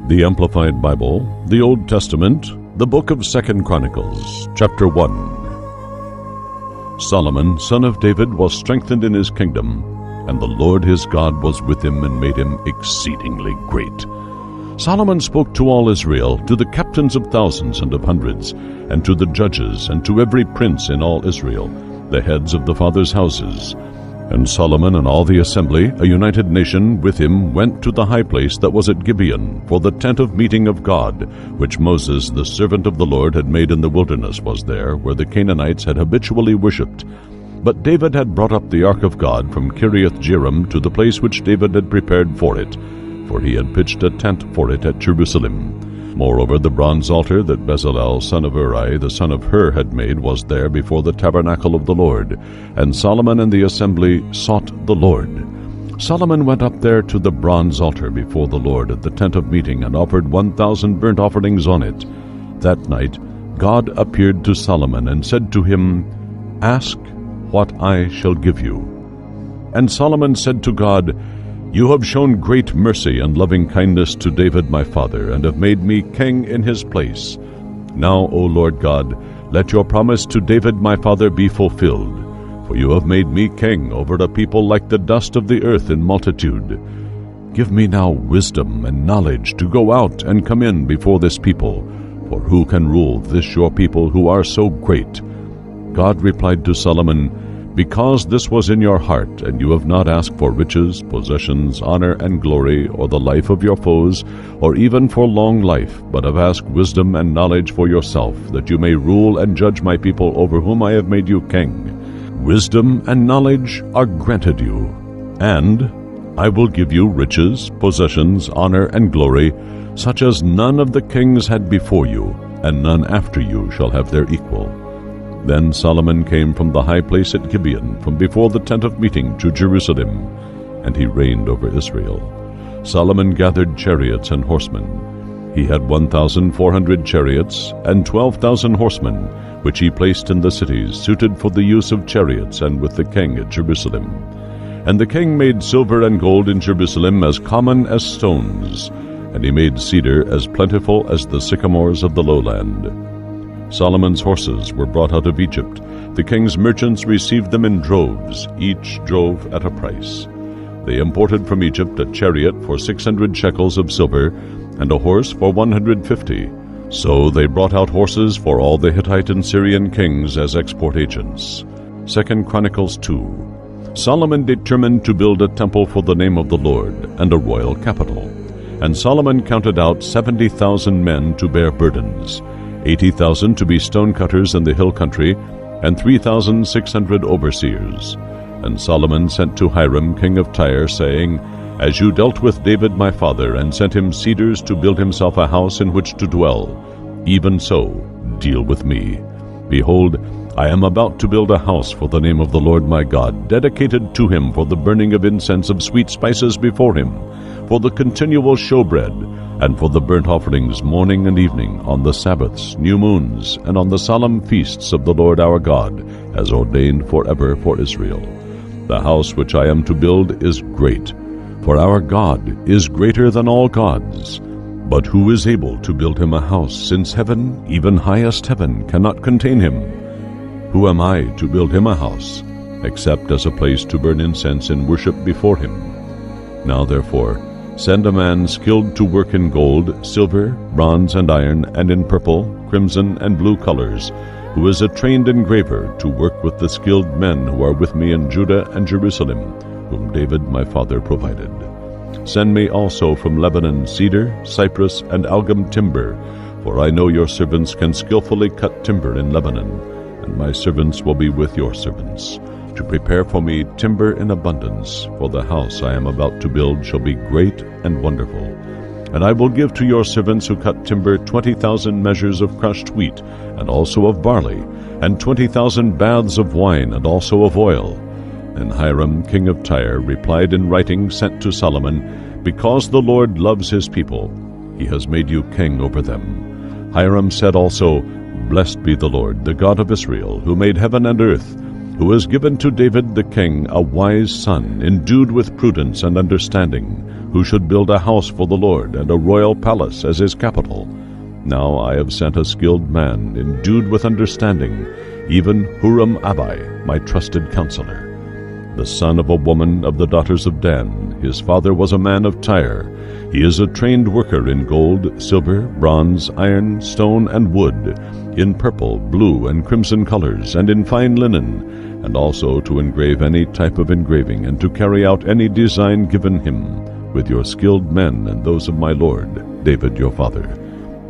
The Amplified Bible, the Old Testament, the book of 2 Chronicles, chapter 1. Solomon, son of David, was strengthened in his kingdom, and the Lord his God was with him and made him exceedingly great. Solomon spoke to all Israel, to the captains of thousands and of hundreds, and to the judges, and to every prince in all Israel, the heads of the fathers' houses. And Solomon and all the assembly, a united nation, with him went to the high place that was at Gibeon, for the tent of meeting of God, which Moses, the servant of the Lord, had made in the wilderness, was there, where the Canaanites had habitually worshipped. But David had brought up the ark of God from Kiriath-Jearim to the place which David had prepared for it, for he had pitched a tent for it at Jerusalem. Moreover, the bronze altar that Bezalel son of Uri, the son of Hur, had made was there before the tabernacle of the Lord. And Solomon and the assembly sought the Lord. Solomon went up there to the bronze altar before the Lord at the tent of meeting, and offered 1,000 burnt offerings on it. That night God appeared to Solomon and said to him, "Ask what I shall give you." And Solomon said to God, "You have shown great mercy and loving kindness to David my father, and have made me king in his place. Now, O Lord God, let your promise to David my father be fulfilled, for you have made me king over a people like the dust of the earth in multitude. Give me now wisdom and knowledge to go out and come in before this people, for who can rule this your people who are so great?" God replied to Solomon, "Because this was in your heart, and you have not asked for riches, possessions, honor, and glory, or the life of your foes, or even for long life, but have asked wisdom and knowledge for yourself, that you may rule and judge my people over whom I have made you king. Wisdom and knowledge are granted you, and I will give you riches, possessions, honor, and glory, such as none of the kings had before you, and none after you shall have their equal." Then Solomon came from the high place at Gibeon, from before the tent of meeting, to Jerusalem, and he reigned over Israel. Solomon gathered chariots and horsemen. He had 1,400 chariots and 12,000 horsemen, which he placed in the cities, suited for the use of chariots, and with the king at Jerusalem. And the king made silver and gold in Jerusalem as common as stones, and he made cedar as plentiful as the sycamores of the lowland. Solomon's horses were brought out of Egypt. The king's merchants received them in droves, each drove at a price. They imported from Egypt a chariot for 600 shekels of silver, and a horse for 150. So they brought out horses for all the Hittite and Syrian kings as export agents. 2 Chronicles 2. Solomon determined to build a temple for the name of the Lord, and a royal capital. And Solomon counted out 70,000 men to bear burdens, 80,000 to be stonecutters in the hill country, and 3,600 overseers. And Solomon sent to Hiram king of Tyre, saying, "As you dealt with David my father, and sent him cedars to build himself a house in which to dwell, even so deal with me. Behold, I am about to build a house for the name of the Lord my God, dedicated to him for the burning of incense of sweet spices before him, for the continual showbread, and for the burnt offerings morning and evening, on the Sabbaths, new moons, and on the solemn feasts of the Lord our God, as ordained forever for Israel. The house which I am to build is great, for our God is greater than all gods. But who is able to build him a house, since heaven, even highest heaven, cannot contain him? Who am I to build him a house, except as a place to burn incense and worship before him? Now therefore, send a man skilled to work in gold, silver, bronze, and iron, and in purple, crimson, and blue colors, who is a trained engraver, to work with the skilled men who are with me in Judah and Jerusalem, whom David my father provided. Send me also from Lebanon cedar, cypress, and algum timber, for I know your servants can skillfully cut timber in Lebanon, and my servants will be with your servants, to prepare for me timber in abundance, for the house I am about to build shall be great and wonderful. And I will give to your servants who cut timber 20,000 measures of crushed wheat, and also of barley, and 20,000 baths of wine, and also of oil." And Hiram king of Tyre replied in writing sent to Solomon, "Because the Lord loves his people, he has made you king over them." Hiram said also, "Blessed be the Lord, the God of Israel, who made heaven and earth, who has given to David the king a wise son, endued with prudence and understanding, who should build a house for the Lord, and a royal palace as his capital. Now I have sent a skilled man, endued with understanding, even Huram-Abi, my trusted counselor. The son of a woman of the daughters of Dan, his father was a man of Tyre. He is a trained worker in gold, silver, bronze, iron, stone, and wood, in purple, blue, and crimson colors, and in fine linen, and also to engrave any type of engraving, and to carry out any design given him, with your skilled men and those of my lord, David your father.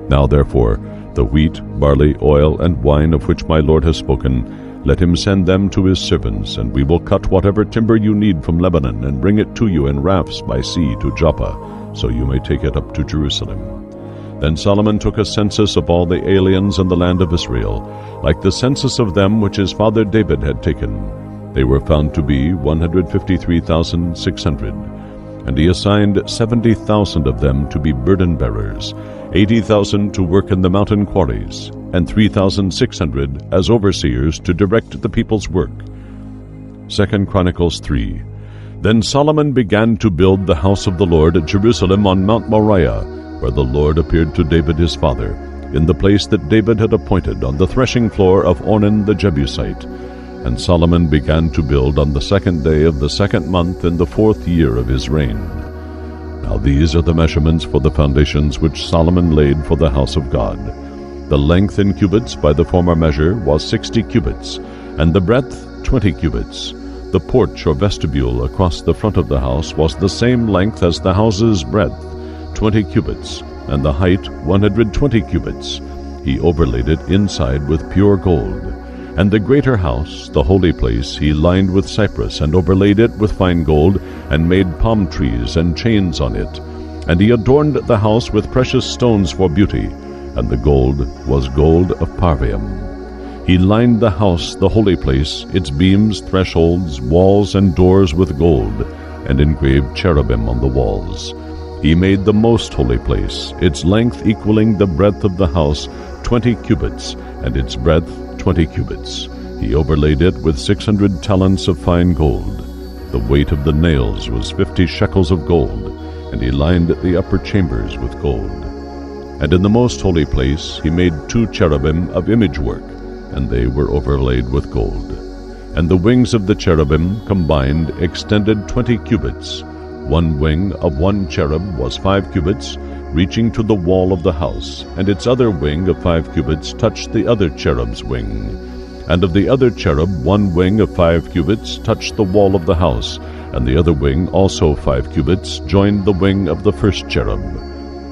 Now therefore, the wheat, barley, oil, and wine of which my lord has spoken, let him send them to his servants, and we will cut whatever timber you need from Lebanon, and bring it to you in rafts by sea to Joppa, so you may take it up to Jerusalem. Then Solomon took a census of all the aliens in the land of Israel, like the census of them which his father David had taken. They were found to be 153,600. And he assigned 70,000 of them to be burden-bearers, 80,000 to work in the mountain quarries, and 3,600 as overseers to direct the people's work. 2 Chronicles 3. Then Solomon began to build the house of the Lord at Jerusalem on Mount Moriah, where the Lord appeared to David his father, in the place that David had appointed on the threshing floor of Ornan the Jebusite. And Solomon began to build on the 2nd day of the 2nd month in the 4th year of his reign. Now these are the measurements for the foundations which Solomon laid for the house of God. The length in cubits by the former measure was 60 cubits, and the breadth 20 cubits. The porch or vestibule across the front of the house was the same length as the house's breadth, 20 cubits, and the height 120 cubits. He overlaid it inside with pure gold. And the greater house, the holy place, he lined with cypress, and overlaid it with fine gold, and made palm trees and chains on it. And he adorned the house with precious stones for beauty, and the gold was gold of Parvaim. He lined the house, the holy place, its beams, thresholds, walls, and doors with gold, and engraved cherubim on the walls. He made the most holy place, its length equaling the breadth of the house, 20 cubits, and its breadth 20 cubits. He overlaid it with 600 talents of fine gold. The weight of the nails was 50 shekels of gold, and he lined the upper chambers with gold. And in the most holy place he made 2 cherubim of image work, and they were overlaid with gold. And the wings of the cherubim combined extended 20 cubits. One wing of one cherub was 5 cubits, reaching to the wall of the house, and its other wing of 5 cubits touched the other cherub's wing. And of the other cherub 1 wing of 5 cubits touched the wall of the house, and the other wing, also 5 cubits, joined the wing of the first cherub.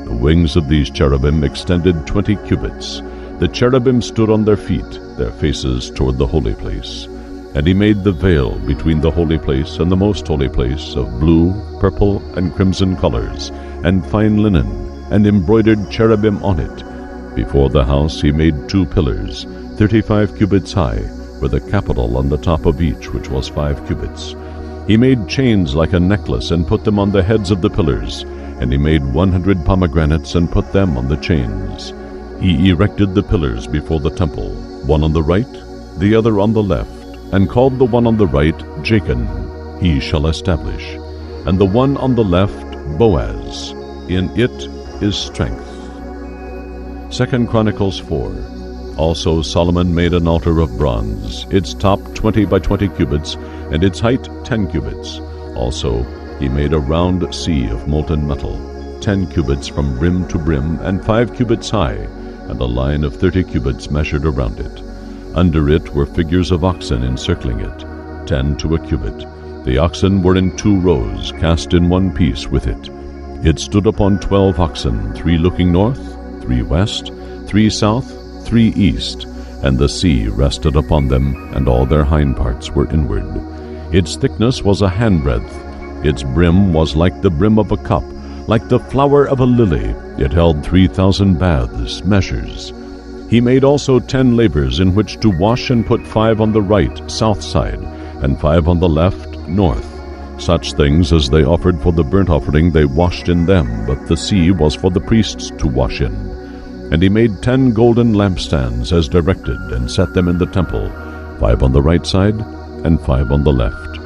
The wings of these cherubim extended 20 cubits. The cherubim stood on their feet, their faces toward the holy place. And he made the veil between the holy place and the most holy place of blue, purple, and crimson colors, and fine linen, and embroidered cherubim on it. Before the house he made 2 pillars, 35 cubits high, with a capital on the top of each, which was 5 cubits. He made chains like a necklace, and put them on the heads of the pillars, and he made 100 pomegranates, and put them on the chains. He erected the pillars before the temple, one on the right, the other on the left, and called the one on the right Jachin, he shall establish, and the one on the left Boaz, in it is strength. 2 Chronicles 4. Also Solomon made an altar of bronze, its top 20 by 20 cubits, and its height 10 cubits. Also he made a round sea of molten metal, 10 cubits from brim to brim, and 5 cubits high, and a line of 30 cubits measured around it. Under it were figures of oxen encircling it, 10 to a cubit. The oxen were in 2 rows, cast in one piece with it. It stood upon 12 oxen, 3 looking north, 3 west, 3 south, 3 east, and the sea rested upon them, and all their hind parts were inward. Its thickness was a handbreadth. Its brim was like the brim of a cup, like the flower of a lily. It held 3,000 baths, measures. He made also 10 lavers in which to wash, and put 5 on the right, south side, and 5 on the left, north. Such things as they offered for the burnt offering they washed in them, but the sea was for the priests to wash in. And he made 10 golden lampstands as directed, and set them in the temple, 5 on the right side, and 5 on the left.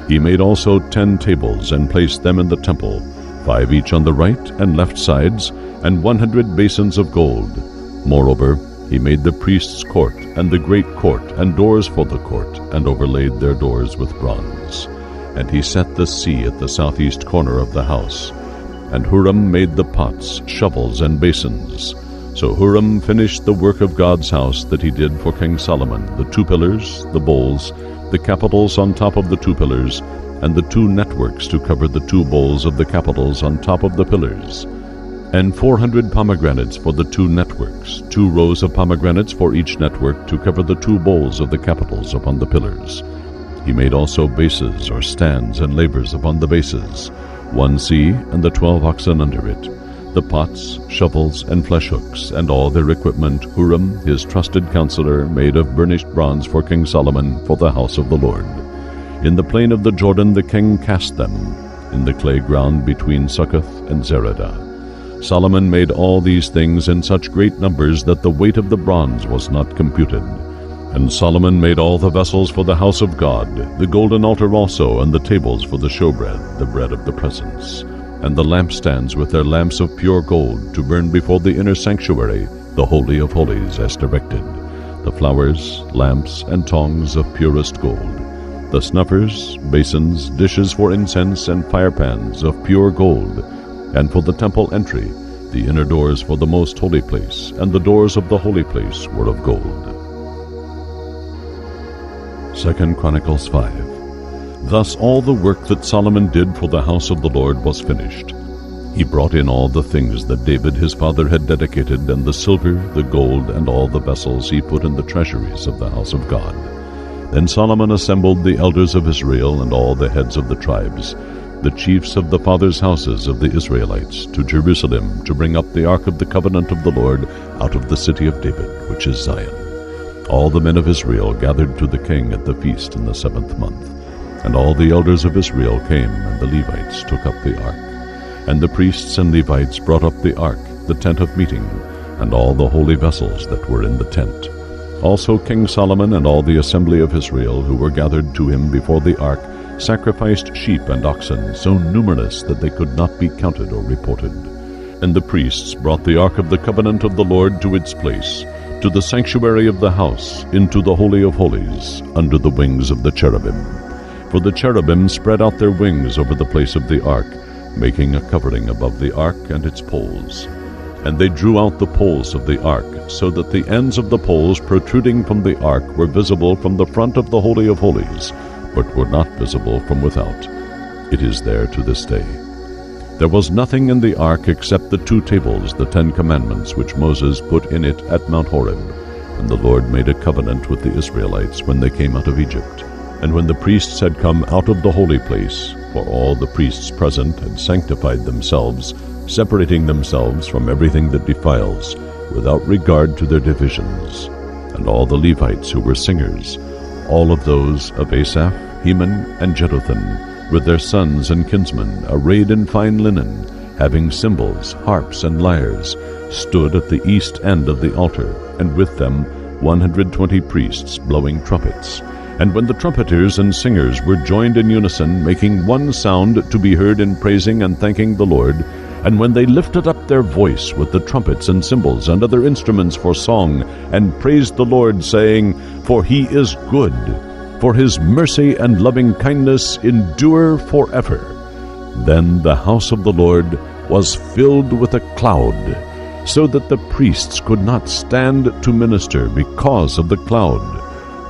He made also 10 tables, and placed them in the temple, 5 each on the right and left sides, and 100 basins of gold. Moreover, he made the priest's court, and the great court, and doors for the court, and overlaid their doors with bronze. And he set the sea at the southeast corner of the house. And Huram made the pots, shovels, and basins. So Huram finished the work of God's house that he did for King Solomon, the 2 pillars, the bowls, the capitals on top of the 2 pillars, and the 2 networks to cover the 2 bowls of the capitals on top of the pillars, and 400 pomegranates for the 2 networks, 2 rows of pomegranates for each network to cover the 2 bowls of the capitals upon the pillars. He made also bases or stands and lavers upon the bases, 1 sea and the 12 oxen under it, the pots, shovels, and flesh hooks, and all their equipment Huram, his trusted counselor, made of burnished bronze for King Solomon for the house of the Lord. In the plain of the Jordan the king cast them, in the clay ground between Succoth and Zeredah. Solomon made all these things in such great numbers that the weight of the bronze was not computed. And Solomon made all the vessels for the house of God, the golden altar also, and the tables for the showbread, the bread of the presence, and the lampstands with their lamps of pure gold, to burn before the inner sanctuary, the Holy of Holies, as directed, the flowers, lamps, and tongs of purest gold, the snuffers, basins, dishes for incense, and firepans of pure gold, and for the temple entry, the inner doors for the most holy place, and the doors of the holy place were of gold. 2 Chronicles 5. Thus all the work that Solomon did for the house of the Lord was finished. He brought in all the things that David his father had dedicated, and the silver, the gold, and all the vessels he put in the treasuries of the house of God. Then Solomon assembled the elders of Israel and all the heads of the tribes, the chiefs of the fathers' houses of the Israelites, to Jerusalem, to bring up the ark of the covenant of the Lord out of the city of David, which is Zion. All the men of Israel gathered to the king at the feast in the 7th month. And all the elders of Israel came, and the Levites took up the ark. And the priests and Levites brought up the ark, the tent of meeting, and all the holy vessels that were in the tent. Also King Solomon and all the assembly of Israel, who were gathered to him before the ark, sacrificed sheep and oxen, so numerous that they could not be counted or reported. And the priests brought the ark of the covenant of the Lord to its place, to the sanctuary of the house, into the Holy of Holies, under the wings of the cherubim. For the cherubim spread out their wings over the place of the ark, making a covering above the ark and its poles. And they drew out the poles of the ark, so that the ends of the poles protruding from the ark were visible from the front of the Holy of Holies, but were not visible from without. It is there to this day. There was nothing in the ark except the 2 tables, the 10 commandments, which Moses put in it at Mount Horeb, when the Lord made a covenant with the Israelites when they came out of Egypt. And when the priests had come out of the holy place, for all the priests present had sanctified themselves, separating themselves from everything that defiles, without regard to their divisions, and all the Levites who were singers, all of those of Asaph, Heman, and Jeduthun, with their sons and kinsmen, arrayed in fine linen, having cymbals, harps, and lyres, stood at the east end of the altar, and with them 120 priests blowing trumpets. And when the trumpeters and singers were joined in unison, making one sound to be heard in praising and thanking the Lord, and when they lifted up their voice with the trumpets and cymbals and other instruments for song, and praised the Lord, saying, For he is good, for his mercy and loving kindness endure forever, then the house of the Lord was filled with a cloud, so that the priests could not stand to minister because of the cloud.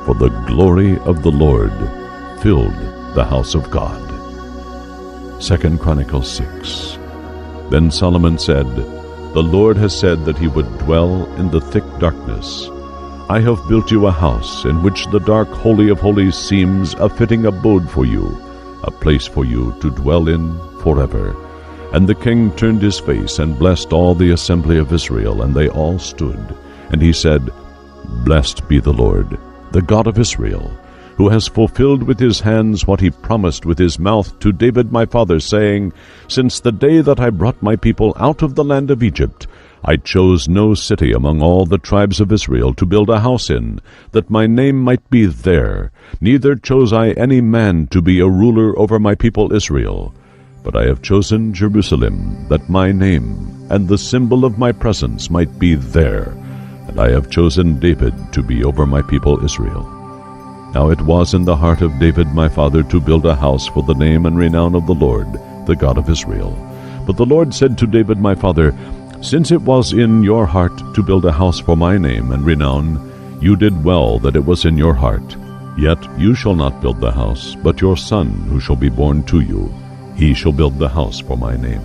For the glory of the Lord filled the house of God. 2 Chronicles 6. Then Solomon said, The Lord has said that he would dwell in the thick darkness. I have built you a house in which the dark Holy of Holies seems a fitting abode for you, a place for you to dwell in forever. And the king turned his face and blessed all the assembly of Israel, and they all stood. And he said, Blessed be the Lord, the God of Israel, who has fulfilled with his hands what he promised with his mouth to David my father, saying, Since the day that I brought my people out of the land of Egypt, I chose no city among all the tribes of Israel to build a house in, that my name might be there. Neither chose I any man to be a ruler over my people Israel. But I have chosen Jerusalem, that my name and the symbol of my presence might be there. And I have chosen David to be over my people Israel. Now it was in the heart of David my father to build a house for the name and renown of the Lord, the God of Israel. But the Lord said to David my father, Since it was in your heart to build a house for my name and renown, you did well that it was in your heart. Yet you shall not build the house, but your son who shall be born to you, he shall build the house for my name.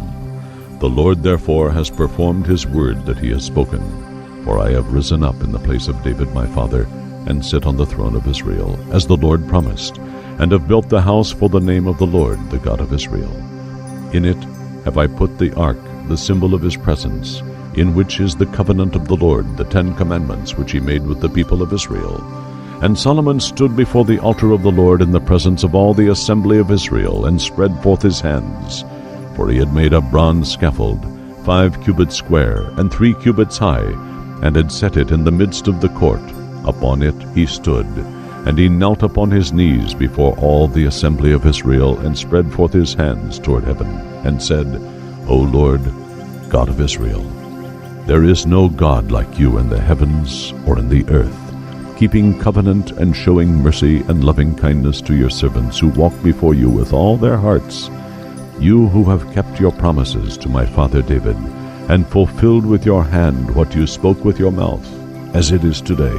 The Lord therefore has performed his word that he has spoken. For I have risen up in the place of David my father, and sit on the throne of Israel, as the Lord promised, and have built the house for the name of the Lord, the God of Israel. In it have I put the ark, the symbol of his presence, in which is the covenant of the Lord, the 10 commandments which he made with the people of Israel. And Solomon stood before the altar of the Lord in the presence of all the assembly of Israel, and spread forth his hands. For he had made a bronze scaffold, 5 cubits square, and 3 cubits high, and had set it in the midst of the court. Upon it he stood, and he knelt upon his knees before all the assembly of Israel, and spread forth his hands toward heaven, and said, O Lord, God of Israel, there is no God like you in the heavens or in the earth, keeping covenant and showing mercy and loving kindness to your servants who walk before you with all their hearts, you who have kept your promises to my father David, and fulfilled with your hand what you spoke with your mouth, as it is today.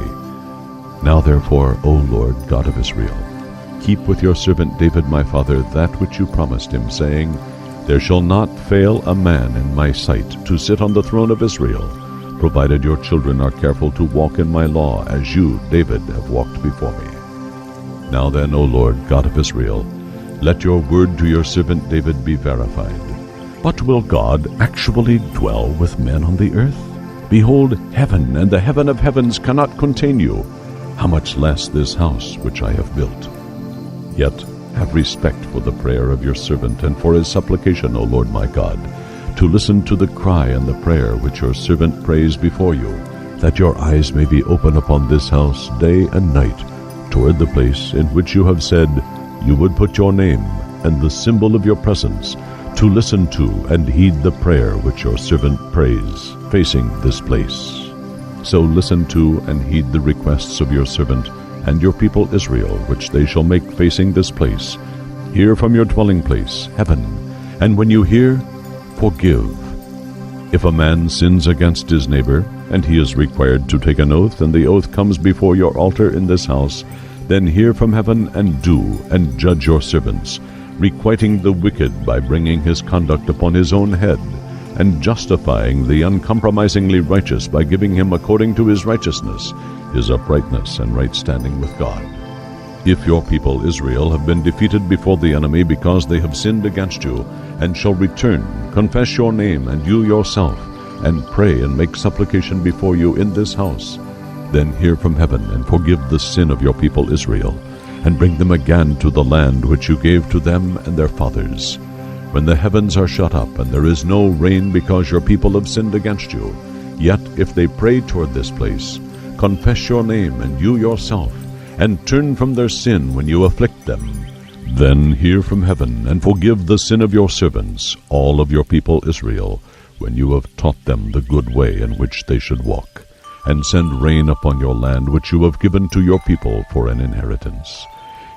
Now therefore, O Lord God of Israel, keep with your servant David my father that which you promised him, saying, There shall not fail a man in my sight to sit on the throne of Israel, provided your children are careful to walk in my law, as you, David, have walked before me. Now then, O Lord God of Israel, let your word to your servant David be verified. But will God actually dwell with men on the earth? Behold, heaven and the heaven of heavens cannot contain you. How much less this house which I have built? Yet have respect for the prayer of your servant, and for his supplication, O Lord my God, to listen to the cry and the prayer which your servant prays before you, that your eyes may be open upon this house day and night, toward the place in which you have said you would put your name and the symbol of your presence, to listen to and heed the prayer which your servant prays, facing this place. So listen to and heed the requests of your servant and your people Israel, which they shall make facing this place. Hear from your dwelling place, heaven, and when you hear, forgive. If a man sins against his neighbor, and he is required to take an oath, and the oath comes before your altar in this house, then hear from heaven and do, and judge your servants, requiting the wicked by bringing his conduct upon his own head, and justifying the uncompromisingly righteous by giving him according to his righteousness, his uprightness and right standing with God. If your people Israel have been defeated before the enemy because they have sinned against you, and shall return, confess your name and you yourself, and pray and make supplication before you in this house, then hear from heaven and forgive the sin of your people Israel, and bring them again to the land which you gave to them and their fathers. When the heavens are shut up, and there is no rain because your people have sinned against you, yet if they pray toward this place, confess your name and you yourself, and turn from their sin when you afflict them, then hear from heaven and forgive the sin of your servants, all of your people Israel, when you have taught them the good way in which they should walk, and send rain upon your land which you have given to your people for an inheritance.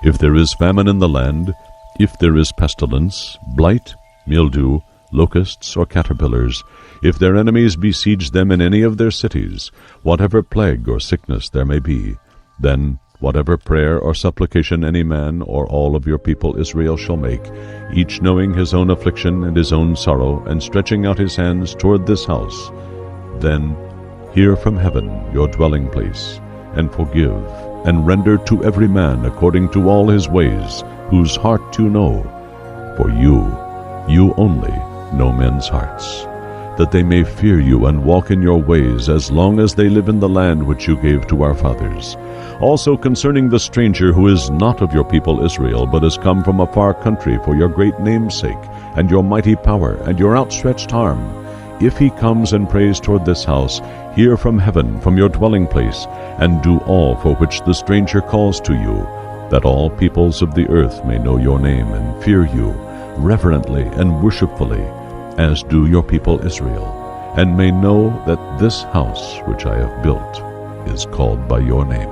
If there is famine in the land, if there is pestilence, blight, mildew, locusts, or caterpillars, if their enemies besiege them in any of their cities, whatever plague or sickness there may be, then whatever prayer or supplication any man or all of your people Israel shall make, each knowing his own affliction and his own sorrow, and stretching out his hands toward this house, then hear from heaven your dwelling place, and forgive, and render to every man according to all his ways, whose heart you know. For you only, know men's hearts, that they may fear you and walk in your ways as long as they live in the land which you gave to our fathers. Also concerning the stranger who is not of your people Israel, but has come from a far country for your great name's sake, and your mighty power, and your outstretched arm, if he comes and prays toward this house, hear from heaven, from your dwelling place, and do all for which the stranger calls to you, that all peoples of the earth may know your name and fear you reverently and worshipfully, as do your people Israel, and may know that this house which I have built is called by your name.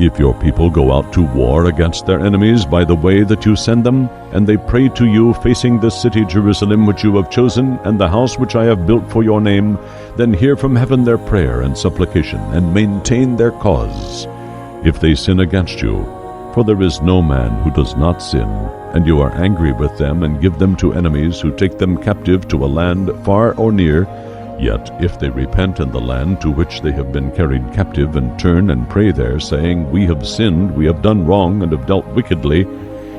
If your people go out to war against their enemies by the way that you send them, and they pray to you facing the city Jerusalem which you have chosen, and the house which I have built for your name, then hear from heaven their prayer and supplication, and maintain their cause. If they sin against you, for there is no man who does not sin, and you are angry with them and give them to enemies who take them captive to a land far or near, yet if they repent in the land to which they have been carried captive, and turn and pray there, saying, We have sinned, we have done wrong, and have dealt wickedly,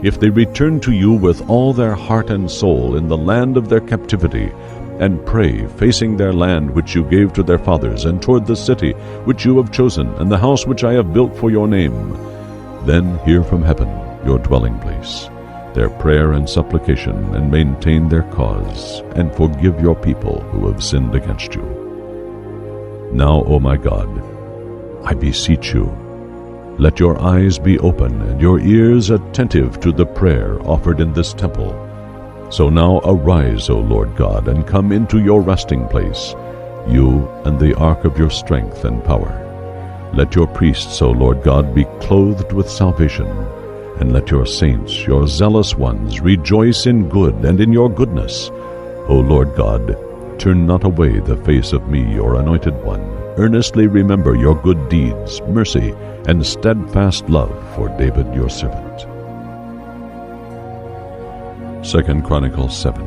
if they return to you with all their heart and soul in the land of their captivity, and pray, facing their land which you gave to their fathers, and toward the city which you have chosen, and the house which I have built for your name, then hear from heaven, your dwelling place, their prayer and supplication, and maintain their cause, and forgive your people who have sinned against you. Now, O my God, I beseech you, let your eyes be open and your ears attentive to the prayer offered in this temple. So now arise, O Lord God, and come into your resting place, you and the ark of your strength and power. Let your priests, O Lord God, be clothed with salvation, and let your saints, your zealous ones, rejoice in good and in your goodness. O Lord God, turn not away the face of me, your anointed one. Earnestly remember your good deeds, mercy, and steadfast love for David your servant. 2 Chronicles 7.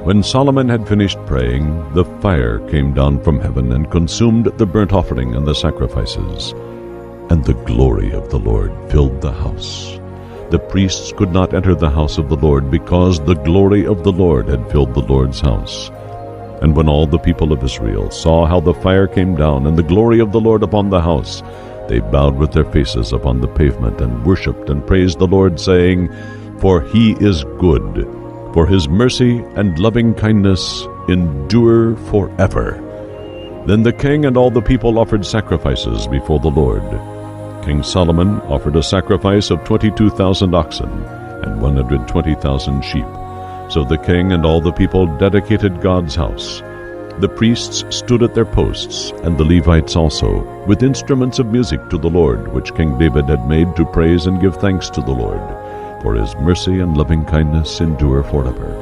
When Solomon had finished praying, the fire came down from heaven and consumed the burnt offering and the sacrifices. And the glory of the Lord filled the house. The priests could not enter the house of the Lord, because the glory of the Lord had filled the Lord's house. And when all the people of Israel saw how the fire came down and the glory of the Lord upon the house, they bowed with their faces upon the pavement and worshipped and praised the Lord, saying, For he is good, for his mercy and loving kindness endure forever. Then the king and all the people offered sacrifices before the Lord. King Solomon offered a sacrifice of 22,000 oxen and 120,000 sheep. So the king and all the people dedicated God's house. The priests stood at their posts, and the Levites also, with instruments of music to the Lord, which King David had made to praise and give thanks to the Lord. For his mercy and loving kindness endure forever.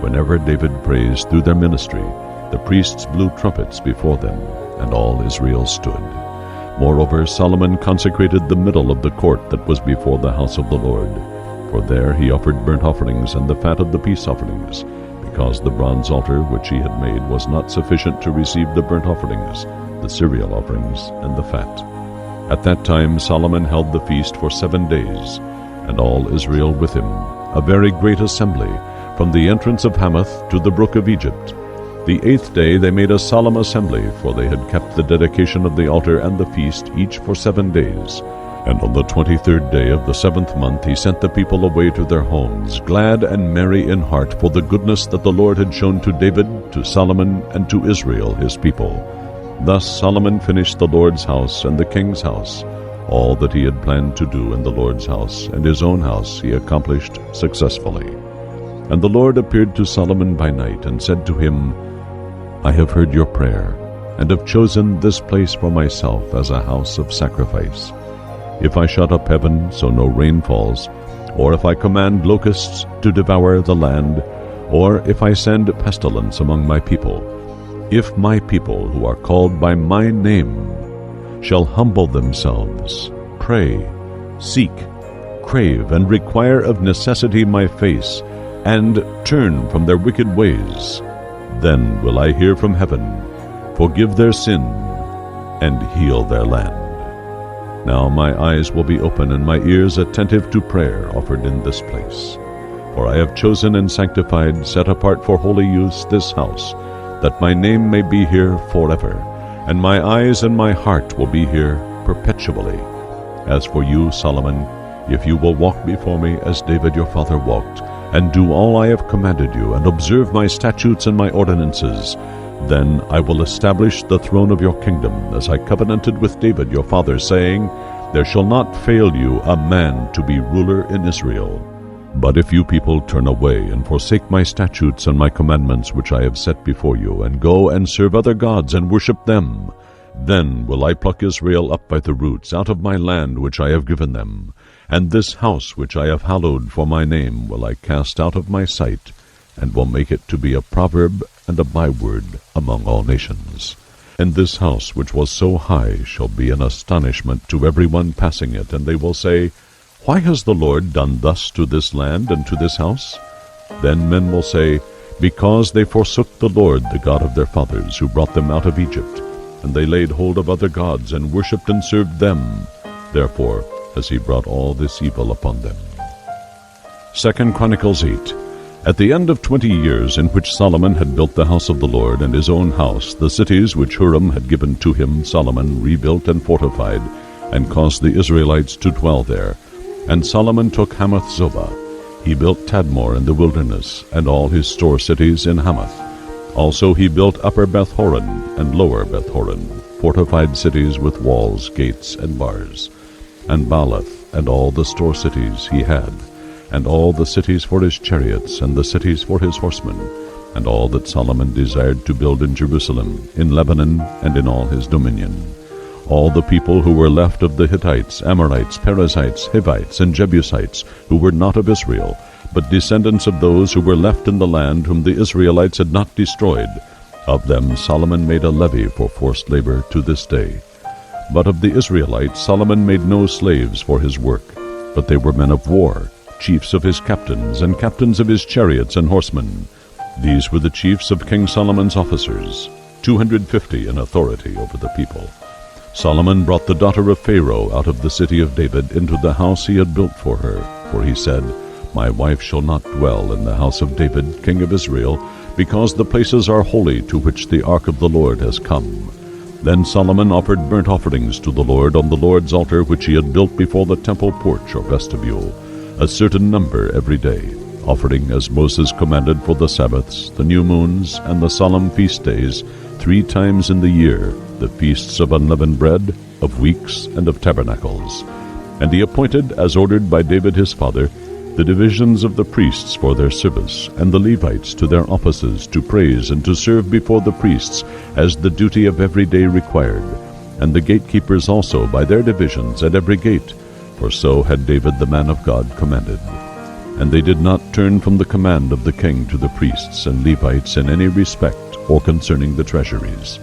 Whenever David praised through their ministry, the priests blew trumpets before them, and all Israel stood. Moreover, Solomon consecrated the middle of the court that was before the house of the Lord. For there he offered burnt offerings and the fat of the peace offerings, because the bronze altar which he had made was not sufficient to receive the burnt offerings, the cereal offerings, and the fat. At that time Solomon held the feast for 7 days, and all Israel with him, a very great assembly, from the entrance of Hamath to the brook of Egypt. The 8th day they made a solemn assembly, for they had kept the dedication of the altar and the feast, each for 7 days. And on the 23rd day of the 7th month he sent the people away to their homes, glad and merry in heart for the goodness that the Lord had shown to David, to Solomon, and to Israel his people. Thus Solomon finished the Lord's house and the king's house. All that he had planned to do in the Lord's house and his own house he accomplished successfully. And the Lord appeared to Solomon by night and said to him, I have heard your prayer, and have chosen this place for myself as a house of sacrifice. If I shut up heaven so no rain falls, or if I command locusts to devour the land, or if I send pestilence among my people, if my people who are called by my name shall humble themselves, pray, seek, crave, and require of necessity my face, and turn from their wicked ways, then will I hear from heaven, forgive their sin, and heal their land. Now my eyes will be open and my ears attentive to prayer offered in this place. For I have chosen and sanctified, set apart for holy use, this house, that my name may be here forever, and my eyes and my heart will be here perpetually. As for you, Solomon, if you will walk before me as David your father walked, and do all I have commanded you, and observe my statutes and my ordinances, then I will establish the throne of your kingdom, as I covenanted with David your father, saying, There shall not fail you a man to be ruler in Israel. But if you people turn away and forsake my statutes and my commandments which I have set before you, and go and serve other gods and worship them, then will I pluck Israel up by the roots out of my land which I have given them, and this house which I have hallowed for my name will I cast out of my sight, and will make it to be a proverb and a byword among all nations. And this house which was so high shall be an astonishment to every one passing it, and they will say, Why has the Lord done thus to this land and to this house? Then men will say, Because they forsook the Lord, the God of their fathers, who brought them out of Egypt, and they laid hold of other gods, and worshipped and served them. Therefore has he brought all this evil upon them. 2 Chronicles 8. At the end of 20 years, in which Solomon had built the house of the Lord and his own house, the cities which Huram had given to him, Solomon rebuilt and fortified, and caused the Israelites to dwell there. And Solomon took Hamath-zobah. He built Tadmor in the wilderness, and all his store cities in Hamath. Also he built Upper Beth-horon and Lower Beth-horon, fortified cities with walls, gates, and bars. And Baalath, and all the store cities he had, and all the cities for his chariots, and the cities for his horsemen, and all that Solomon desired to build in Jerusalem, in Lebanon, and in all his dominion. All the people who were left of the Hittites, Amorites, Perizzites, Hivites, and Jebusites, who were not of Israel, but descendants of those who were left in the land whom the Israelites had not destroyed, of them Solomon made a levy for forced labor to this day. But of the Israelites Solomon made no slaves for his work, but they were men of war, chiefs of his captains, and captains of his chariots and horsemen. These were the chiefs of King Solomon's officers, 250 in authority over the people. Solomon brought the daughter of Pharaoh out of the city of David into the house he had built for her, for he said, My wife shall not dwell in the house of David, king of Israel, because the places are holy to which the ark of the Lord has come. Then Solomon offered burnt offerings to the Lord on the Lord's altar which he had built before the temple porch or vestibule, a certain number every day, offering as Moses commanded for the Sabbaths, the new moons, and the solemn feast days, 3 times in the year, the feasts of unleavened bread, of weeks, and of tabernacles. And he appointed, as ordered by David his father, the divisions of the priests for their service, and the Levites to their offices, to praise and to serve before the priests, as the duty of every day required, and the gatekeepers also by their divisions at every gate, for so had David the man of God commanded. And they did not turn from the command of the king to the priests and Levites in any respect or concerning the treasuries.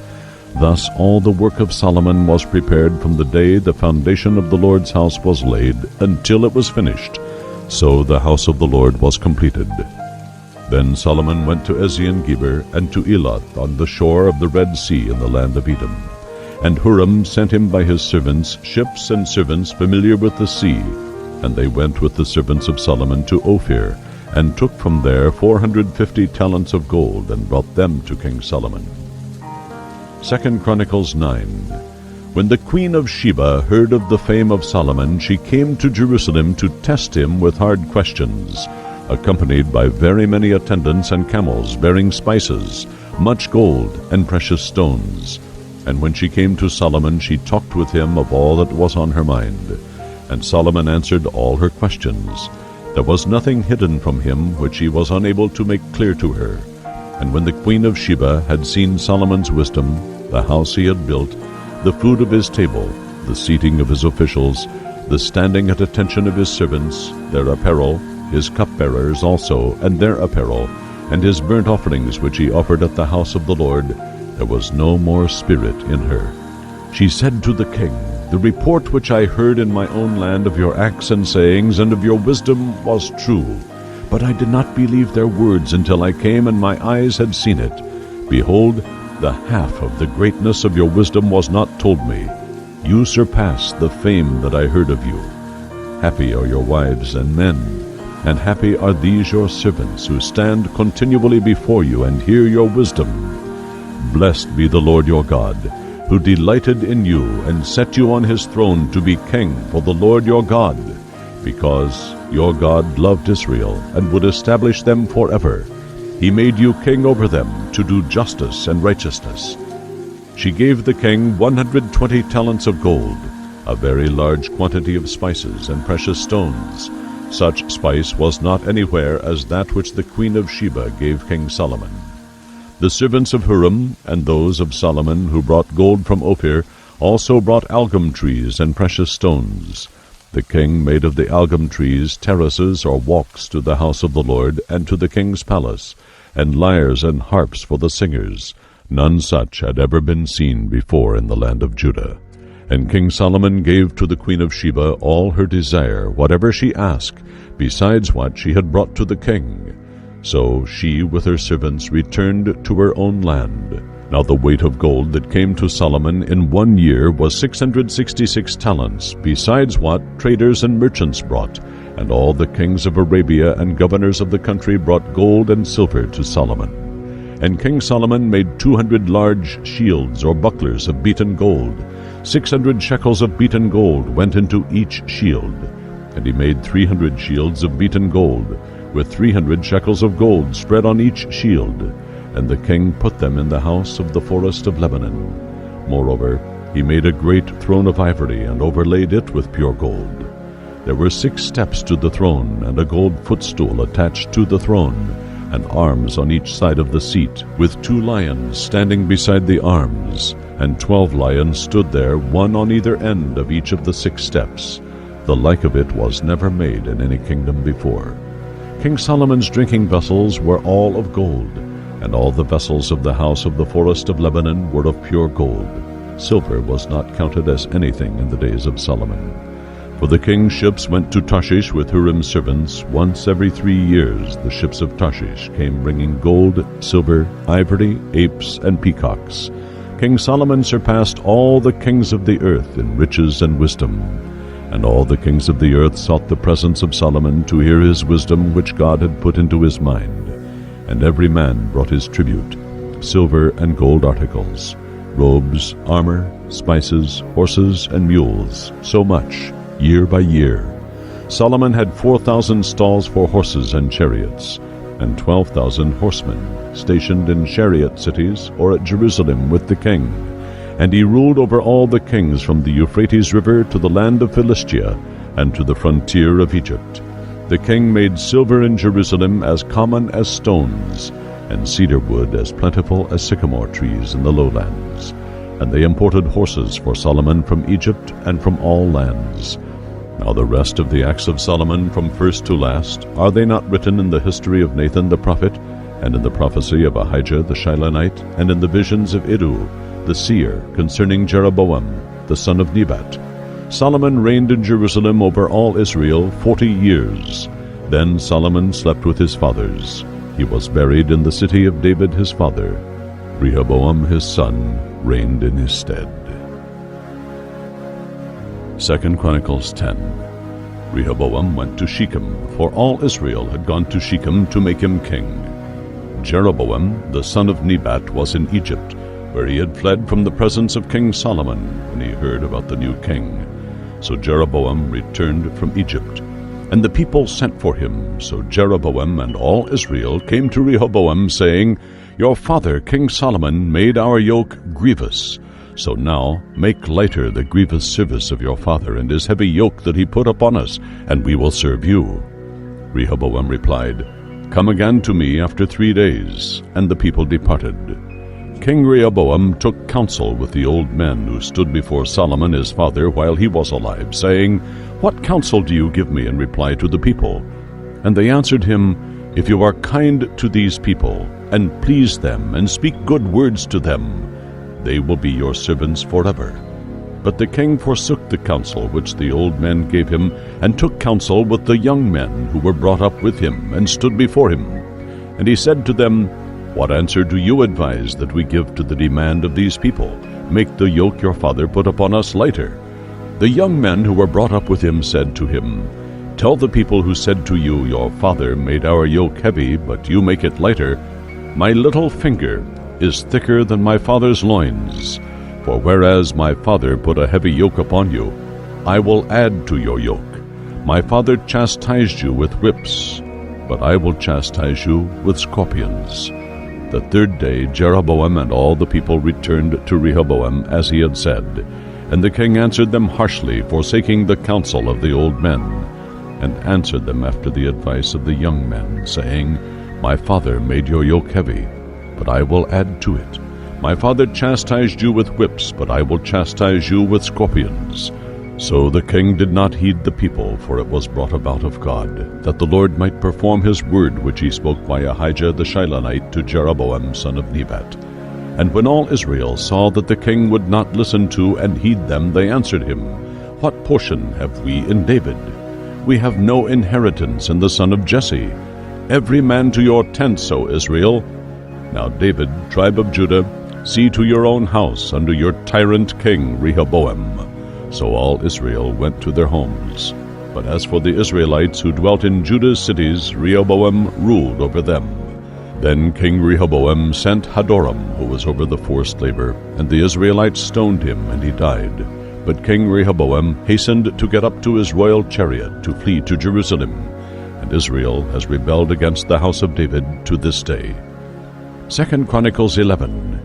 Thus all the work of Solomon was prepared from the day the foundation of the Lord's house was laid until it was finished. So the house of the Lord was completed. Then Solomon went to Ezion-Geber and to Eloth on the shore of the Red Sea in the land of Edom. And Huram sent him by his servants ships and servants familiar with the sea. And they went with the servants of Solomon to Ophir, and took from there 450 talents of gold, and brought them to King Solomon. 2 Chronicles 9. When the queen of Sheba heard of the fame of Solomon, she came to Jerusalem to test him with hard questions, accompanied by very many attendants and camels bearing spices, much gold, and precious stones. And when she came to Solomon, she talked with him of all that was on her mind. And Solomon answered all her questions. There was nothing hidden from him which he was unable to make clear to her. And when the queen of Sheba had seen Solomon's wisdom, the house he had built, the food of his table, the seating of his officials, the standing at attention of his servants, their apparel, his cupbearers also, and their apparel, and his burnt offerings which he offered at the house of the Lord, there was no more spirit in her. She said to the king, The report which I heard in my own land of your acts and sayings and of your wisdom was true. But I did not believe their words until I came and my eyes had seen it. Behold, the half of the greatness of your wisdom was not told me. You surpass the fame that I heard of you. Happy are your wives and men, and happy are these your servants who stand continually before you and hear your wisdom. Blessed be the Lord your God, who delighted in you and set you on his throne to be king for the Lord your God, because Your God loved Israel and would establish them forever. He made you king over them to do justice and righteousness. She gave the king 120 talents of gold, a very large quantity of spices and precious stones. Such spice was not anywhere as that which the queen of Sheba gave King Solomon. The servants of Huram and those of Solomon who brought gold from Ophir also brought algum trees and precious stones. The king made of the algum trees terraces or walks to the house of the Lord and to the king's palace, and lyres and harps for the singers. None such had ever been seen before in the land of Judah. And King Solomon gave to the queen of Sheba all her desire, whatever she asked, besides what she had brought to the king. So she with her servants returned to her own land. Now the weight of gold that came to Solomon in 1 year was 666 talents, besides what traders and merchants brought. And all the kings of Arabia and governors of the country brought gold and silver to Solomon. And King Solomon made 200 large shields or bucklers of beaten gold. 600 shekels of beaten gold went into each shield. And he made 300 shields of beaten gold, with 300 shekels of gold spread on each shield. And the king put them in the house of the forest of Lebanon. Moreover, he made a great throne of ivory, and overlaid it with pure gold. There were 6 steps to the throne, and a gold footstool attached to the throne, and arms on each side of the seat, with 2 lions standing beside the arms, and 12 lions stood there, one on either end of each of the 6 steps. The like of it was never made in any kingdom before. King Solomon's drinking vessels were all of gold, and all the vessels of the house of the forest of Lebanon were of pure gold. Silver was not counted as anything in the days of Solomon. For the king's ships went to Tarshish with Huram's servants. Once every 3 years the ships of Tarshish came bringing gold, silver, ivory, apes, and peacocks. King Solomon surpassed all the kings of the earth in riches and wisdom. And all the kings of the earth sought the presence of Solomon to hear his wisdom which God had put into his mind. And every man brought his tribute, silver and gold articles, robes, armor, spices, horses, and mules, so much, year by year. Solomon had 4,000 stalls for horses and chariots, and 12,000 horsemen stationed in chariot cities or at Jerusalem with the king. And he ruled over all the kings from the Euphrates River to the land of Philistia and to the frontier of Egypt. The king made silver in Jerusalem as common as stones, and cedar wood as plentiful as sycamore trees in the lowlands. And they imported horses for Solomon from Egypt and from all lands. Now the rest of the acts of Solomon from first to last, are they not written in the history of Nathan the prophet, and in the prophecy of Ahijah the Shilonite, and in the visions of Iddo the seer concerning Jeroboam the son of Nebat? Solomon reigned in Jerusalem over all Israel 40 years. Then Solomon slept with his fathers. He was buried in the city of David his father. Rehoboam his son reigned in his stead. 2 Chronicles 10. Rehoboam went to Shechem, for all Israel had gone to Shechem to make him king. Jeroboam the son of Nebat was in Egypt, where he had fled from the presence of King Solomon when he heard about the new king. So Jeroboam returned from Egypt, and the people sent for him. So Jeroboam and all Israel came to Rehoboam, saying, Your father King Solomon made our yoke grievous. So now make lighter the grievous service of your father and his heavy yoke that he put upon us, and we will serve you. Rehoboam replied, Come again to me after 3 days. And the people departed. King Rehoboam took counsel with the old men who stood before Solomon his father while he was alive, saying, What counsel do you give me in reply to the people? And they answered him, If you are kind to these people, and please them, and speak good words to them, they will be your servants forever. But the king forsook the counsel which the old men gave him, and took counsel with the young men who were brought up with him, and stood before him. And he said to them, What answer do you advise that we give to the demand of these people? Make the yoke your father put upon us lighter. The young men who were brought up with him said to him, Tell the people who said to you, Your father made our yoke heavy, but you make it lighter, My little finger is thicker than my father's loins. For whereas my father put a heavy yoke upon you, I will add to your yoke. My father chastised you with whips, but I will chastise you with scorpions. The third day Jeroboam and all the people returned to Rehoboam as he had said, and the king answered them harshly, forsaking the counsel of the old men, and answered them after the advice of the young men, saying, My father made your yoke heavy, but I will add to it. My father chastised you with whips, but I will chastise you with scorpions. So the king did not heed the people, for it was brought about of God, that the Lord might perform his word which he spoke by Ahijah the Shilonite to Jeroboam son of Nebat. And when all Israel saw that the king would not listen to and heed them, they answered him, What portion have we in David? We have no inheritance in the son of Jesse. Every man to your tents, O Israel. Now David, tribe of Judah, see to your own house under your tyrant king Rehoboam. So all Israel went to their homes. But as for the Israelites who dwelt in Judah's cities, Rehoboam ruled over them. Then King Rehoboam sent Hadoram, who was over the forced labor, and the Israelites stoned him, and he died. But King Rehoboam hastened to get up to his royal chariot to flee to Jerusalem, and Israel has rebelled against the house of David to this day. 2 Chronicles 11.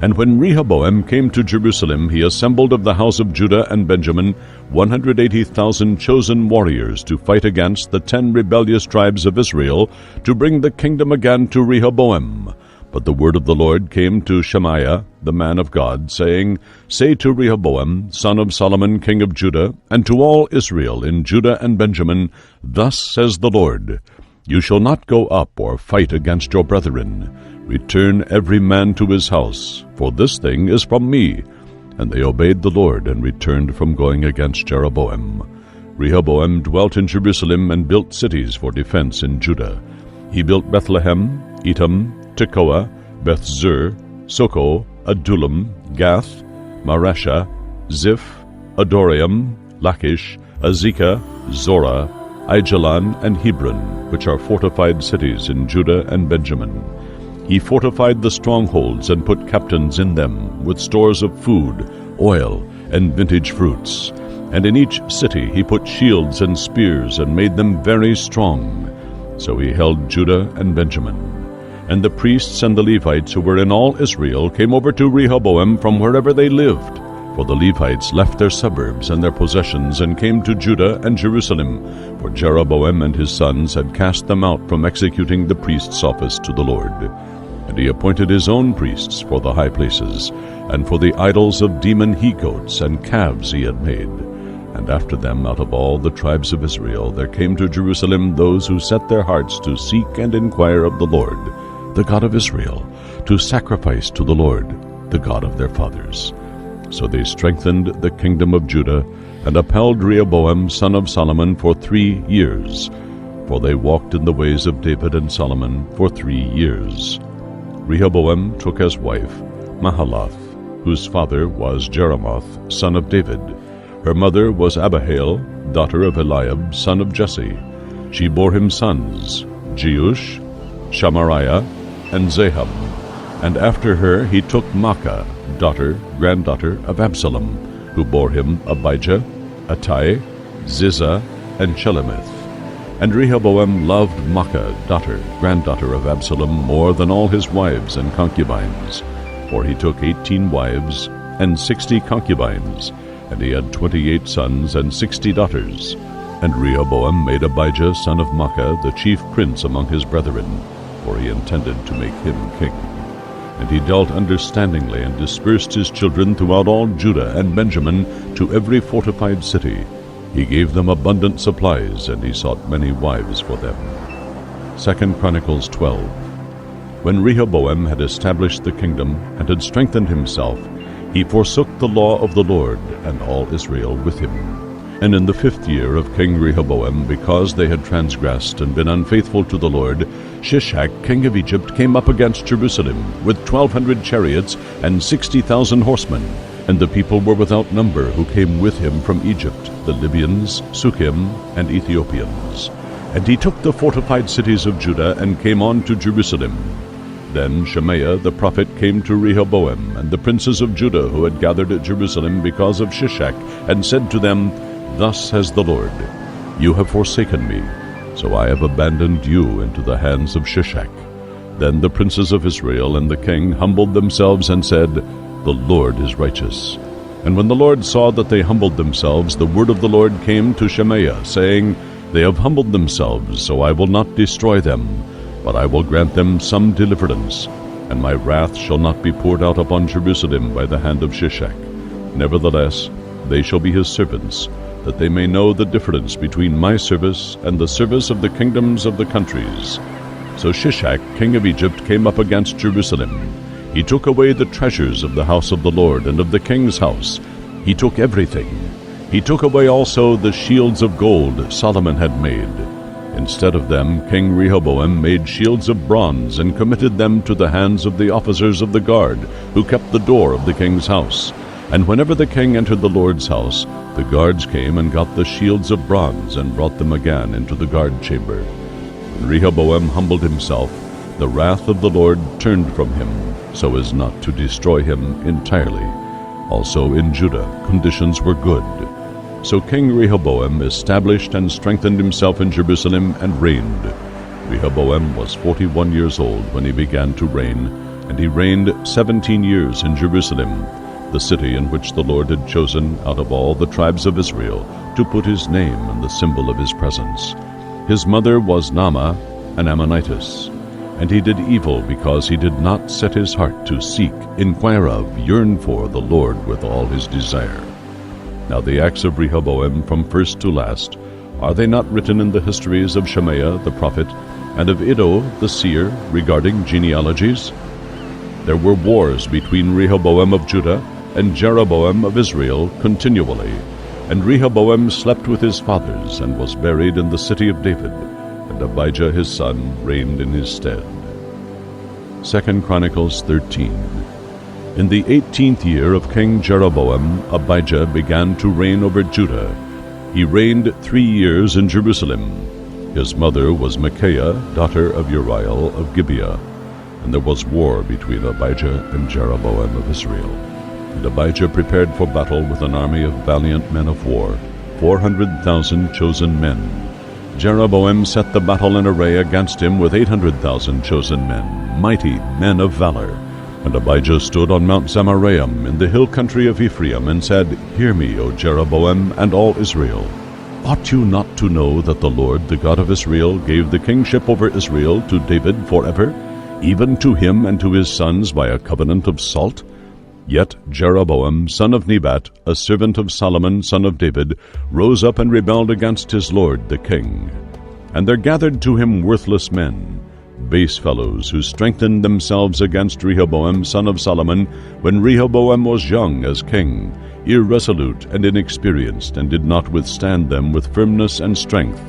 And when Rehoboam came to Jerusalem, he assembled of the house of Judah and Benjamin 180,000 chosen warriors to fight against the 10 rebellious tribes of Israel, to bring the kingdom again to Rehoboam. But the word of the Lord came to Shemaiah, the man of God, saying, Say to Rehoboam, son of Solomon, king of Judah, and to all Israel in Judah and Benjamin, Thus says the Lord, You shall not go up or fight against your brethren. Return every man to his house, for this thing is from me. And they obeyed the Lord, and returned from going against Jeroboam. Rehoboam dwelt in Jerusalem, and built cities for defense in Judah. He built Bethlehem, Etam, Tekoa, Bethzur, Soko, Adullam, Gath, Mareshah, Ziph, Adoraim, Lachish, Azekah, Zorah, Aijalon, and Hebron, which are fortified cities in Judah and Benjamin. He fortified the strongholds and put captains in them, with stores of food, oil, and vintage fruits. And in each city he put shields and spears, and made them very strong. So he held Judah and Benjamin. And the priests and the Levites who were in all Israel came over to Rehoboam from wherever they lived. For the Levites left their suburbs and their possessions, and came to Judah and Jerusalem, for Jeroboam and his sons had cast them out from executing the priest's office to the Lord. And he appointed his own priests for the high places, and for the idols of demon he-goats and calves he had made. And after them, out of all the tribes of Israel, there came to Jerusalem those who set their hearts to seek and inquire of the Lord, the God of Israel, to sacrifice to the Lord, the God of their fathers. So they strengthened the kingdom of Judah, and upheld Rehoboam son of Solomon for 3 years. For they walked in the ways of David and Solomon for 3 years. Rehoboam took as wife Mahalath, whose father was Jeremoth, son of David. Her mother was Abihail, daughter of Eliab, son of Jesse. She bore him sons, Jeush, Shamariah, and Zaham. And after her he took Maacah, granddaughter of Absalom, who bore him Abijah, Attai, Ziza, and Shelemith. And Rehoboam loved Maacah, granddaughter of Absalom, more than all his wives and concubines. For he took 18 wives and 60 concubines, and he had 28 sons and 60 daughters. And Rehoboam made Abijah son of Maacah the chief prince among his brethren, for he intended to make him king. And he dealt understandingly, and dispersed his children throughout all Judah and Benjamin to every fortified city. He gave them abundant supplies, and he sought many wives for them. 2 Chronicles 12. When Rehoboam had established the kingdom, and had strengthened himself, he forsook the law of the Lord, and all Israel with him. And in the 5th year of King Rehoboam, because they had transgressed and been unfaithful to the Lord, Shishak king of Egypt came up against Jerusalem with 1,200 chariots and 60,000 horsemen. And the people were without number who came with him from Egypt, the Libyans, Sukkim, and Ethiopians. And he took the fortified cities of Judah, and came on to Jerusalem. Then Shemaiah the prophet came to Rehoboam, and the princes of Judah who had gathered at Jerusalem because of Shishak, and said to them, Thus says the Lord, You have forsaken me, so I have abandoned you into the hands of Shishak. Then the princes of Israel and the king humbled themselves and said, The Lord is righteous. And when the Lord saw that they humbled themselves, the word of the Lord came to Shemaiah, saying, They have humbled themselves, so I will not destroy them, but I will grant them some deliverance, and my wrath shall not be poured out upon Jerusalem by the hand of Shishak. Nevertheless, they shall be his servants, that they may know the difference between my service and the service of the kingdoms of the countries. So Shishak, king of Egypt, came up against Jerusalem. He took away the treasures of the house of the Lord and of the king's house. He took everything. He took away also the shields of gold Solomon had made. Instead of them, King Rehoboam made shields of bronze and committed them to the hands of the officers of the guard, who kept the door of the king's house. And whenever the king entered the Lord's house, the guards came and got the shields of bronze and brought them again into the guard chamber. When Rehoboam humbled himself, the wrath of the Lord turned from him, so as not to destroy him entirely. Also in Judah conditions were good. So King Rehoboam established and strengthened himself in Jerusalem and reigned. Rehoboam was 41 years old when he began to reign, and he reigned 17 years in Jerusalem, the city in which the Lord had chosen out of all the tribes of Israel to put his name and the symbol of his presence. His mother was Naamah, an Ammonitess. And he did evil because he did not set his heart to seek, inquire of, yearn for the Lord with all his desire. Now the acts of Rehoboam from first to last, are they not written in the histories of Shemaiah the prophet, and of Iddo the seer regarding genealogies? There were wars between Rehoboam of Judah and Jeroboam of Israel continually, and Rehoboam slept with his fathers and was buried in the city of David, and Abijah his son reigned in his stead. 2 Chronicles 13. In the 18th year of King Jeroboam, Abijah began to reign over Judah. He reigned 3 years in Jerusalem. His mother was Micaiah, daughter of Uriel of Gibeah. And there was war between Abijah and Jeroboam of Israel. And Abijah prepared for battle with an army of valiant men of war, 400,000 chosen men. Jeroboam set the battle in array against him with 800,000 chosen men, mighty men of valor. And Abijah stood on Mount Zemaraim in the hill country of Ephraim, and said, Hear me, O Jeroboam, and all Israel. Ought you not to know that the Lord, the God of Israel, gave the kingship over Israel to David forever, even to him and to his sons by a covenant of salt? Yet Jeroboam, son of Nebat, a servant of Solomon, son of David, rose up and rebelled against his lord the king. And there gathered to him worthless men, base fellows, who strengthened themselves against Rehoboam, son of Solomon, when Rehoboam was young as king, irresolute and inexperienced, and did not withstand them with firmness and strength.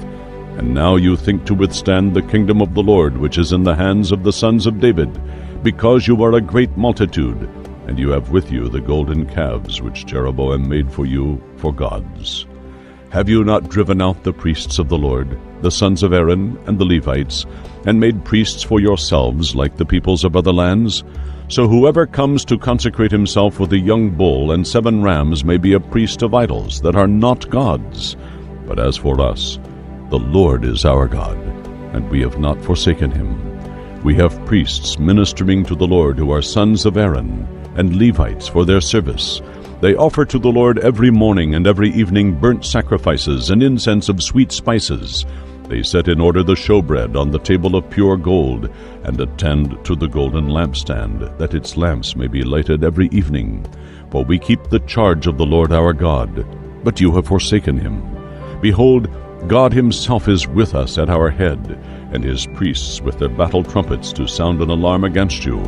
And now you think to withstand the kingdom of the Lord, which is in the hands of the sons of David, because you are a great multitude, and you have with you the golden calves which Jeroboam made for you for gods. Have you not driven out the priests of the Lord, the sons of Aaron and the Levites, and made priests for yourselves like the peoples of other lands? So whoever comes to consecrate himself with a young bull and 7 rams may be a priest of idols that are not gods. But as for us, the Lord is our God, and we have not forsaken him. We have priests ministering to the Lord who are sons of Aaron, and Levites for their service. They offer to the Lord every morning and every evening burnt sacrifices and incense of sweet spices. They set in order the showbread on the table of pure gold, and attend to the golden lampstand, that its lamps may be lighted every evening. For we keep the charge of the Lord our God, but you have forsaken him. Behold, God himself is with us at our head, and his priests with their battle trumpets to sound an alarm against you.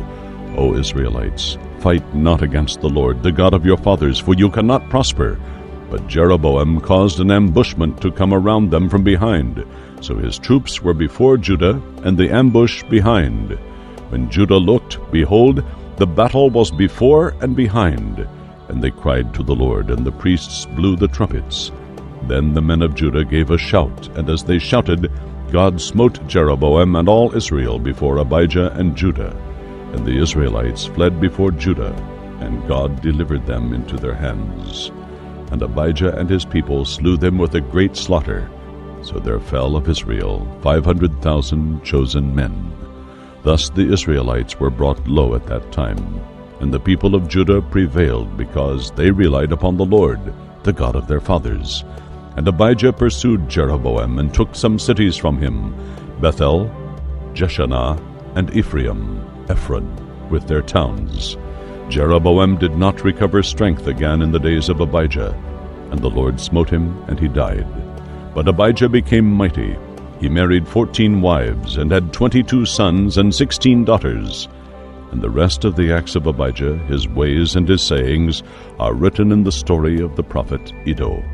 O Israelites, fight not against the Lord, the God of your fathers, for you cannot prosper. But Jeroboam caused an ambushment to come around them from behind. So his troops were before Judah, and the ambush behind. When Judah looked, behold, the battle was before and behind. And they cried to the Lord, and the priests blew the trumpets. Then the men of Judah gave a shout, and as they shouted, God smote Jeroboam and all Israel before Abijah and Judah. And the Israelites fled before Judah, and God delivered them into their hands. And Abijah and his people slew them with a great slaughter. So there fell of Israel 500,000 chosen men. Thus the Israelites were brought low at that time, and the people of Judah prevailed because they relied upon the Lord, the God of their fathers. And Abijah pursued Jeroboam and took some cities from him, Bethel, Jeshanah, and Ephraim, with their towns. Jeroboam did not recover strength again in the days of Abijah, and the Lord smote him, and he died. But Abijah became mighty. He married 14 wives, and had 22 sons and 16 daughters. And the rest of the acts of Abijah, his ways and his sayings, are written in the story of the prophet Iddo.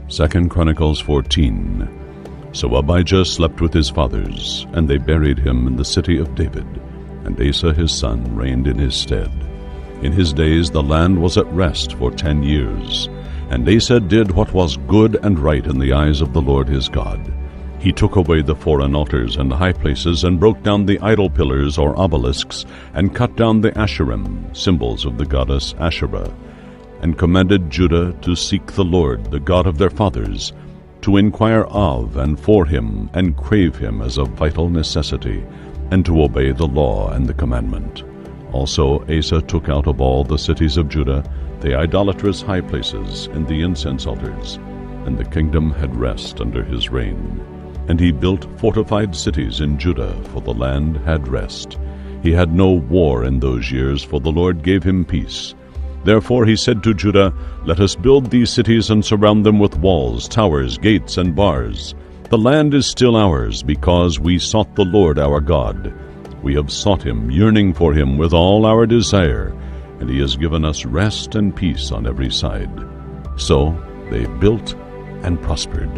2 Chronicles 14. So Abijah slept with his fathers, and they buried him in the city of David, and Asa his son reigned in his stead. In his days the land was at rest for 10 years, and Asa did what was good and right in the eyes of the Lord his God. He took away the foreign altars and high places, and broke down the idol pillars or obelisks, and cut down the Asherim, symbols of the goddess Asherah, and commanded Judah to seek the Lord, the God of their fathers, to inquire of and for him, and crave him as a vital necessity, and to obey the law and the commandment. Also Asa took out of all the cities of Judah the idolatrous high places and the incense altars, and the kingdom had rest under his reign. And he built fortified cities in Judah, for the land had rest. He had no war in those years, for the Lord gave him peace. Therefore he said to Judah, Let us build these cities and surround them with walls, towers, gates, and bars. The land is still ours, because we sought the Lord our God. We have sought him, yearning for him with all our desire, and he has given us rest and peace on every side. So they built and prospered.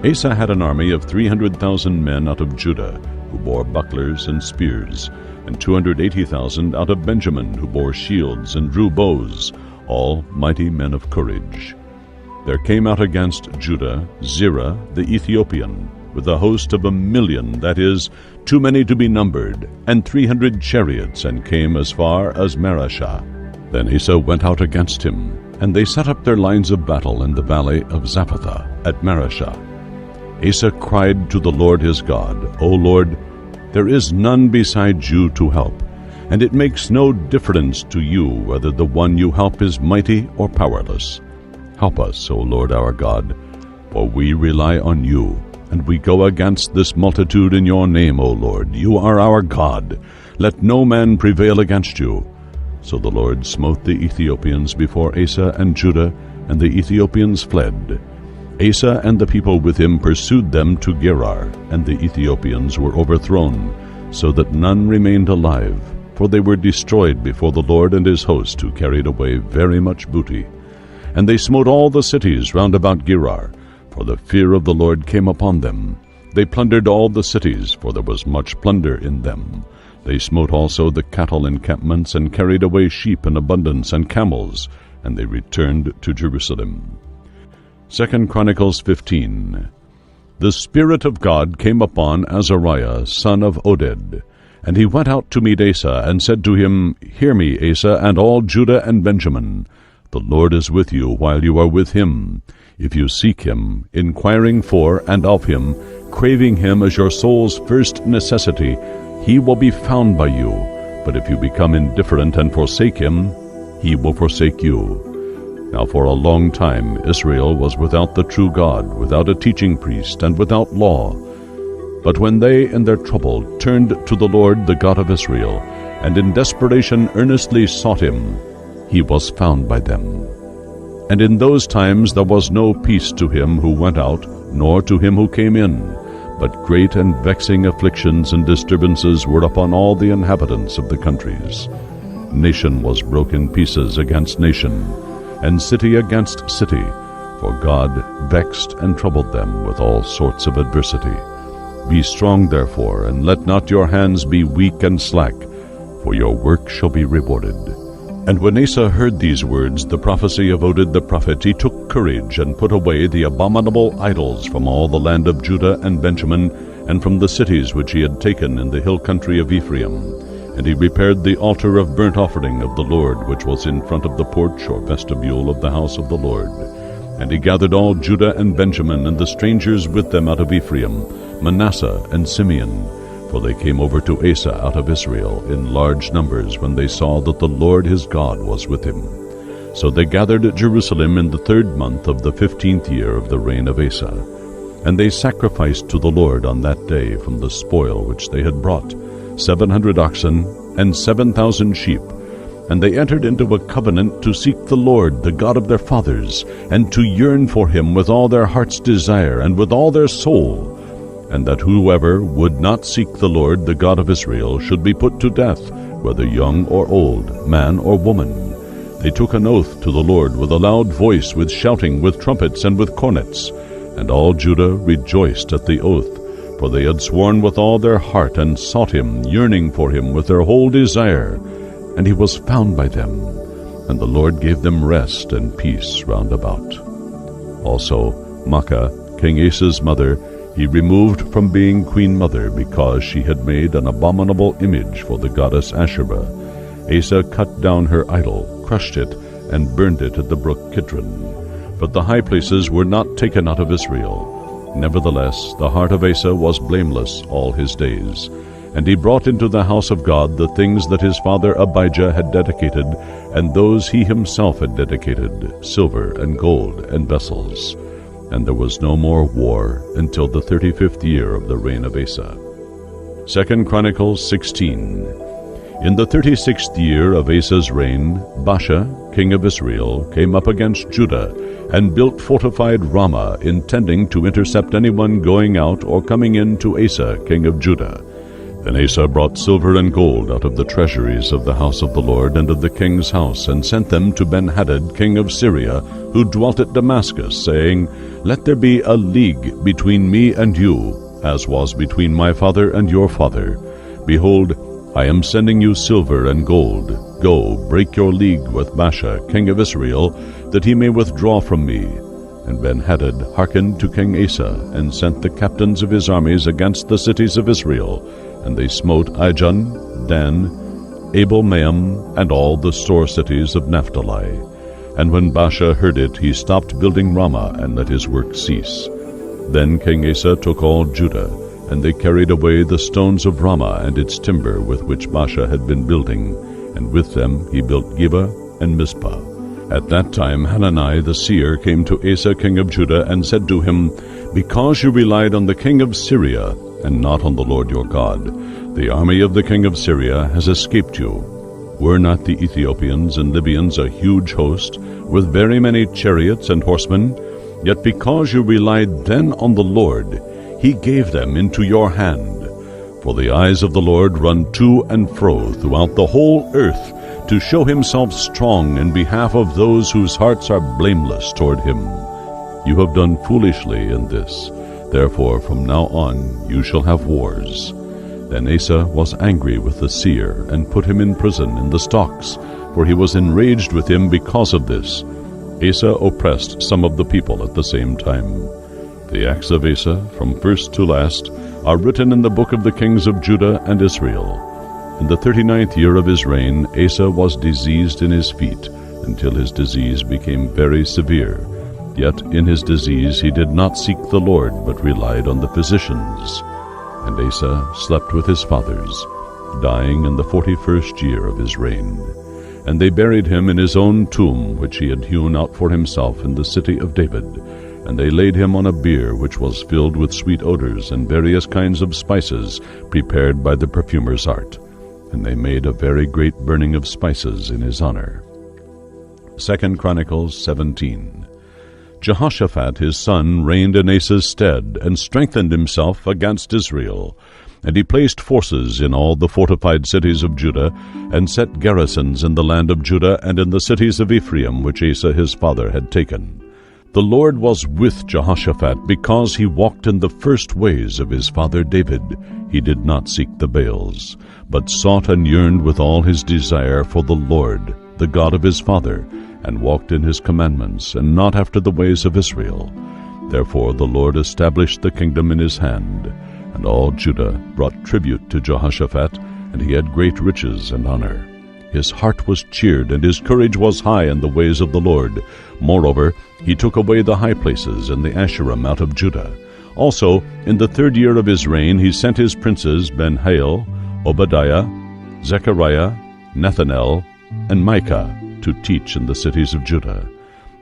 Asa had an army of 300,000 men out of Judah, who bore bucklers and spears, and 280,000 out of Benjamin, who bore shields and drew bows, all mighty men of courage. There came out against Judah Zerah the Ethiopian, with a host of 1,000,000, that is, too many to be numbered, and 300 chariots, and came as far as Marashah. Then Asa went out against him, and they set up their lines of battle in the valley of Zaphathah at Marashah. Asa cried to the Lord his God, O Lord, there is none beside you to help, and it makes no difference to you whether the one you help is mighty or powerless. Help us, O Lord our God, for we rely on you, and we go against this multitude in your name, O Lord. You are our God. Let no man prevail against you. So the Lord smote the Ethiopians before Asa and Judah, and the Ethiopians fled. Asa and the people with him pursued them to Gerar, and the Ethiopians were overthrown, so that none remained alive, for they were destroyed before the Lord and his host, who carried away very much booty. And they smote all the cities round about Gerar, for the fear of the Lord came upon them. They plundered all the cities, for there was much plunder in them. They smote also the cattle encampments, and carried away sheep in abundance and camels, and they returned to Jerusalem. 2 Chronicles 15. The Spirit of God came upon Azariah, son of Oded, and he went out to meet Asa, and said to him, Hear me, Asa, and all Judah and Benjamin. The Lord is with you while you are with him. If you seek him, inquiring for and of him, craving him as your soul's first necessity, he will be found by you. But if you become indifferent and forsake him, he will forsake you. Now for a long time Israel was without the true God, without a teaching priest, and without law. But when they in their trouble turned to the Lord, the God of Israel, and in desperation earnestly sought him, he was found by them. And in those times there was no peace to him who went out, nor to him who came in, but great and vexing afflictions and disturbances were upon all the inhabitants of the countries. Nation was broken in pieces against nation, and city against city, for God vexed and troubled them with all sorts of adversity. Be strong therefore, and let not your hands be weak and slack, for your work shall be rewarded. And when Asa heard these words, the prophecy of Oded the prophet, he took courage, and put away the abominable idols from all the land of Judah and Benjamin, and from the cities which he had taken in the hill country of Ephraim. And he repaired the altar of burnt offering of the Lord, which was in front of the porch or vestibule of the house of the Lord. And he gathered all Judah and Benjamin and the strangers with them out of Ephraim, Manasseh and Simeon, for they came over to Asa out of Israel in large numbers when they saw that the Lord his God was with him. So they gathered at Jerusalem in the 3rd month of the 15th year of the reign of Asa. And they sacrificed to the Lord on that day from the spoil which they had brought, 700 oxen and 7,000 sheep. And they entered into a covenant to seek the Lord, the God of their fathers, and to yearn for him with all their heart's desire and with all their soul, and that whoever would not seek the Lord, the God of Israel, should be put to death, whether young or old, man or woman. They took an oath to the Lord with a loud voice, with shouting, with trumpets, and with cornets. And all Judah rejoiced at the oath, for they had sworn with all their heart, and sought him, yearning for him with their whole desire. And he was found by them, and the Lord gave them rest and peace round about. Also Maachah, King Asa's mother, he removed from being queen mother, because she had made an abominable image for the goddess Asherah. Asa cut down her idol, crushed it, and burned it at the brook Kidron. But the high places were not taken out of Israel. Nevertheless, the heart of Asa was blameless all his days. And he brought into the house of God the things that his father Abijah had dedicated, and those he himself had dedicated, silver and gold and vessels. And there was no more war until the 35th year of the reign of Asa. 2 Chronicles 16. In the 36th year of Asa's reign, Baasha, king of Israel, came up against Judah, and built fortified Ramah, intending to intercept anyone going out or coming in to Asa, king of Judah. Then Asa brought silver and gold out of the treasuries of the house of the Lord and of the king's house, and sent them to Ben-Hadad, king of Syria, who dwelt at Damascus, saying, Let there be a league between me and you, as was between my father and your father. Behold, I am sending you silver and gold. Go, break your league with Baasha, king of Israel, that he may withdraw from me. And Ben-Hadad hearkened to King Asa, and sent the captains of his armies against the cities of Israel. And they smote Ijon, Dan, Abel-maim, and all the store cities of Naphtali. And when Baasha heard it, he stopped building Ramah, and let his work cease. Then King Asa took all Judah, and they carried away the stones of Ramah and its timber with which Baasha had been building, and with them he built Geba and Mizpah. At that time Hanani the seer came to Asa king of Judah, and said to him, Because you relied on the king of Syria, and not on the Lord your God, the army of the king of Syria has escaped you. Were not the Ethiopians and Libyans a huge host, with very many chariots and horsemen? Yet because you relied then on the Lord, he gave them into your hand. For the eyes of the Lord run to and fro throughout the whole earth, to show himself strong in behalf of those whose hearts are blameless toward him. You have done foolishly in this. Therefore from now on you shall have wars. Then Asa was angry with the seer, and put him in prison in the stocks, for he was enraged with him because of this. Asa oppressed some of the people at the same time. The acts of Asa, from first to last, are written in the book of the kings of Judah and Israel. In the 39th year of his reign, Asa was diseased in his feet, until his disease became very severe. Yet in his disease he did not seek the Lord, but relied on the physicians. And Asa slept with his fathers, dying in the 41st year of his reign. And they buried him in his own tomb, which he had hewn out for himself in the city of David. And they laid him on a bier which was filled with sweet odors and various kinds of spices, prepared by the perfumer's art. And they made a very great burning of spices in his honor. 2 Chronicles 17. Jehoshaphat his son reigned in Asa's stead, and strengthened himself against Israel. And he placed forces in all the fortified cities of Judah, and set garrisons in the land of Judah and in the cities of Ephraim, which Asa his father had taken. The Lord was with Jehoshaphat, because he walked in the first ways of his father David. He did not seek the Baals, but sought and yearned with all his desire for the Lord, the God of his father, and walked in his commandments, and not after the ways of Israel. Therefore the Lord established the kingdom in his hand. And all Judah brought tribute to Jehoshaphat, and he had great riches and honor. His heart was cheered, and his courage was high in the ways of the Lord. Moreover, he took away the high places and the Asherim out of Judah. Also, in the 3rd year of his reign, he sent his princes Ben-Hail, Obadiah, Zechariah, Nethanel, and Micah to teach in the cities of Judah.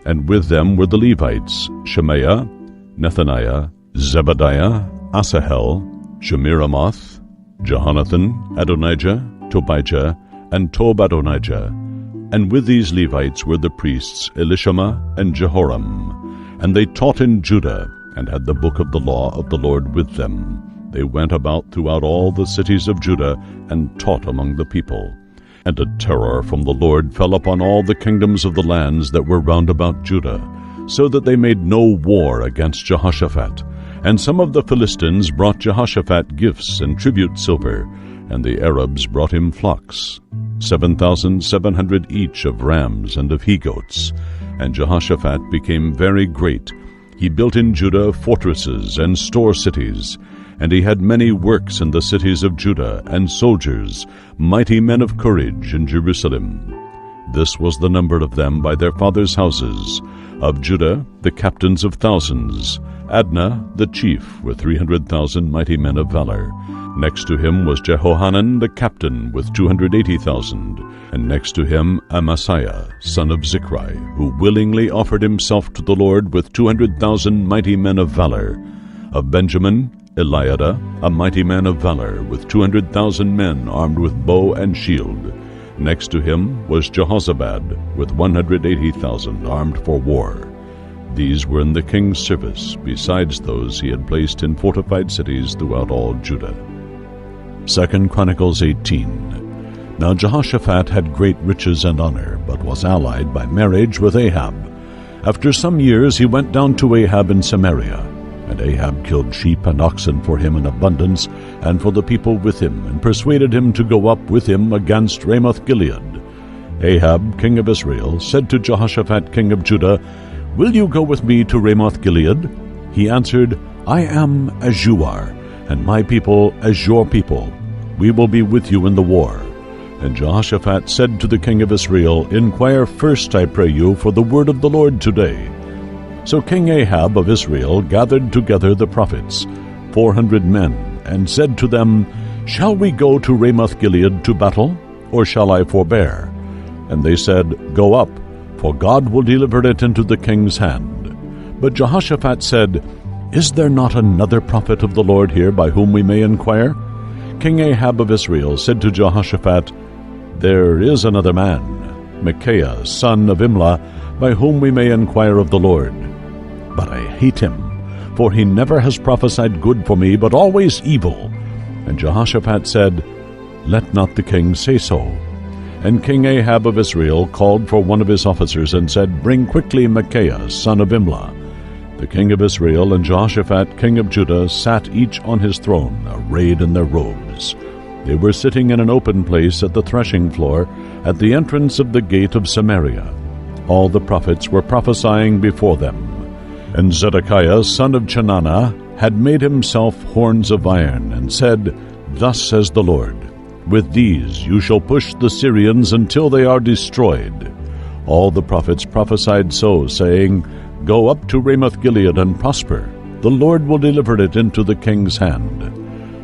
And with them were the Levites, Shemaiah, Nethaniah, Zebadiah, Asahel, Shemiramoth, Jehonathan, Adonijah, Tobijah, and Tob-Adonijah. And with these Levites were the priests Elishama and Jehoram. And they taught in Judah, and had the book of the law of the Lord with them. They went about throughout all the cities of Judah, and taught among the people. And a terror from the Lord fell upon all the kingdoms of the lands that were round about Judah, so that they made no war against Jehoshaphat. And some of the Philistines brought Jehoshaphat gifts and tribute silver, and the Arabs brought him flocks, 7,700 each of rams and of he-goats. And Jehoshaphat became very great. He built in Judah fortresses and store cities, and he had many works in the cities of Judah, and soldiers, mighty men of courage in Jerusalem. This was the number of them by their fathers' houses. Of Judah, the captains of thousands, Adnah the chief, with 300,000 mighty men of valor. Next to him was Jehohanan the captain, with 280,000. And next to him Amasiah, son of Zichri, who willingly offered himself to the Lord with 200,000 mighty men of valor. Of Benjamin, Eliada, a mighty man of valor, with 200,000 men armed with bow and shield. Next to him was Jehozabad, with 180,000 armed for war. These were in the king's service, besides those he had placed in fortified cities throughout all Judah. 2 Chronicles 18. Now Jehoshaphat had great riches and honor, but was allied by marriage with Ahab. After some years he went down to Ahab in Samaria, and Ahab killed sheep and oxen for him in abundance, and for the people with him, and persuaded him to go up with him against Ramoth-Gilead. Ahab, king of Israel, said to Jehoshaphat, king of Judah, "Will you go with me to Ramoth-Gilead?" He answered, "I am as you are, and my people as your people. We will be with you in the war." And Jehoshaphat said to the king of Israel, "Inquire first, I pray you, for the word of the Lord today." So King Ahab of Israel gathered together the prophets, 400 men, and said to them, "Shall we go to Ramoth-Gilead to battle, or shall I forbear?" And they said, "Go up, for God will deliver it into the king's hand." But Jehoshaphat said, "Is there not another prophet of the Lord here by whom we may inquire?" King Ahab of Israel said to Jehoshaphat, "There is another man, Micaiah, son of Imlah, by whom we may inquire of the Lord. But I hate him, for he never has prophesied good for me, but always evil." And Jehoshaphat said, "Let not the king say so." And King Ahab of Israel called for one of his officers and said, "Bring quickly Micaiah, son of Imlah." The king of Israel and Jehoshaphat, king of Judah, sat each on his throne, arrayed in their robes. They were sitting in an open place at the threshing floor, at the entrance of the gate of Samaria. All the prophets were prophesying before them. And Zedekiah, son of Chenaanah, had made himself horns of iron, and said, "Thus says the Lord, with these you shall push the Syrians until they are destroyed." All the prophets prophesied so, saying, "Go up to Ramoth-Gilead and prosper. The Lord will deliver it into the king's hand."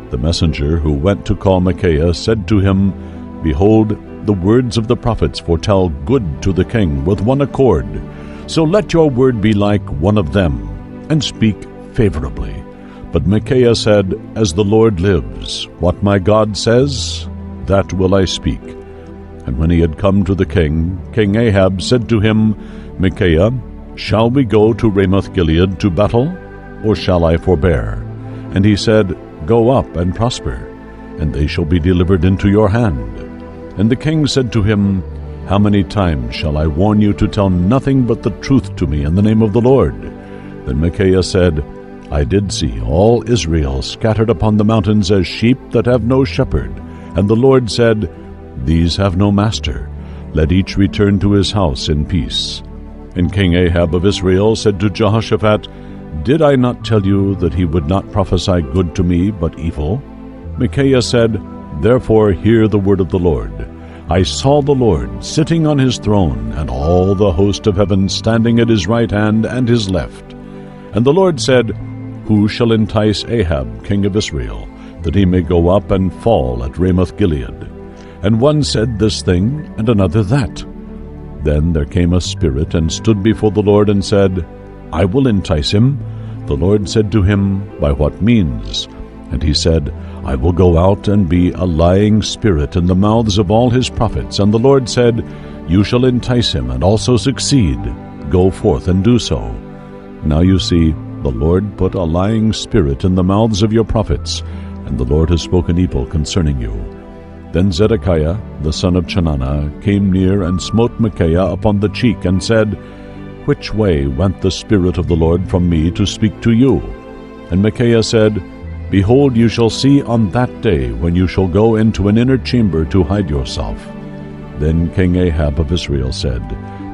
The messenger who went to call Micaiah said to him, "Behold, the words of the prophets foretell good to the king with one accord. So let your word be like one of them, and speak favorably." But Micaiah said, "As the Lord lives, what my God says, that will I speak." And when he had come to the king, King Ahab said to him, "Micaiah, shall we go to Ramoth-Gilead to battle, or shall I forbear?" And he said, "Go up and prosper, and they shall be delivered into your hand." And the king said to him, "How many times shall I warn you to tell nothing but the truth to me in the name of the Lord?" Then Micaiah said, "I did see all Israel scattered upon the mountains as sheep that have no shepherd. And the Lord said, These have no master. Let each return to his house in peace." And King Ahab of Israel said to Jehoshaphat, "Did I not tell you that he would not prophesy good to me, but evil?" Micaiah said, "Therefore hear the word of the Lord. I saw the Lord sitting on his throne, and all the host of heaven standing at his right hand and his left. And the Lord said, Who shall entice Ahab, king of Israel, that he may go up and fall at Ramoth-Gilead? And one said this thing, and another that. Then there came a spirit and stood before the Lord and said, I will entice him. The Lord said to him, By what means? And he said, I will go out and be a lying spirit in the mouths of all his prophets. And the Lord said, You shall entice him and also succeed. Go forth and do so. Now you see, the Lord put a lying spirit in the mouths of your prophets, and the Lord has spoken evil concerning you. Then Zedekiah, the son of Chenaanah, came near and smote Micaiah upon the cheek, and said, Which way went the Spirit of the Lord from me to speak to you? And Micaiah said, Behold, you shall see on that day when you shall go into an inner chamber to hide yourself. Then King Ahab of Israel said,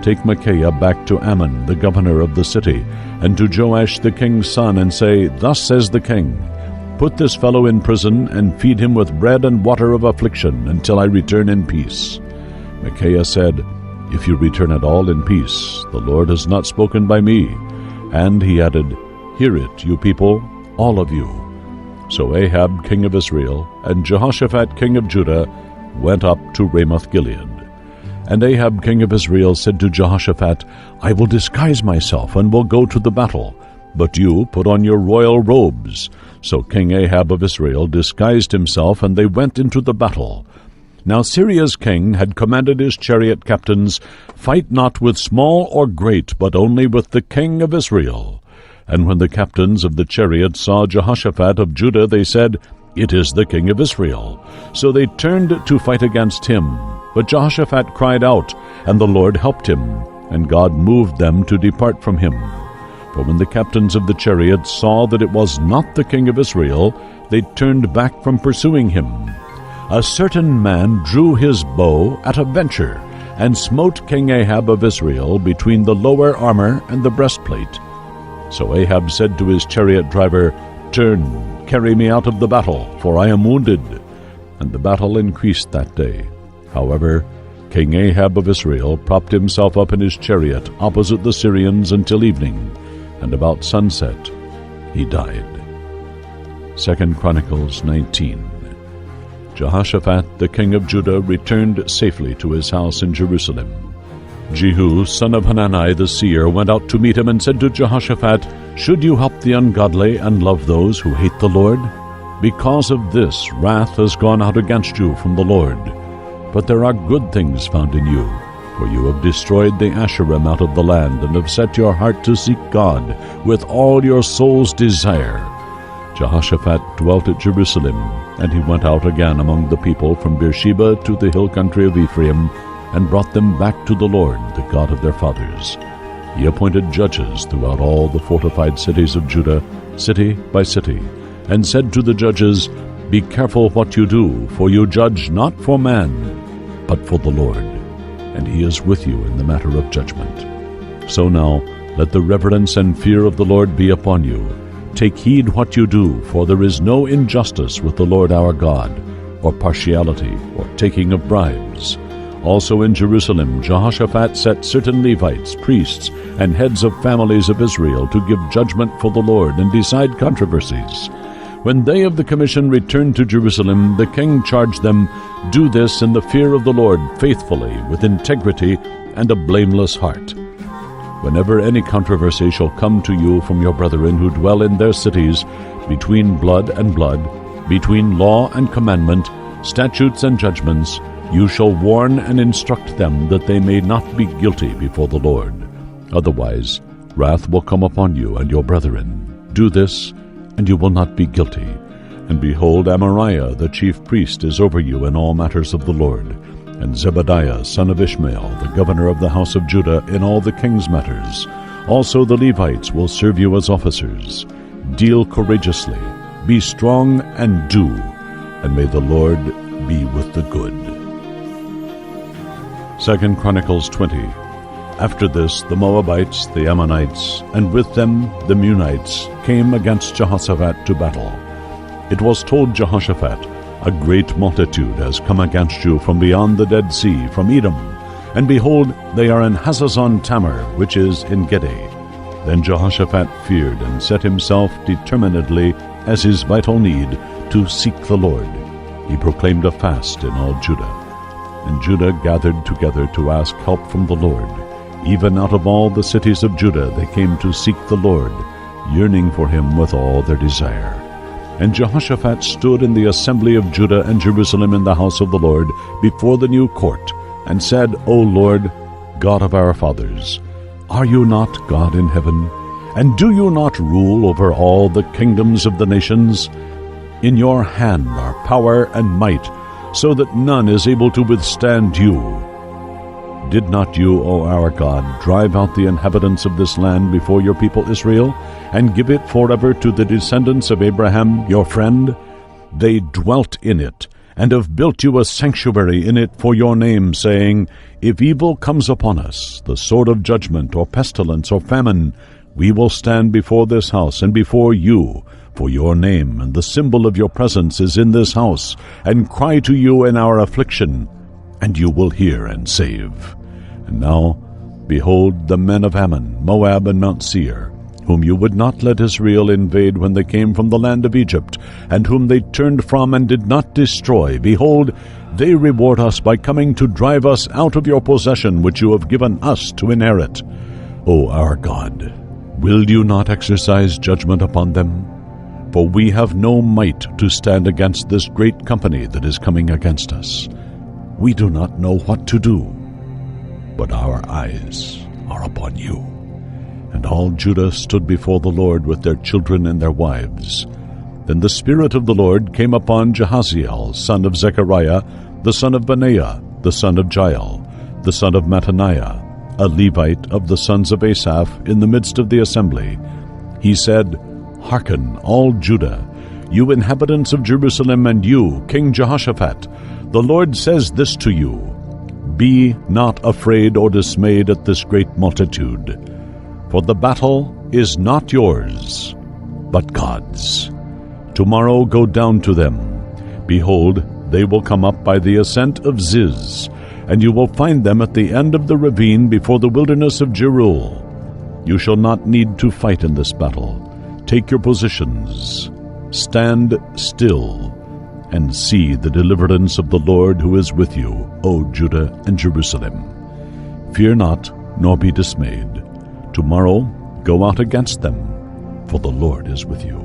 Take Micaiah back to Ammon, the governor of the city, and to Joash the king's son, and say, Thus says the king, Put this fellow in prison, and feed him with bread and water of affliction, until I return in peace. Micaiah said, If you return at all in peace, the Lord has not spoken by me. And he added, Hear it, you people, all of you. So Ahab king of Israel and Jehoshaphat king of Judah went up to Ramoth-Gilead. And Ahab king of Israel said to Jehoshaphat, I will disguise myself and will go to the battle, but you put on your royal robes. So King Ahab of Israel disguised himself, and they went into the battle. Now Syria's king had commanded his chariot captains, Fight not with small or great, but only with the king of Israel. And when the captains of the chariots saw Jehoshaphat of Judah, they said, It is the king of Israel. So they turned to fight against him. But Jehoshaphat cried out, and the Lord helped him, and God moved them to depart from him. For when the captains of the chariots saw that it was not the king of Israel, they turned back from pursuing him. A certain man drew his bow at a venture, and smote King Ahab of Israel between the lower armor and the breastplate. So Ahab said to his chariot driver, Turn, carry me out of the battle, for I am wounded. And the battle increased that day. However, King Ahab of Israel propped himself up in his chariot opposite the Syrians until evening, and about sunset he died. 2 Chronicles 19. Jehoshaphat the king of Judah returned safely to his house in Jerusalem. Jehu, son of Hanani the seer, went out to meet him and said to Jehoshaphat, Should you help the ungodly and love those who hate the Lord? Because of this wrath has gone out against you from the Lord. But there are good things found in you, for you have destroyed the Asherim out of the land, and have set your heart to seek God with all your soul's desire. Jehoshaphat dwelt at Jerusalem, and he went out again among the people from Beersheba to the hill country of Ephraim, and brought them back to the Lord, the God of their fathers. He appointed judges throughout all the fortified cities of Judah, city by city, and said to the judges, Be careful what you do, for you judge not for man, but for the Lord, and he is with you in the matter of judgment. So now let the reverence and fear of the Lord be upon you. Take heed what you do, for there is no injustice with the Lord our God, or partiality, or taking of bribes. Also in Jerusalem Jehoshaphat set certain Levites, priests, and heads of families of Israel to give judgment for the Lord and decide controversies. When they of the commission returned to Jerusalem, the king charged them, Do this in the fear of the Lord faithfully, with integrity and a blameless heart. Whenever any controversy shall come to you from your brethren who dwell in their cities, between blood and blood, between law and commandment, statutes and judgments, you shall warn and instruct them, that they may not be guilty before the Lord. Otherwise wrath will come upon you and your brethren. Do this, and you will not be guilty. And behold, Amariah the chief priest is over you in all matters of the Lord, and Zebadiah son of Ishmael, the governor of the house of Judah, in all the king's matters. Also the Levites will serve you as officers. Deal courageously, be strong, and do, and may the Lord be with the good. 2 Chronicles 20. After this the Moabites, the Ammonites, and with them the Meunites, came against Jehoshaphat to battle. It was told Jehoshaphat, A great multitude has come against you from beyond the Dead Sea, from Edom, and behold, they are in Hazazon Tamar, which is in Gedi. Then Jehoshaphat feared and set himself determinedly, as his vital need, to seek the Lord. He proclaimed a fast in all Judah. And Judah gathered together to ask help from the Lord. Even out of all the cities of Judah they came to seek the Lord, yearning for him with all their desire. And Jehoshaphat stood in the assembly of Judah and Jerusalem in the house of the Lord before the new court, and said, O Lord, God of our fathers, are you not God in heaven? And do you not rule over all the kingdoms of the nations? In your hand are power and might, so that none is able to withstand you. Did not you, O our God, drive out the inhabitants of this land before your people Israel, and give it forever to the descendants of Abraham, your friend? They dwelt in it, and have built you a sanctuary in it for your name, saying, If evil comes upon us, the sword of judgment, or pestilence, or famine, we will stand before this house and before you, for your name and the symbol of your presence is in this house, and cry to you in our affliction, and you will hear and save. And now, behold, the men of Ammon, Moab, and Mount Seir, whom you would not let Israel invade when they came from the land of Egypt, and whom they turned from and did not destroy, behold, they reward us by coming to drive us out of your possession, which you have given us to inherit. O our God, will you not exercise judgment upon them? For we have no might to stand against this great company that is coming against us. We do not know what to do, but our eyes are upon you. And all Judah stood before the Lord with their children and their wives. Then the Spirit of the Lord came upon Jahaziel, son of Zechariah, the son of Benaiah, the son of Jael, the son of Mattaniah, a Levite of the sons of Asaph, in the midst of the assembly. He said, Hearken, all Judah, you inhabitants of Jerusalem, and you, King Jehoshaphat, the Lord says this to you, Be not afraid or dismayed at this great multitude, for the battle is not yours, but God's. Tomorrow go down to them. Behold, they will come up by the ascent of Ziz, and you will find them at the end of the ravine before the wilderness of Jeruel. You shall not need to fight in this battle. Take your positions, stand still, and see the deliverance of the Lord who is with you, O Judah and Jerusalem. Fear not, nor be dismayed. Tomorrow go out against them, for the Lord is with you.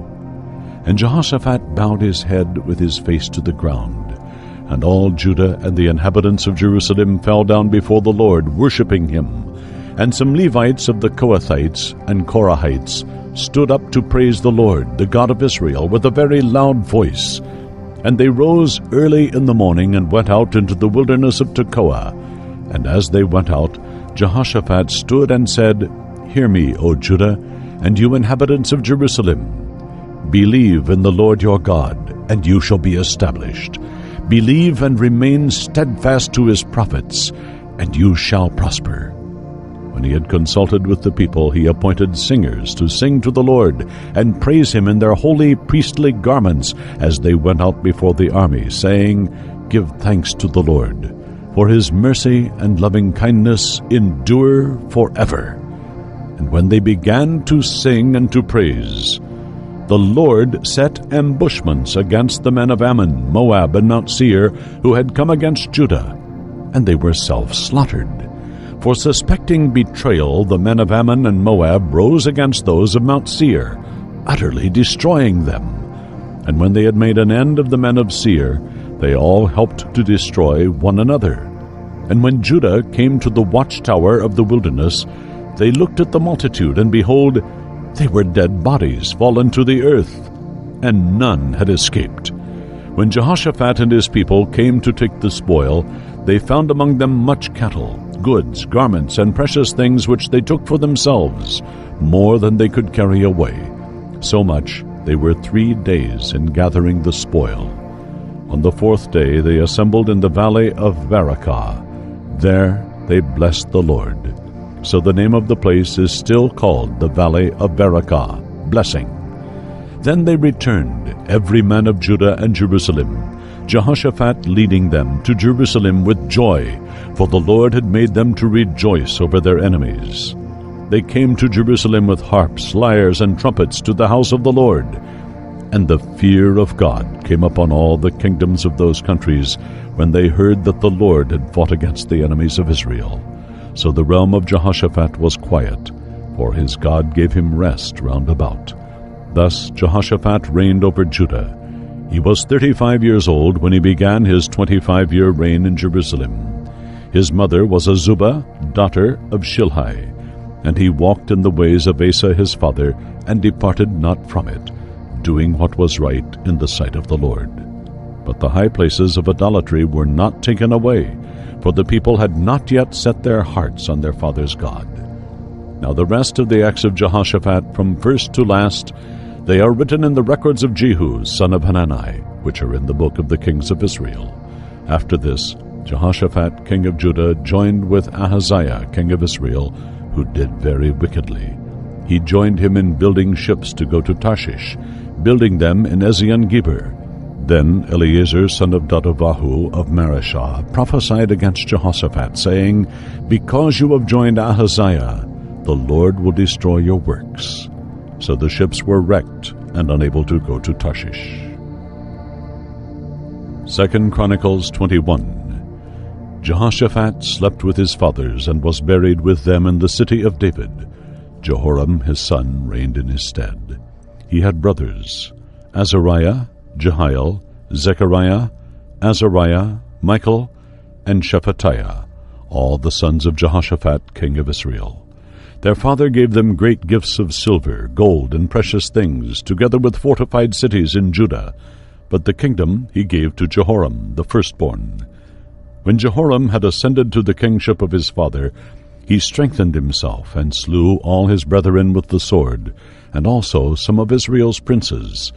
And Jehoshaphat bowed his head with his face to the ground. And all Judah and the inhabitants of Jerusalem fell down before the Lord, worshipping him. And some Levites of the Kohathites and Korahites stood up to praise the Lord, the God of Israel, with a very loud voice. And they rose early in the morning and went out into the wilderness of Tekoa. And as they went out, Jehoshaphat stood and said, Hear me, O Judah, and you inhabitants of Jerusalem. Believe in the Lord your God, and you shall be established. Believe and remain steadfast to his prophets, and you shall prosper. When he had consulted with the people, he appointed singers to sing to the Lord, and praise him in their holy priestly garments as they went out before the army, saying, Give thanks to the Lord, for his mercy and loving kindness endure forever. And when they began to sing and to praise, the Lord set ambushments against the men of Ammon, Moab, and Mount Seir, who had come against Judah, and they were self-slaughtered. For suspecting betrayal, the men of Ammon and Moab rose against those of Mount Seir, utterly destroying them. And when they had made an end of the men of Seir, they all helped to destroy one another. And when Judah came to the watchtower of the wilderness, they looked at the multitude, and behold, they were dead bodies fallen to the earth, and none had escaped. When Jehoshaphat and his people came to take the spoil, they found among them much cattle, goods, garments, and precious things which they took for themselves, more than they could carry away. So much they were 3 days in gathering the spoil. On the 4th day they assembled in the valley of Barakah. There they blessed the Lord. So the name of the place is still called the Valley of Barakah, blessing. Then they returned, every man of Judah and Jerusalem, Jehoshaphat leading them to Jerusalem with joy, for the Lord had made them to rejoice over their enemies. They came to Jerusalem with harps, lyres, and trumpets to the house of the Lord. And the fear of God came upon all the kingdoms of those countries when they heard that the Lord had fought against the enemies of Israel. So the realm of Jehoshaphat was quiet, for his God gave him rest round about. Thus Jehoshaphat reigned over Judah. He was 35 years old when he began his 25-year reign in Jerusalem. His mother was Azubah, daughter of Shilhi. And he walked in the ways of Asa his father, and departed not from it, doing what was right in the sight of the Lord. But the high places of idolatry were not taken away, for the people had not yet set their hearts on their father's God. Now the rest of the acts of Jehoshaphat, from first to last, they are written in the records of Jehu, son of Hanani, which are in the book of the kings of Israel. After this, Jehoshaphat, king of Judah, joined with Ahaziah, king of Israel, who did very wickedly. He joined him in building ships to go to Tarshish, building them in Ezion-Geber. Then Eleazar, son of Dodovahu of Mareshah, prophesied against Jehoshaphat, saying, Because you have joined Ahaziah, the Lord will destroy your works. So the ships were wrecked and unable to go to Tarshish. 2 Chronicles 21. Jehoshaphat slept with his fathers and was buried with them in the city of David. Jehoram his son reigned in his stead. He had brothers, Azariah, Jehiel, Zechariah, Azariah, Michael, and Shephatiah, all the sons of Jehoshaphat, king of Israel. Their father gave them great gifts of silver, gold, and precious things, together with fortified cities in Judah. But the kingdom he gave to Jehoram, the firstborn. When Jehoram had ascended to the kingship of his father, he strengthened himself, and slew all his brethren with the sword, and also some of Israel's princes.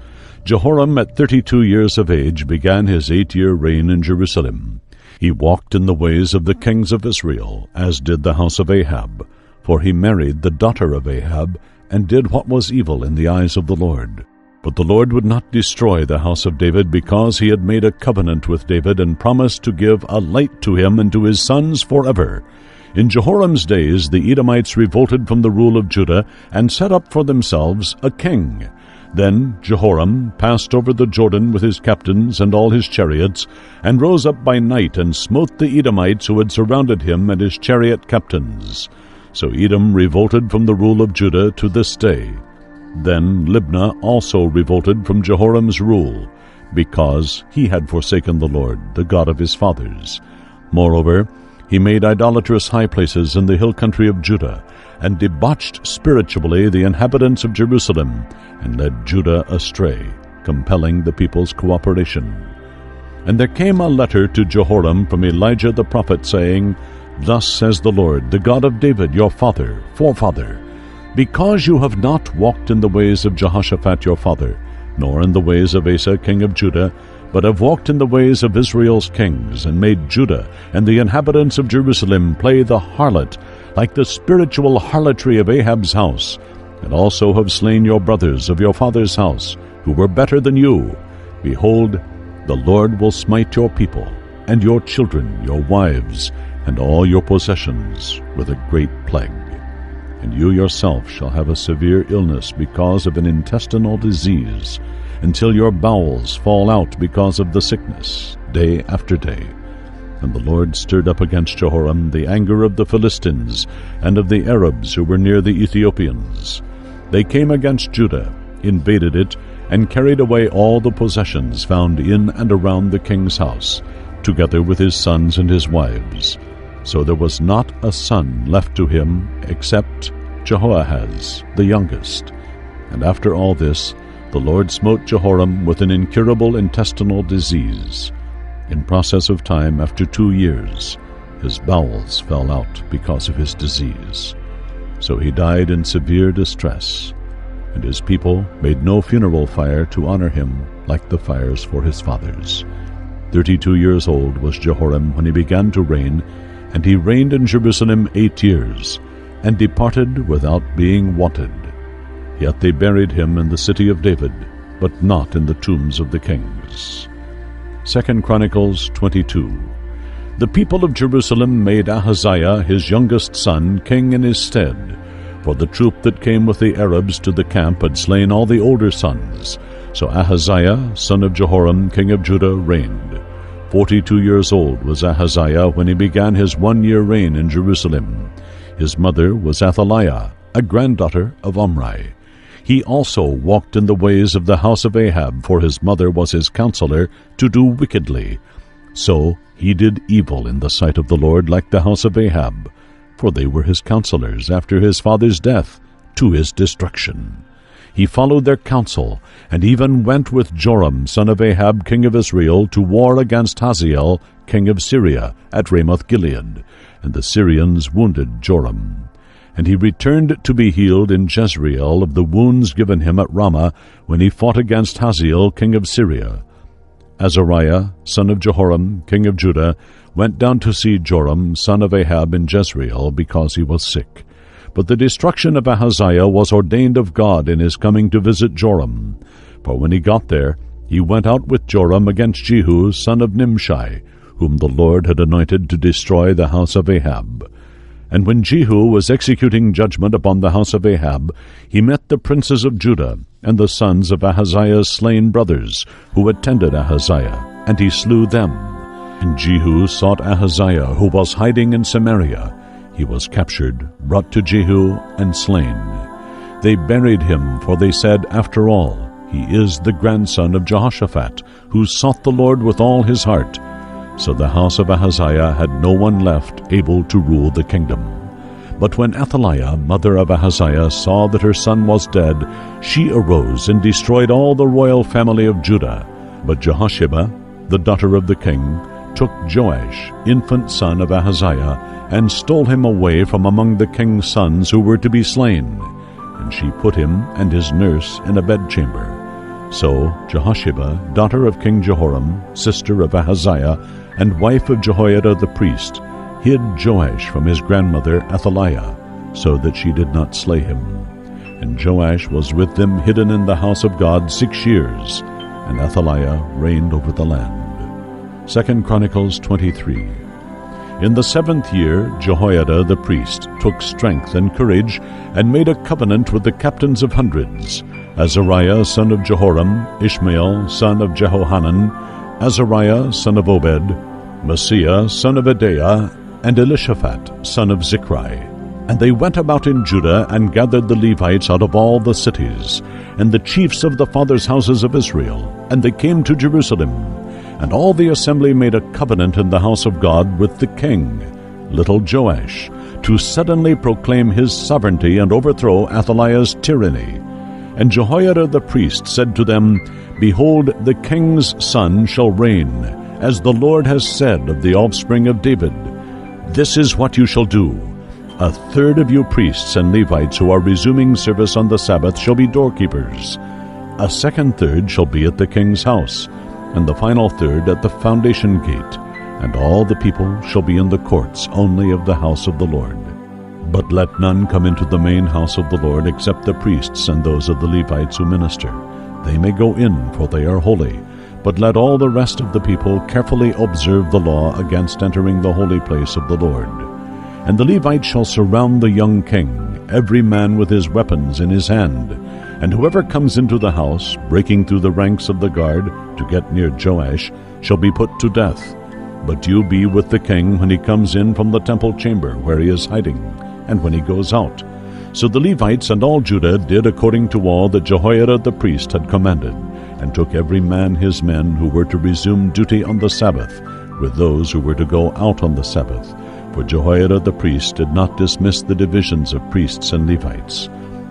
Jehoram, at 32 years of age, began his 8-year reign in Jerusalem. He walked in the ways of the kings of Israel, as did the house of Ahab, for he married the daughter of Ahab, and did what was evil in the eyes of the Lord. But the Lord would not destroy the house of David, because he had made a covenant with David, and promised to give a light to him and to his sons forever. In Jehoram's days the Edomites revolted from the rule of Judah, and set up for themselves a king. Then Jehoram passed over the Jordan with his captains and all his chariots, and rose up by night, and smote the Edomites who had surrounded him and his chariot captains. So Edom revolted from the rule of Judah to this day. Then Libnah also revolted from Jehoram's rule, because he had forsaken the Lord, the God of his fathers. Moreover, he made idolatrous high places in the hill country of Judah, and debauched spiritually the inhabitants of Jerusalem, and led Judah astray, compelling the people's cooperation. And there came a letter to Jehoram from Elijah the prophet, saying, Thus says the Lord, the God of David your forefather, because you have not walked in the ways of Jehoshaphat your father, nor in the ways of Asa king of Judah, but have walked in the ways of Israel's kings, and made Judah and the inhabitants of Jerusalem play the harlot, like the spiritual harlotry of Ahab's house, and also have slain your brothers of your father's house, who were better than you. Behold, the Lord will smite your people, and your children, your wives, and all your possessions with a great plague. And you yourself shall have a severe illness because of an intestinal disease, until your bowels fall out because of the sickness, day after day. And the Lord stirred up against Jehoram the anger of the Philistines and of the Arabs who were near the Ethiopians. They came against Judah, invaded it, and carried away all the possessions found in and around the king's house, together with his sons and his wives. So there was not a son left to him except Jehoahaz, the youngest. And after all this, the Lord smote Jehoram with an incurable intestinal disease. In process of time, after 2 years, his bowels fell out because of his disease. So he died in severe distress, and his people made no funeral fire to honor him like the fires for his fathers. 32 years old was Jehoram when he began to reign, and he reigned in Jerusalem 8 years, and departed without being wanted. Yet they buried him in the city of David, but not in the tombs of the kings. 2 Chronicles 22. The people of Jerusalem made Ahaziah his youngest son king in his stead, for the troop that came with the Arabs to the camp had slain all the older sons. So Ahaziah, son of Jehoram, king of Judah, reigned. 42 years old was Ahaziah when he began his 1-year reign in Jerusalem. His mother was Athaliah, a granddaughter of Omri. He also walked in the ways of the house of Ahab, for his mother was his counselor, to do wickedly. So he did evil in the sight of the Lord, like the house of Ahab, for they were his counselors after his father's death, to his destruction. He followed their counsel, and even went with Joram, son of Ahab, king of Israel, to war against Hazael, king of Syria, at Ramoth-Gilead, and the Syrians wounded Joram. And he returned to be healed in Jezreel of the wounds given him at Ramah, when he fought against Hazael, king of Syria. Azariah, son of Jehoram, king of Judah, went down to see Joram, son of Ahab, in Jezreel, because he was sick. But the destruction of Ahaziah was ordained of God in his coming to visit Joram. For when he got there, he went out with Joram against Jehu, son of Nimshi, whom the Lord had anointed to destroy the house of Ahab. And when Jehu was executing judgment upon the house of Ahab, he met the princes of Judah, and the sons of Ahaziah's slain brothers, who attended Ahaziah, and he slew them. And Jehu sought Ahaziah, who was hiding in Samaria. He was captured, brought to Jehu, and slain. They buried him, for they said, After all, he is the grandson of Jehoshaphat, who sought the Lord with all his heart. So the house of Ahaziah had no one left able to rule the kingdom. But when Athaliah, mother of Ahaziah, saw that her son was dead, she arose and destroyed all the royal family of Judah. But Jehosheba, the daughter of the king, took Joash, infant son of Ahaziah, and stole him away from among the king's sons who were to be slain. And she put him and his nurse in a bedchamber. So Jehosheba, daughter of King Jehoram, sister of Ahaziah, and wife of Jehoiada the priest, hid Joash from his grandmother Athaliah, so that she did not slay him. And Joash was with them hidden in the house of God 6 years, and Athaliah reigned over the land. 2 Chronicles 23. In the 7th year Jehoiada the priest took strength and courage, and made a covenant with the captains of hundreds, Azariah son of Jehoram, Ishmael son of Jehohanan, Azariah son of Obed, Messiah son of Adaiah, and Elishaphat son of Zichri. And they went about in Judah, and gathered the Levites out of all the cities, and the chiefs of the fathers' houses of Israel, and they came to Jerusalem. And all the assembly made a covenant in the house of God with the king, little Joash, to suddenly proclaim his sovereignty and overthrow Athaliah's tyranny. And Jehoiada the priest said to them, Behold, the king's son shall reign, as the Lord has said of the offspring of David. This is what you shall do. 1/3 of you priests and Levites who are resuming service on the Sabbath shall be doorkeepers. A 2nd third shall be at the king's house, and the final third at the foundation gate, and all the people shall be in the courts only of the house of the Lord. But let none come into the main house of the Lord except the priests and those of the Levites who minister. They may go in, for they are holy, but let all the rest of the people carefully observe the law against entering the holy place of the Lord. And the Levites shall surround the young king, every man with his weapons in his hand. And whoever comes into the house, breaking through the ranks of the guard to get near Joash, shall be put to death. But you be with the king when he comes in from the temple chamber where he is hiding, and when he goes out. So the Levites and all Judah did according to all that Jehoiada the priest had commanded, and took every man his men who were to resume duty on the Sabbath, with those who were to go out on the Sabbath. For Jehoiada the priest did not dismiss the divisions of priests and Levites.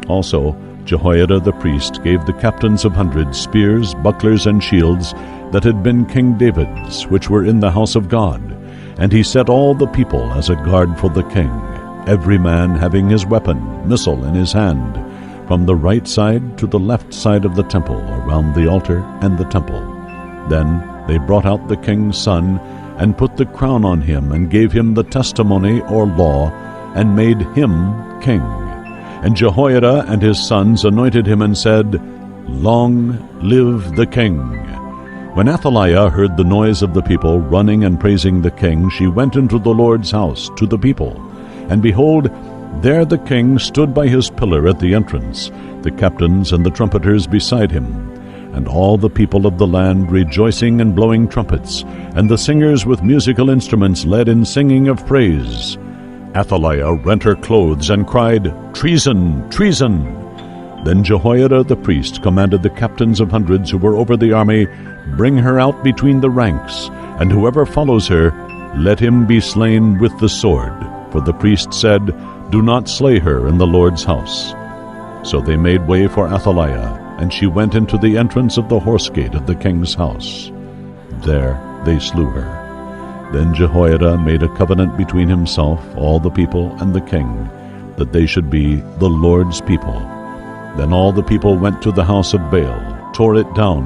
Also Jehoiada the priest gave the captains of hundreds spears, bucklers, and shields that had been King David's, which were in the house of God. And he set all the people as a guard for the king, every man having his weapon, missile, in his hand, from the right side to the left side of the temple, around the altar and the temple. Then they brought out the king's son, and put the crown on him, and gave him the testimony or law, and made him king. And Jehoiada and his sons anointed him, and said, Long live the king! When Athaliah heard the noise of the people running and praising the king, she went into the Lord's house to the people. And behold, there the king stood by his pillar at the entrance, the captains and the trumpeters beside him, and all the people of the land rejoicing and blowing trumpets, and the singers with musical instruments led in singing of praise. Athaliah rent her clothes and cried, "Treason! Treason!" Then Jehoiada the priest commanded the captains of hundreds who were over the army, "Bring her out between the ranks, and whoever follows her, let him be slain with the sword." For the priest said, "Do not slay her in the Lord's house." So they made way for Athaliah, and she went into the entrance of the horse gate of the king's house. There they slew her. Then Jehoiada made a covenant between himself, all the people, and the king, that they should be the Lord's people. Then all the people went to the house of Baal, tore it down,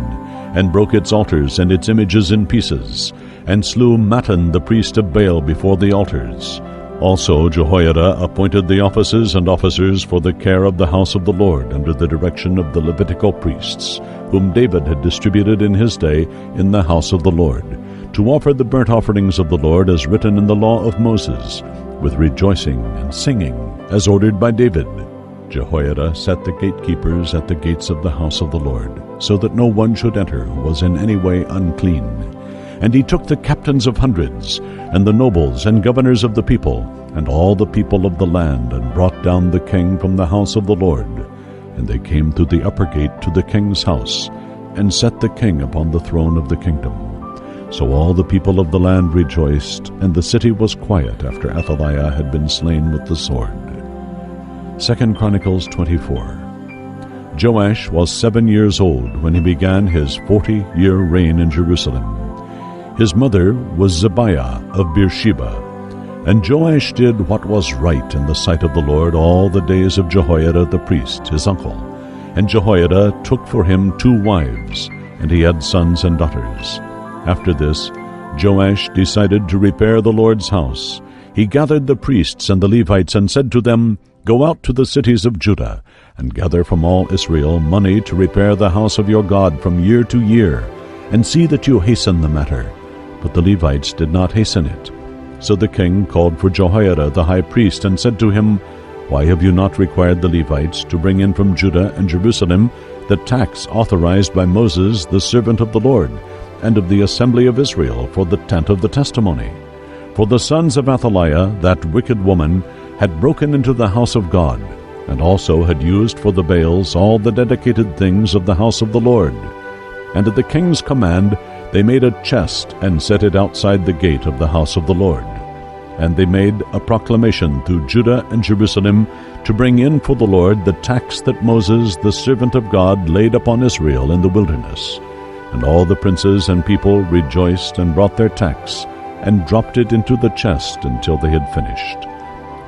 and broke its altars and its images in pieces, and slew Mattan the priest of Baal before the altars. Also Jehoiada appointed the offices and officers for the care of the house of the Lord under the direction of the Levitical priests, whom David had distributed in his day in the house of the Lord, to offer the burnt offerings of the Lord as written in the law of Moses, with rejoicing and singing, as ordered by David. Jehoiada set the gatekeepers at the gates of the house of the Lord, so that no one should enter who was in any way unclean. And he took the captains of hundreds, and the nobles and governors of the people, and all the people of the land, and brought down the king from the house of the Lord. And they came through the upper gate to the king's house, and set the king upon the throne of the kingdom. So all the people of the land rejoiced, and the city was quiet after Athaliah had been slain with the sword. 2 Chronicles 24. Joash was 7 years old when he began his 40-year reign in Jerusalem. His mother was Zebiah of Beersheba. And Joash did what was right in the sight of the Lord all the days of Jehoiada the priest, his uncle. And Jehoiada took for him 2 wives, and he had sons and daughters. After this, Joash decided to repair the Lord's house. He gathered the priests and the Levites and said to them, "Go out to the cities of Judah, and gather from all Israel money to repair the house of your God from year to year, and see that you hasten the matter." But the Levites did not hasten it. So the king called for Jehoiada the high priest, and said to him, "Why have you not required the Levites to bring in from Judah and Jerusalem the tax authorized by Moses the servant of the Lord, and of the assembly of Israel for the tent of the testimony?" For the sons of Athaliah, that wicked woman, had broken into the house of God, and also had used for the Baals all the dedicated things of the house of the Lord. And at the king's command they made a chest and set it outside the gate of the house of the Lord. And they made a proclamation through Judah and Jerusalem to bring in for the Lord the tax that Moses the servant of God laid upon Israel in the wilderness. And all the princes and people rejoiced and brought their tax, and dropped it into the chest until they had finished.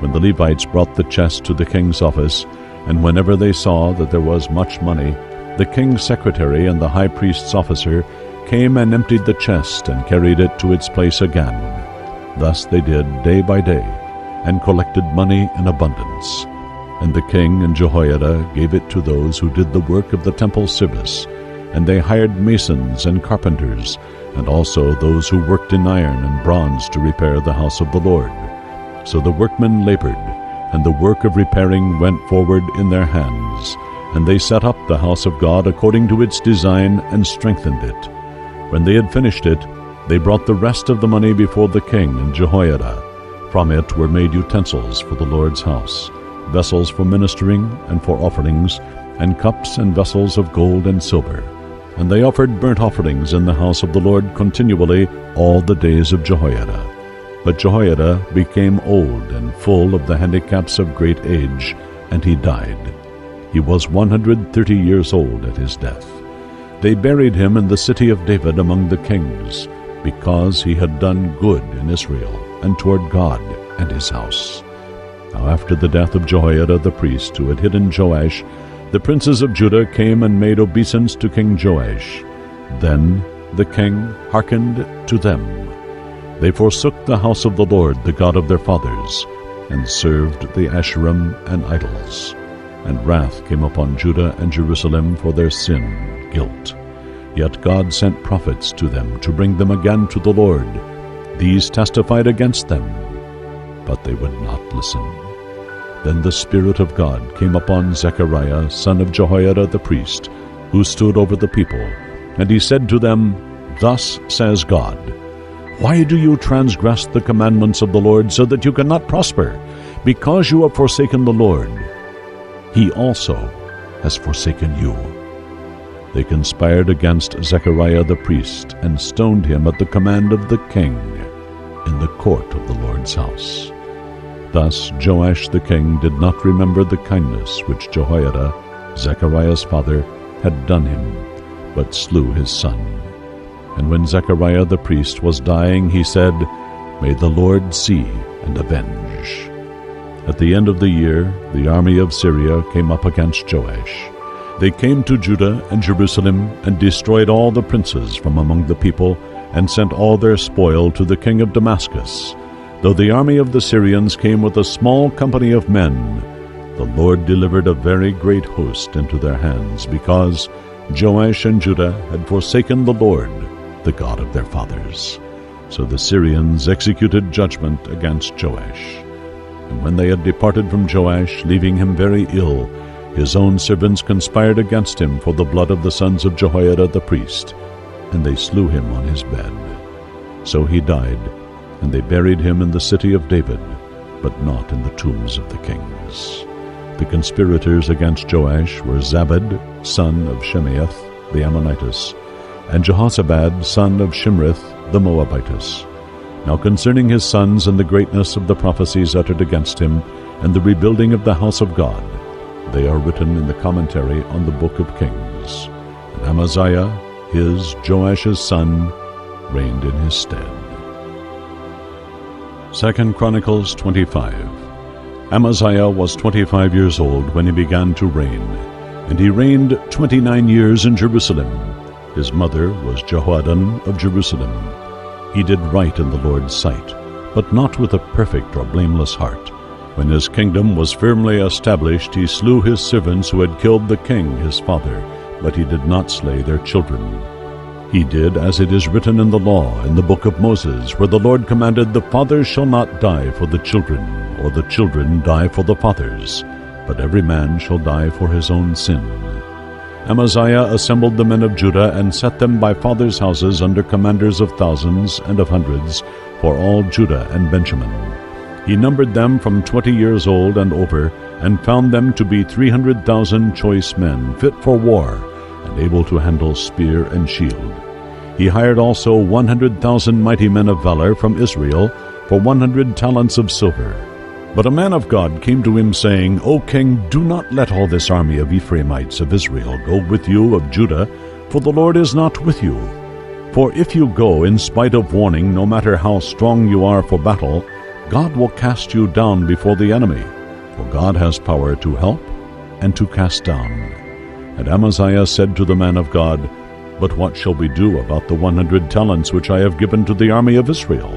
When the Levites brought the chest to the king's office, and whenever they saw that there was much money, the king's secretary and the high priest's officer came and emptied the chest and carried it to its place again. Thus they did day by day, and collected money in abundance. And the king and Jehoiada gave it to those who did the work of the temple service, and they hired masons and carpenters, and also those who worked in iron and bronze to repair the house of the Lord. So the workmen labored, and the work of repairing went forward in their hands. And they set up the house of God according to its design, and strengthened it. When they had finished it, they brought the rest of the money before the king and Jehoiada. From it were made utensils for the Lord's house, vessels for ministering and for offerings, and cups and vessels of gold and silver. And they offered burnt offerings in the house of the Lord continually all the days of Jehoiada. But Jehoiada became old and full of the handicaps of great age, and he died. He was 130 years old at his death. They buried him in the city of David among the kings, because he had done good in Israel, and toward God and his house. Now after the death of Jehoiada the priest, who had hidden Joash, the princes of Judah came and made obeisance to King Joash. Then the king hearkened to them. They forsook the house of the Lord, the God of their fathers, and served the Asherim and idols. And wrath came upon Judah and Jerusalem for their sin, guilt. Yet God sent prophets to them to bring them again to the Lord. These testified against them, but they would not listen. Then the Spirit of God came upon Zechariah, son of Jehoiada the priest, who stood over the people. And he said to them, Thus says God, Why do you transgress the commandments of the Lord so that you cannot prosper? Because you have forsaken the Lord, He also has forsaken you. They conspired against Zechariah the priest and stoned him at the command of the king in the court of the Lord's house. Thus Joash the king did not remember the kindness which Jehoiada, Zechariah's father, had done him, but slew his son. And when Zechariah the priest was dying, he said, May the Lord see and avenge. At the end of the year, the army of Syria came up against Joash. They came to Judah and Jerusalem and destroyed all the princes from among the people and sent all their spoil to the king of Damascus. Though the army of the Syrians came with a small company of men, the Lord delivered a very great host into their hands, because Joash and Judah had forsaken the Lord, the God of their fathers. So the Syrians executed judgment against Joash. And when they had departed from Joash, leaving him very ill, his own servants conspired against him for the blood of the sons of Jehoiada the priest, and they slew him on his bed. So he died, and they buried him in the city of David, but not in the tombs of the kings. The conspirators against Joash were Zabad, son of Shemaeth the Ammonitess, and Jehozabad, son of Shimrith the Moabitess. Now concerning his sons and the greatness of the prophecies uttered against him, and the rebuilding of the house of God, they are written in the commentary on the book of Kings. And Amaziah, Joash's son, reigned in his stead. 2 Chronicles 25. Amaziah was 25 years old when he began to reign, and he reigned 29 years in Jerusalem. His mother was Jehoaddan of Jerusalem. He did right in the Lord's sight, but not with a perfect or blameless heart. When his kingdom was firmly established, he slew his servants who had killed the king his father, but he did not slay their children. He did as it is written in the law, in the book of Moses, where the Lord commanded, The fathers shall not die for the children, or the children die for the fathers, but every man shall die for his own sin. Amaziah assembled the men of Judah and set them by fathers' houses under commanders of thousands and of hundreds for all Judah and Benjamin. He numbered them from 20 years old and over, and found them to be 300,000 choice men, fit for war, and able to handle spear and shield. He hired also 100,000 mighty men of valor from Israel for 100 talents of silver. But a man of God came to him, saying, O king, do not let all this army of Ephraimites of Israel go with you of Judah, for the Lord is not with you. For if you go in spite of warning, no matter how strong you are for battle, God will cast you down before the enemy, for God has power to help and to cast down. And Amaziah said to the man of God, But what shall we do about the 100 talents which I have given to the army of Israel?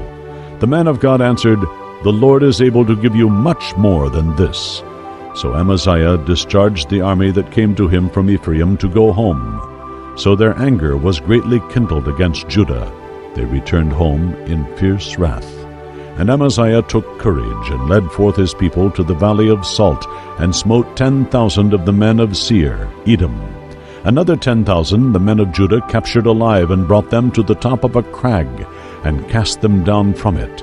The man of God answered, The Lord is able to give you much more than this. So Amaziah discharged the army that came to him from Ephraim to go home. So their anger was greatly kindled against Judah. They returned home in fierce wrath. And Amaziah took courage, and led forth his people to the valley of Salt, and smote 10,000 of the men of Seir, Edom. Another 10,000 the men of Judah captured alive, and brought them to the top of a crag, and cast them down from it.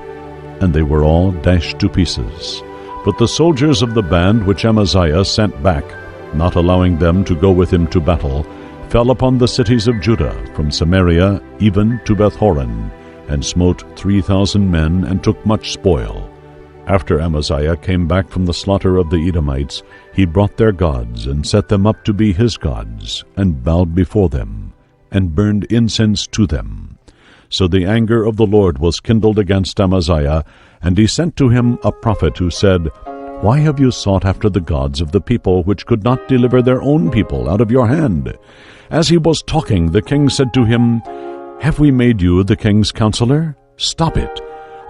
And they were all dashed to pieces. But the soldiers of the band which Amaziah sent back, not allowing them to go with him to battle, fell upon the cities of Judah, from Samaria even to Beth-horon, and smote 3,000 men, and took much spoil. After Amaziah came back from the slaughter of the Edomites, he brought their gods, and set them up to be his gods, and bowed before them, and burned incense to them. So the anger of the Lord was kindled against Amaziah, and he sent to him a prophet who said, Why have you sought after the gods of the people, which could not deliver their own people out of your hand? As he was talking, the king said to him, Have we made you the king's counselor? Stop it.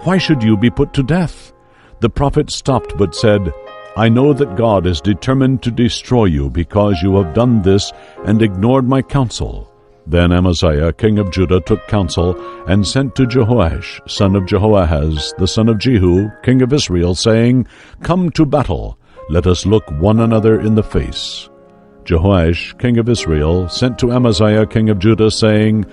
Why should you be put to death? The prophet stopped but said, I know that God is determined to destroy you, because you have done this and ignored my counsel. Then Amaziah king of Judah took counsel, and sent to Jehoash son of Jehoahaz, the son of Jehu, king of Israel, saying, Come to battle, let us look one another in the face. Jehoash king of Israel sent to Amaziah king of Judah, saying,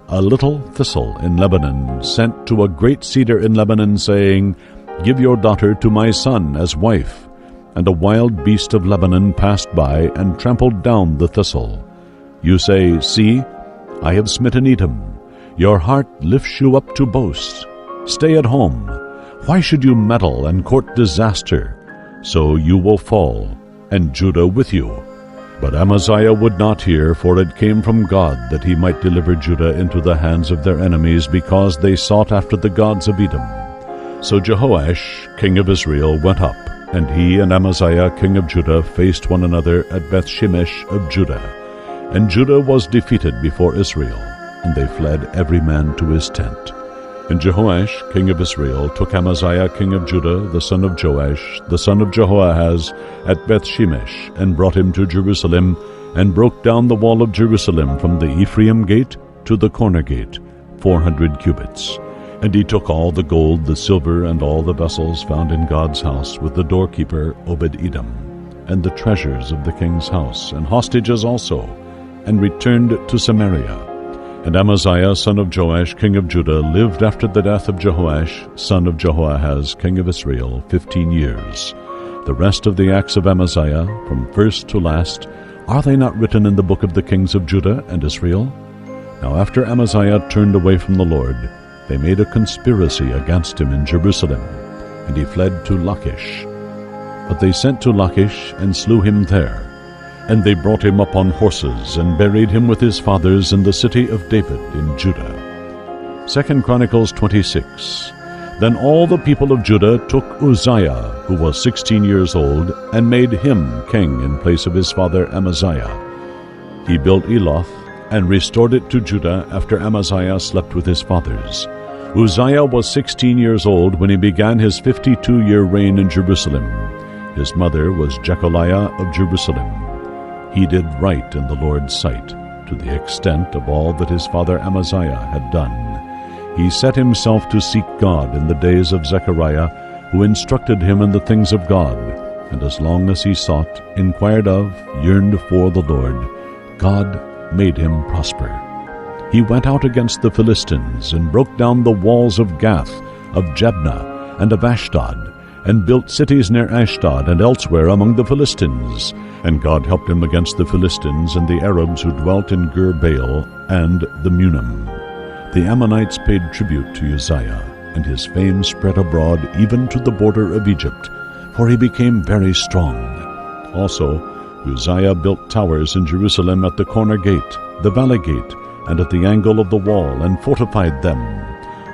A little thistle in Lebanon sent to a great cedar in Lebanon, saying, Give your daughter to my son as wife. And a wild beast of Lebanon passed by, and trampled down the thistle. You say, See, I have smitten Edom. Your heart lifts you up to boast. Stay at home. Why should you meddle and court disaster? So you will fall, and Judah with you. But Amaziah would not hear, for it came from God that he might deliver Judah into the hands of their enemies, because they sought after the gods of Edom. So Jehoash king of Israel went up, and he and Amaziah king of Judah faced one another at Beth-shemesh of Judah. And Judah was defeated before Israel, and they fled every man to his tent. And Jehoash king of Israel took Amaziah king of Judah, the son of Joash, the son of Jehoahaz, at Beth-shemesh, and brought him to Jerusalem, and broke down the wall of Jerusalem from the Ephraim gate to the corner gate, 400 cubits. And he took all the gold, the silver, and all the vessels found in God's house, with the doorkeeper Obed-Edom, and the treasures of the king's house, and hostages also, and returned to Samaria. And Amaziah son of Joash king of Judah lived after the death of Jehoash son of Jehoahaz king of Israel 15 years. The rest of the acts of Amaziah, from first to last, are they not written in the book of the kings of Judah and Israel? Now after Amaziah turned away from the Lord, they made a conspiracy against him in Jerusalem, and he fled to Lachish. But they sent to Lachish and slew him there. And they brought him up on horses, and buried him with his fathers in the city of David in Judah. 2 Chronicles 26. Then all the people of Judah took Uzziah, who was 16 years old, and made him king in place of his father Amaziah. He built Eloth, and restored it to Judah after Amaziah slept with his fathers. Uzziah was 16 years old when he began his 52-year reign in Jerusalem. His mother was Jecholiah of Jerusalem. He did right in the Lord's sight, to the extent of all that his father Amaziah had done. He set himself to seek God in the days of Zechariah, who instructed him in the things of God, and as long as he sought, inquired of, yearned for the Lord, God made him prosper. He went out against the Philistines, and broke down the walls of Gath, of Jabneh, and of Ashdod, and built cities near Ashdod and elsewhere among the Philistines. And God helped him against the Philistines and the Arabs who dwelt in Gur-baal and the Munim. The Ammonites paid tribute to Uzziah, and his fame spread abroad even to the border of Egypt, for he became very strong. Also, Uzziah built towers in Jerusalem at the corner gate, the valley gate, and at the angle of the wall, and fortified them.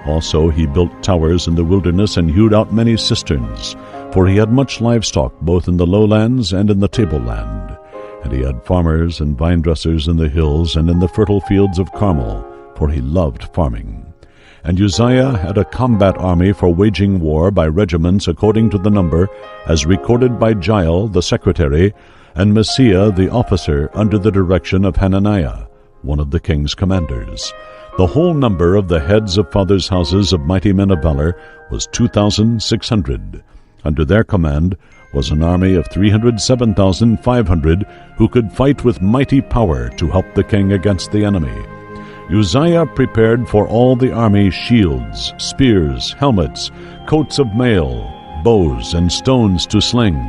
Also he built towers in the wilderness, and hewed out many cisterns, for he had much livestock both in the lowlands and in the tableland. And he had farmers and vine-dressers in the hills and in the fertile fields of Carmel, for he loved farming. And Uzziah had a combat army for waging war by regiments according to the number, as recorded by Jael the secretary, and Messiah the officer, under the direction of Hananiah, one of the king's commanders. The whole number of the heads of fathers' houses of mighty men of valor was 2,600. Under their command was an army of 307,500 who could fight with mighty power to help the king against the enemy. Uzziah prepared for all the army shields, spears, helmets, coats of mail, bows, and stones to sling.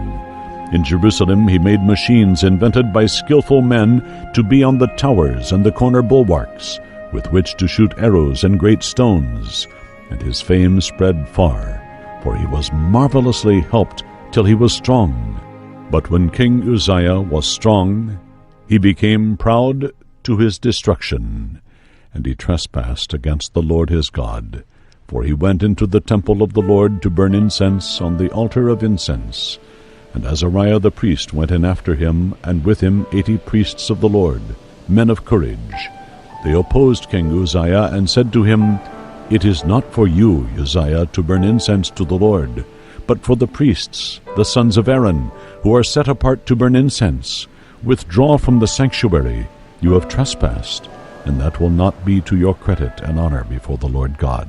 In Jerusalem he made machines invented by skillful men to be on the towers and the corner bulwarks, with which to shoot arrows and great stones. And his fame spread far, for he was marvelously helped till he was strong. But when King Uzziah was strong, he became proud to his destruction, and he trespassed against the Lord his God. For he went into the temple of the Lord to burn incense on the altar of incense. And Azariah the priest went in after him, and with him 80 priests of the Lord, men of courage. They opposed King Uzziah, and said to him, It is not for you, Uzziah, to burn incense to the Lord, but for the priests, the sons of Aaron, who are set apart to burn incense. Withdraw from the sanctuary, you have trespassed. and that will not be to your credit and honor before the Lord God."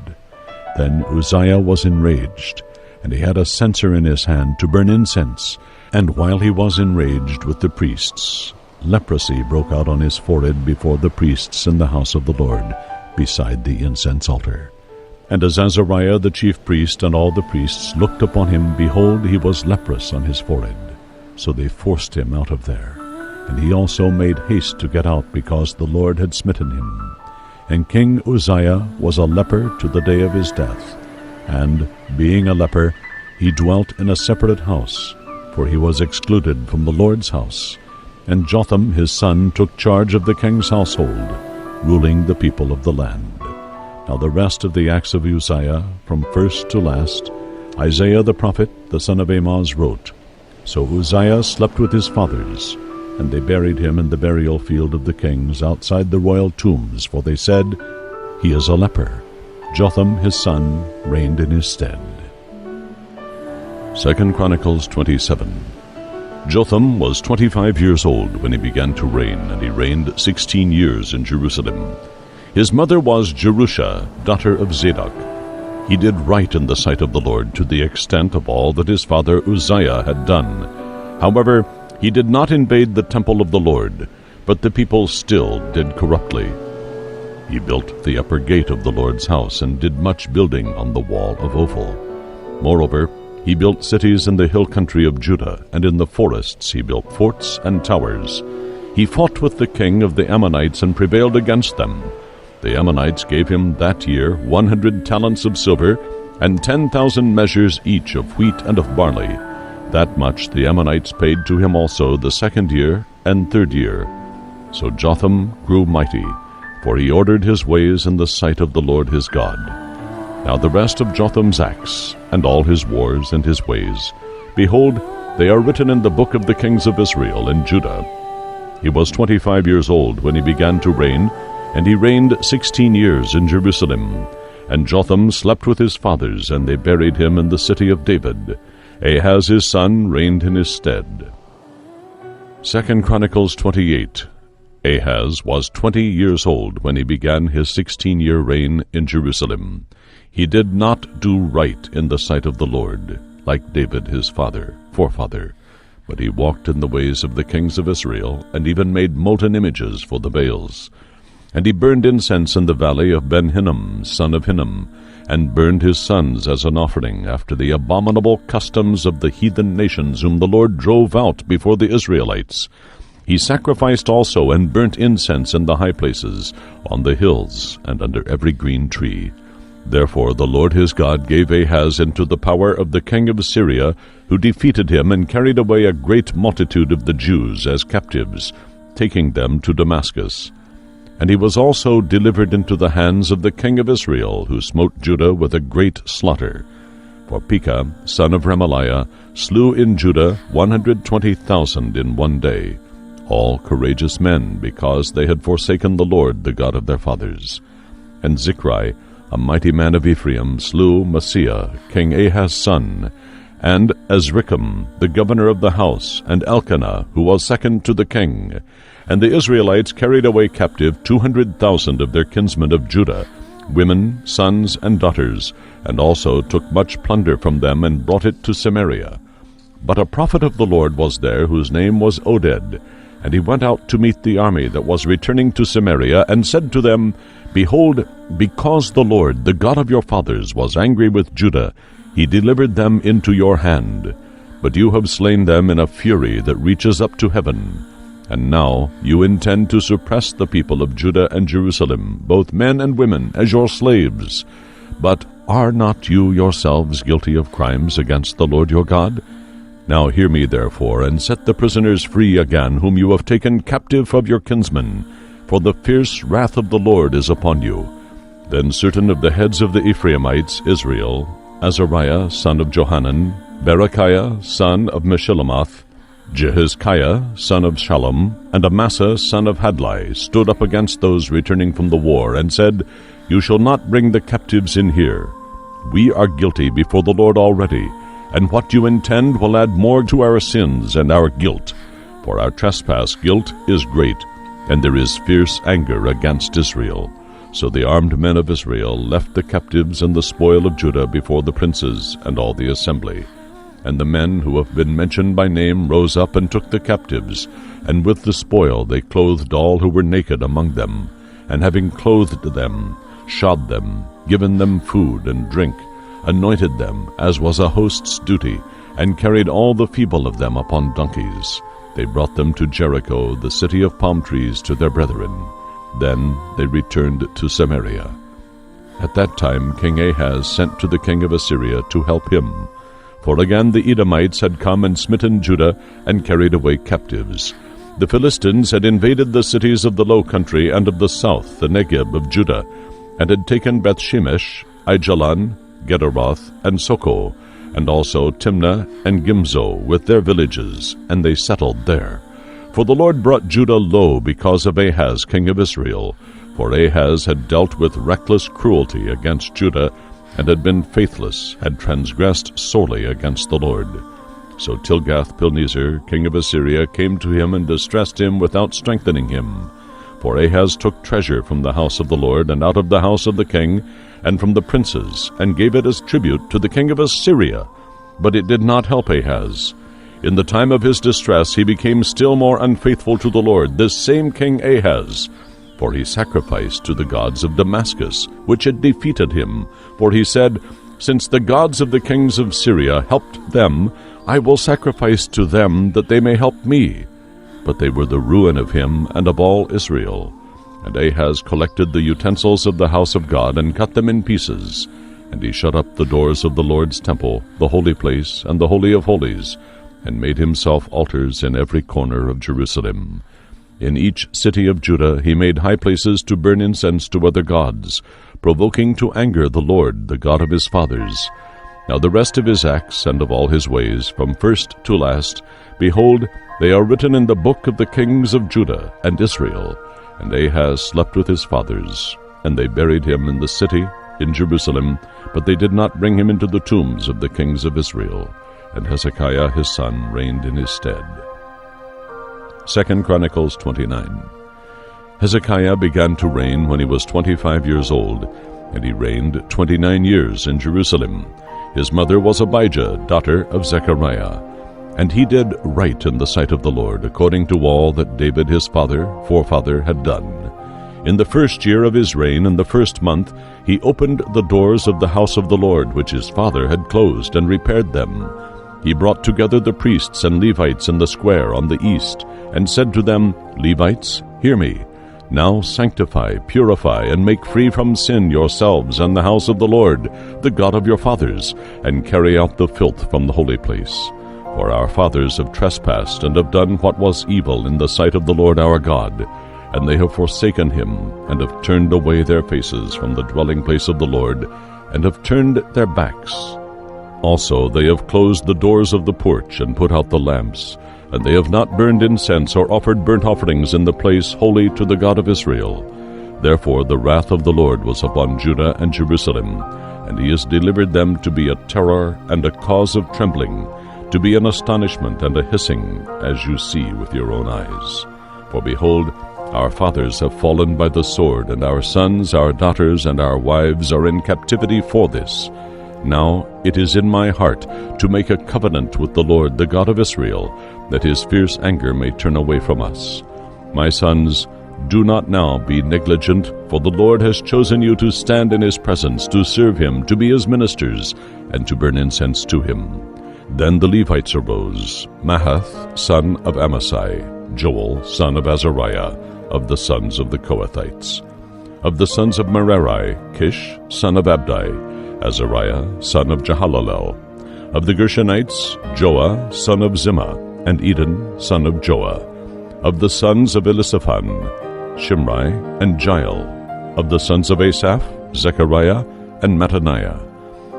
Then Uzziah was enraged, and he had a censer in his hand to burn incense. And while he was enraged with the priests, leprosy broke out on his forehead before the priests in the house of the Lord, beside the incense altar. And as Azariah the chief priest and all the priests looked upon him, behold, he was leprous on his forehead. So they forced him out of there. And he also made haste to get out, because the Lord had smitten him. And King Uzziah was a leper to the day of his death. And, being a leper, he dwelt in a separate house, for he was excluded from the Lord's house. And Jotham his son took charge of the king's household, ruling the people of the land. Now the rest of the acts of Uzziah, from first to last, Isaiah the prophet, the son of Amoz, wrote. So Uzziah slept with his fathers, and they buried him in the burial field of the kings outside the royal tombs, for they said, "He is a leper." Jotham his son reigned in his stead. 2 Chronicles 27. Jotham was 25 years old when he began to reign, and he reigned 16 years in Jerusalem. His mother was Jerusha, daughter of Zadok. He did right in the sight of the Lord to the extent of all that his father Uzziah had done. However, he did not invade the temple of the Lord, but the people still did corruptly. He built the upper gate of the Lord's house and did much building on the wall of Ophel. Moreover, he built cities in the hill country of Judah, and in the forests he built forts and towers. He fought with the king of the Ammonites and prevailed against them. The Ammonites gave him that year 100 talents of silver and 10,000 measures each of wheat and of barley. That much the Ammonites paid to him also the second year and third year. So Jotham grew mighty, for he ordered his ways in the sight of the Lord his God. Now the rest of Jotham's acts, and all his wars and his ways, behold, they are written in the book of the kings of Israel and Judah. He was 25 years old when he began to reign, and he reigned 16 years in Jerusalem. And Jotham slept with his fathers, and they buried him in the city of David. Ahaz his son reigned in his stead. 2 Chronicles 28. Ahaz was 20 years old when he began his 16-year reign in Jerusalem. He did not do right in the sight of the Lord, like David his forefather, but he walked in the ways of the kings of Israel, and even made molten images for the Baals. And he burned incense in the valley of Ben-Hinnom, son of Hinnom, and burned his sons as an offering, after the abominable customs of the heathen nations whom the Lord drove out before the Israelites. He sacrificed also and burnt incense in the high places, on the hills, and under every green tree. Therefore the Lord his God gave Ahaz into the power of the king of Syria, who defeated him and carried away a great multitude of the Jews as captives, taking them to Damascus. And he was also delivered into the hands of the king of Israel, who smote Judah with a great slaughter. For Pekah, son of Remaliah, slew in Judah 120,000 in one day, all courageous men, because they had forsaken the Lord, the God of their fathers. And Zichri, a mighty man of Ephraim, slew Maaseiah, King Ahaz's son, and Azrikam, the governor of the house, and Elkanah, who was second to the king. And the Israelites carried away captive 200,000 of their kinsmen of Judah, women, sons, and daughters, and also took much plunder from them and brought it to Samaria. But a prophet of the Lord was there, whose name was Oded, and he went out to meet the army that was returning to Samaria, and said to them, Behold, because the Lord, the God of your fathers, was angry with Judah, he delivered them into your hand. But you have slain them in a fury that reaches up to heaven. And now you intend to suppress the people of Judah and Jerusalem, both men and women, as your slaves. But are not you yourselves guilty of crimes against the Lord your God? Now hear me therefore, and set the prisoners free again, whom you have taken captive of your kinsmen, for the fierce wrath of the Lord is upon you. Then certain of the heads of the Ephraimites, Israel, Azariah son of Johanan, Berechiah son of Meshillemoth, Jehizkiah son of Shallum, and Amasa son of Hadlai, stood up against those returning from the war, and said, You shall not bring the captives in here. We are guilty before the Lord already, and what you intend will add more to our sins and our guilt. For our trespass guilt is great, and there is fierce anger against Israel. So the armed men of Israel left the captives and the spoil of Judah before the princes and all the assembly. And the men who have been mentioned by name rose up and took the captives, and with the spoil they clothed all who were naked among them, and having clothed them, shod them, given them food and drink, anointed them, as was a host's duty, and carried all the feeble of them upon donkeys. They brought them to Jericho, the city of palm trees, to their brethren. Then they returned to Samaria. At that time King Ahaz sent to the king of Assyria to help him. For again the Edomites had come and smitten Judah, and carried away captives. The Philistines had invaded the cities of the low country and of the south, the Negeb of Judah, and had taken Bethshemesh, Aijalon, Gederoth, and Soko, and also Timnah and Gimzo with their villages, and they settled there. For the Lord brought Judah low because of Ahaz king of Israel, for Ahaz had dealt with reckless cruelty against Judah, and had been faithless, had transgressed sorely against the Lord. So Tilgath-Pilneser king of Assyria came to him and distressed him without strengthening him. For Ahaz took treasure from the house of the Lord, and out of the house of the king, and from the princes, and gave it as tribute to the king of Assyria. But it did not help Ahaz. In the time of his distress he became still more unfaithful to the Lord, this same King Ahaz. For he sacrificed to the gods of Damascus, which had defeated him. For he said, Since the gods of the kings of Syria helped them, I will sacrifice to them that they may help me. But they were the ruin of him and of all Israel. And Ahaz collected the utensils of the house of God, and cut them in pieces. And he shut up the doors of the Lord's temple, the holy place, and the Holy of Holies, and made himself altars in every corner of Jerusalem. In each city of Judah he made high places to burn incense to other gods, provoking to anger the Lord, the God of his fathers. Now the rest of his acts and of all his ways, from first to last, behold, they are written in the book of the kings of Judah and Israel. And Ahaz slept with his fathers, and they buried him in the city, in Jerusalem, but they did not bring him into the tombs of the kings of Israel. And Hezekiah his son reigned in his stead. 2 Chronicles 29. Hezekiah began to reign when he was 25 years old, and he reigned 29 years in Jerusalem. His mother was Abijah, daughter of Zechariah. And he did right in the sight of the Lord, according to all that David his forefather had done. In the first year of his reign, in the first month, he opened the doors of the house of the Lord, which his father had closed, and repaired them. He brought together the priests and Levites in the square on the east, and said to them, Levites, hear me. Now sanctify, purify, and make free from sin yourselves and the house of the Lord, the God of your fathers, and carry out the filth from the holy place. For our fathers have trespassed, and have done what was evil in the sight of the Lord our God, and they have forsaken him, and have turned away their faces from the dwelling place of the Lord, and have turned their backs. Also they have closed the doors of the porch, and put out the lamps, and they have not burned incense or offered burnt offerings in the place holy to the God of Israel. Therefore the wrath of the Lord was upon Judah and Jerusalem, and he has delivered them to be a terror and a cause of trembling, to be an astonishment and a hissing, as you see with your own eyes. For behold, our fathers have fallen by the sword, and our sons, our daughters, and our wives are in captivity for this. Now it is in my heart to make a covenant with the Lord, the God of Israel, that his fierce anger may turn away from us. My sons, do not now be negligent, for the Lord has chosen you to stand in his presence, to serve him, to be his ministers, and to burn incense to him. Then the Levites arose, Mahath, son of Amasai, Joel, son of Azariah, of the sons of the Kohathites. Of the sons of Merari, Kish, son of Abdi, Azariah, son of Jehalalel. Of the Gershonites, Joah, son of Zimmah, and Eden, son of Joah. Of the sons of Elisaphan, Shimri, and Jael. Of the sons of Asaph, Zechariah, and Mattaniah.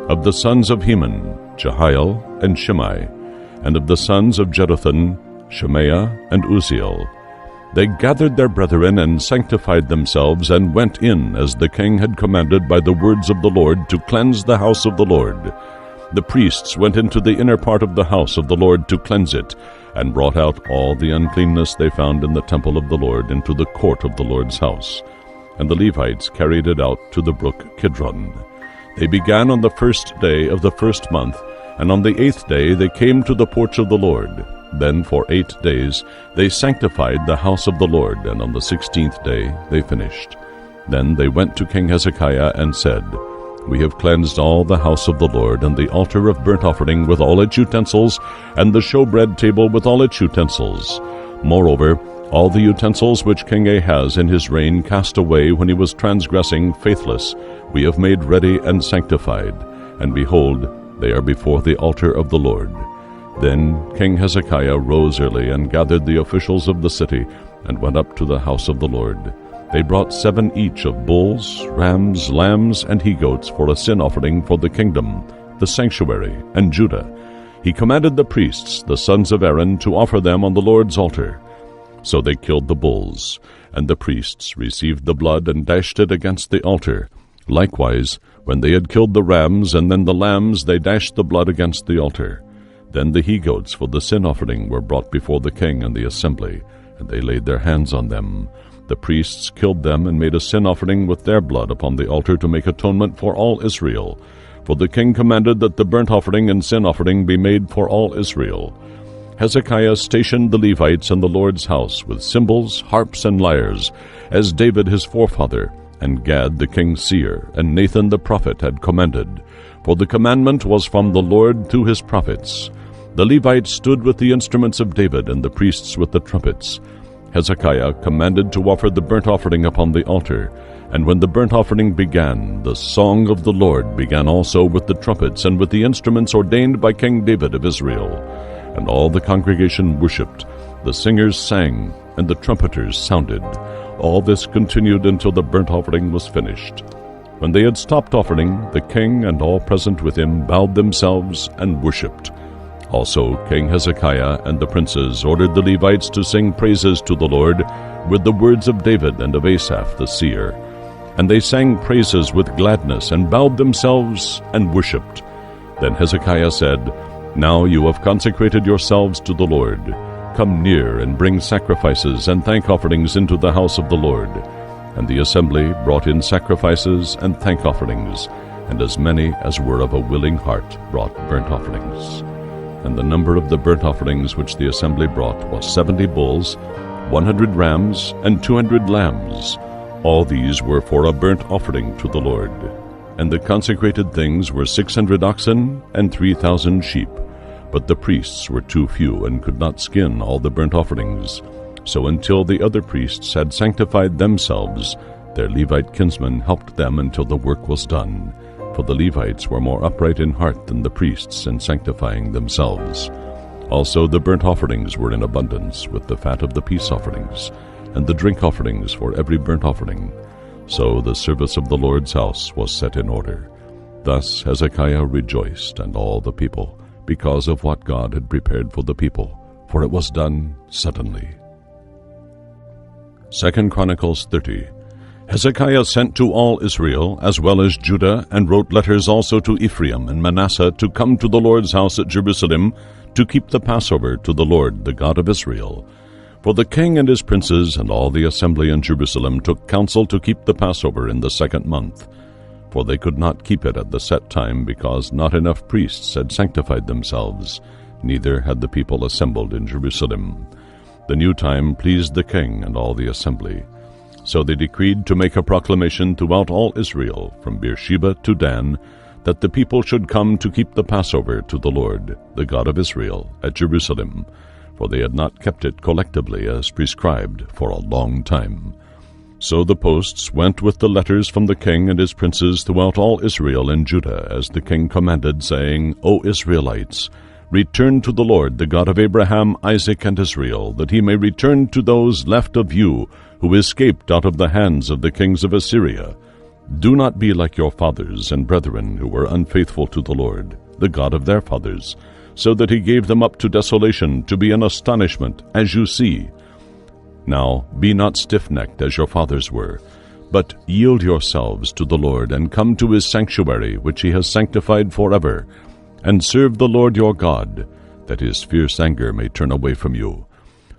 Of the sons of Heman, Jehiel, and Shimei. And of the sons of Jeduthun, Shemaiah, and Uzziel. They gathered their brethren and sanctified themselves, and went in, as the king had commanded by the words of the Lord, to cleanse the house of the Lord. The priests went into the inner part of the house of the Lord to cleanse it, and brought out all the uncleanness they found in the temple of the Lord into the court of the Lord's house. And the Levites carried it out to the brook Kidron. They began on the 1st day of the 1st month, and on the 8th day they came to the porch of the Lord. Then for 8 days they sanctified the house of the Lord, and on the 16th day they finished. Then they went to King Hezekiah and said, We have cleansed all the house of the Lord, and the altar of burnt offering with all its utensils, and the showbread table with all its utensils. Moreover, all the utensils which King Ahaz in his reign cast away when he was transgressing faithless, we have made ready and sanctified, and behold, they are before the altar of the Lord. Then King Hezekiah rose early and gathered the officials of the city, and went up to the house of the Lord. They brought 7 each of bulls, rams, lambs, and he-goats for a sin offering for the kingdom, the sanctuary, and Judah. He commanded the priests, the sons of Aaron, to offer them on the Lord's altar. So they killed the bulls, and the priests received the blood and dashed it against the altar. Likewise, when they had killed the rams and then the lambs, they dashed the blood against the altar. Then the he-goats for the sin offering were brought before the king and the assembly, and they laid their hands on them. The priests killed them and made a sin offering with their blood upon the altar to make atonement for all Israel. For the king commanded that the burnt offering and sin offering be made for all Israel. Hezekiah stationed the Levites in the Lord's house with cymbals, harps, and lyres, as David his forefather, and Gad the king's seer, and Nathan the prophet had commanded. For the commandment was from the Lord to his prophets. The Levites stood with the instruments of David, and the priests with the trumpets. Hezekiah commanded to offer the burnt offering upon the altar. And when the burnt offering began, the song of the Lord began also with the trumpets and with the instruments ordained by King David of Israel. And all the congregation worshipped, the singers sang, and the trumpeters sounded. All this continued until the burnt offering was finished. When they had stopped offering, the king and all present with him bowed themselves and worshipped. Also King Hezekiah and the princes ordered the Levites to sing praises to the Lord with the words of David and of Asaph the seer. And they sang praises with gladness, and bowed themselves and worshipped. Then Hezekiah said, Now you have consecrated yourselves to the Lord. Come near and bring sacrifices and thank offerings into the house of the Lord. And the assembly brought in sacrifices and thank offerings, and as many as were of a willing heart brought burnt offerings. And the number of the burnt offerings which the assembly brought was 70 bulls, 100 rams, and 200 lambs. All these were for a burnt offering to the Lord. And the consecrated things were 600 oxen and 3,000 sheep. But the priests were too few, and could not skin all the burnt offerings. So until the other priests had sanctified themselves, their Levite kinsmen helped them until the work was done. For the Levites were more upright in heart than the priests in sanctifying themselves. Also the burnt offerings were in abundance, with the fat of the peace offerings, and the drink offerings for every burnt offering. So the service of the Lord's house was set in order. Thus Hezekiah rejoiced, and all the people, because of what God had prepared for the people, for it was done suddenly. 2 Chronicles 30. Hezekiah sent to all Israel, as well as Judah, and wrote letters also to Ephraim and Manasseh to come to the Lord's house at Jerusalem, to keep the Passover to the Lord, the God of Israel. For the king and his princes and all the assembly in Jerusalem took counsel to keep the Passover in the 2nd month. For they could not keep it at the set time, because not enough priests had sanctified themselves, neither had the people assembled in Jerusalem. The new time pleased the king and all the assembly. So they decreed to make a proclamation throughout all Israel, from Beersheba to Dan, that the people should come to keep the Passover to the Lord, the God of Israel, at Jerusalem, for they had not kept it collectively as prescribed for a long time. So the posts went with the letters from the king and his princes throughout all Israel and Judah, as the king commanded, saying, O Israelites, return to the Lord, the God of Abraham, Isaac, and Israel, that he may return to those left of you who escaped out of the hands of the kings of Assyria. Do not be like your fathers and brethren who were unfaithful to the Lord, the God of their fathers, so that he gave them up to desolation, to be an astonishment, as you see. Now be not stiff-necked as your fathers were, but yield yourselves to the Lord, and come to his sanctuary, which he has sanctified forever, and serve the Lord your God. that his fierce anger may turn away from you.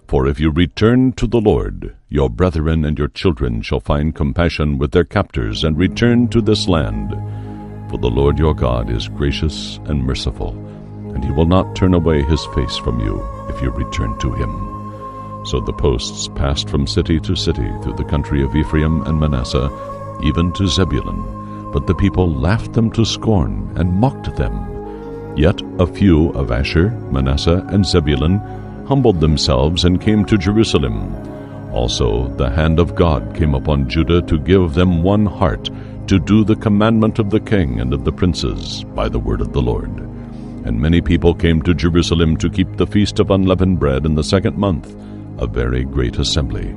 For if you return to the Lord, your brethren and your children shall find compassion with their captors, and return to this land. For the Lord your God is gracious and merciful, and he will not turn away his face from you if you return to him." So the posts passed from city to city through the country of Ephraim and Manasseh, even to Zebulun. But the people laughed them to scorn and mocked them. Yet a few of Asher, Manasseh, and Zebulun humbled themselves and came to Jerusalem. Also the hand of God came upon Judah to give them one heart, to do the commandment of the king and of the princes by the word of the Lord. And many people came to Jerusalem to keep the feast of unleavened bread in the 2nd month, a very great assembly.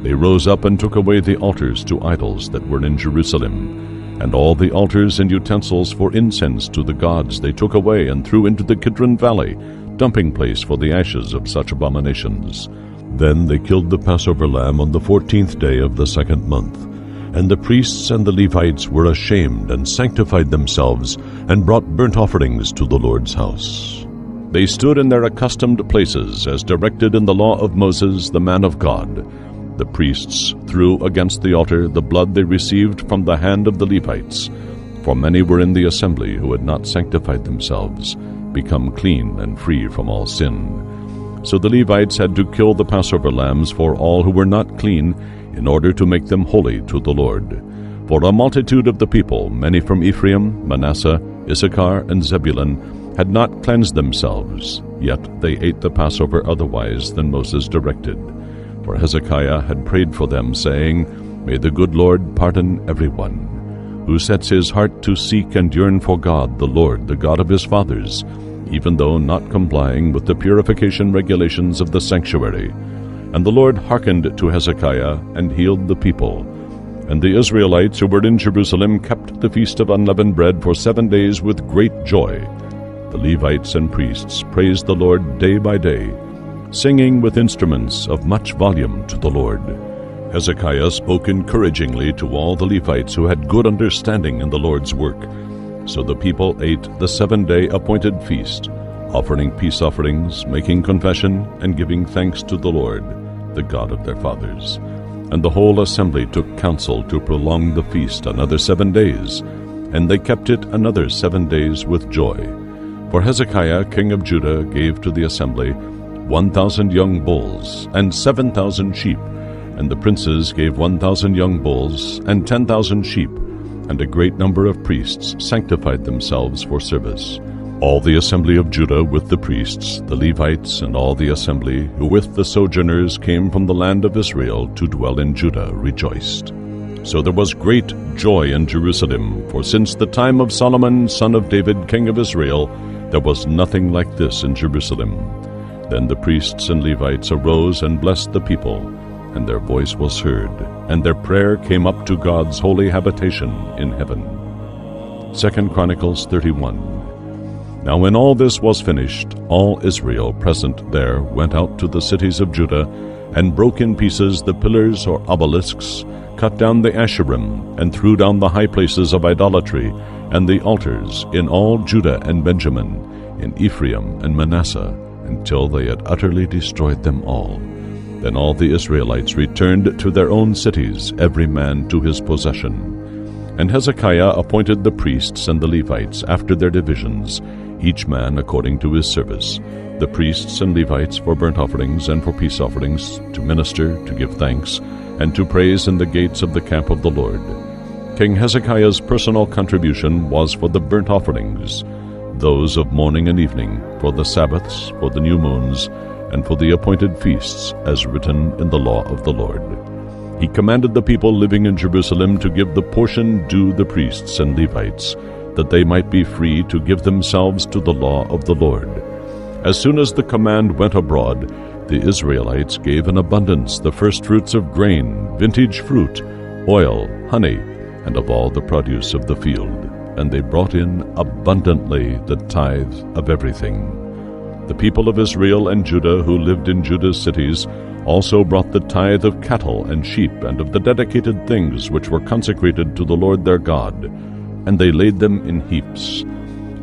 They rose up and took away the altars to idols that were in Jerusalem, and all the altars and utensils for incense to the gods they took away and threw into the Kidron valley, dumping place for the ashes of such abominations. Then they killed the Passover lamb on the 14th day of the 2nd month. And the priests and the Levites were ashamed and sanctified themselves, and brought burnt offerings to the Lord's house. They stood in their accustomed places, as directed in the law of Moses the man of God. The priests threw against the altar the blood they received from the hand of the Levites, for many were in the assembly who had not sanctified themselves, become clean and free from all sin. So the Levites had to kill the Passover lambs for all who were not clean, in order to make them holy to the Lord. For a multitude of the people, many from Ephraim, Manasseh, Issachar, and Zebulun, had not cleansed themselves, yet they ate the Passover otherwise than Moses directed. For Hezekiah had prayed for them, saying, "May the good Lord pardon everyone who sets his heart to seek and yearn for God, the Lord, the God of his fathers, even though not complying with the purification regulations of the sanctuary." And the Lord hearkened to Hezekiah and healed the people. And the Israelites who were in Jerusalem kept the feast of unleavened bread for 7 days with great joy. The Levites and priests praised the Lord day by day, singing with instruments of much volume to the Lord. Hezekiah spoke encouragingly to all the Levites who had good understanding in the Lord's work. So the people ate the 7-day appointed feast, offering peace offerings, making confession, and giving thanks to the Lord, the God of their fathers. And the whole assembly took counsel to prolong the feast another 7 days, and they kept it another 7 days with joy. For Hezekiah king of Judah gave to the assembly 1,000 young bulls and 7,000 sheep, and the princes gave 1,000 young bulls and 10,000 sheep, and a great number of priests sanctified themselves for service. All the assembly of Judah with the priests, the Levites, and all the assembly who with the sojourners came from the land of Israel to dwell in Judah rejoiced. So there was great joy in Jerusalem, for since the time of Solomon son of David king of Israel, there was nothing like this in Jerusalem. Then the priests and Levites arose and blessed the people, and their voice was heard, and their prayer came up to God's holy habitation in heaven. 2 Chronicles 31. Now when all this was finished, all Israel present there went out to the cities of Judah, and broke in pieces the pillars or obelisks, cut down the Asherim, and threw down the high places of idolatry, and the altars in all Judah and Benjamin, in Ephraim and Manasseh, until they had utterly destroyed them all. Then all the Israelites returned to their own cities, every man to his possession. And Hezekiah appointed the priests and the Levites after their divisions, each man according to his service, the priests and Levites for burnt offerings and for peace offerings, to minister, to give thanks, and to praise in the gates of the camp of the Lord. King Hezekiah's personal contribution was for the burnt offerings, those of morning and evening, for the Sabbaths, for the new moons, and for the appointed feasts, as written in the law of the Lord. He commanded the people living in Jerusalem to give the portion due the priests and Levites, that they might be free to give themselves to the law of the Lord. As soon as the command went abroad, the Israelites gave in abundance the firstfruits of grain, vintage fruit, oil, honey, and of all the produce of the field, and they brought in abundantly the tithe of everything. The people of Israel and Judah who lived in Judah's cities also brought the tithe of cattle and sheep and of the dedicated things which were consecrated to the Lord their God, and they laid them in heaps.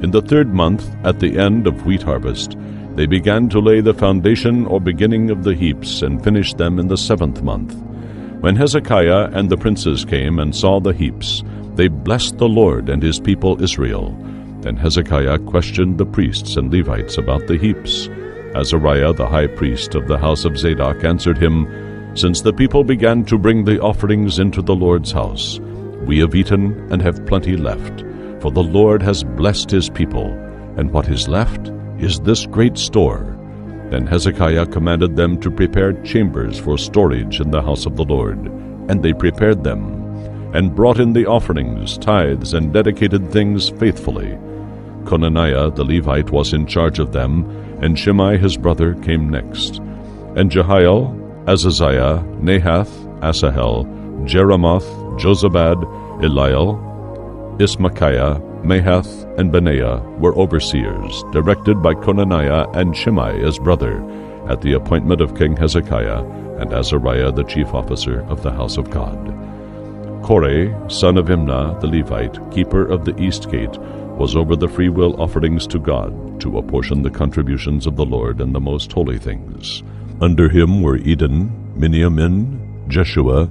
In the 3rd month, at the end of wheat harvest, They began to lay the foundation or beginning of the heaps, and finished them in the 7th month. When Hezekiah and the princes came and saw the heaps, they blessed the Lord and his people Israel. Then Hezekiah questioned the priests and Levites about the heaps. Azariah the high priest of the house of Zadok answered him, "Since the people began to bring the offerings into the Lord's house, we have eaten and have plenty left, for the Lord has blessed his people, and what is left is this great store." Then Hezekiah commanded them to prepare chambers for storage in the house of the Lord, and they prepared them, and brought in the offerings, tithes, and dedicated things faithfully. Conaniah the Levite was in charge of them, and Shimei his brother came next. And Jehiel, Azaziah, Nahath, Asahel, Jeremoth, Jozabad, Eliel, Ismachiah, Mahath, and Benaiah were overseers, directed by Conaniah and Shimei his brother, at the appointment of King Hezekiah, and Azariah the chief officer of the house of God. Korah, son of Imnah the Levite, keeper of the east gate, was over the freewill offerings to God, to apportion the contributions of the Lord and the most holy things. Under him were Eden, Miniamin, Jeshua,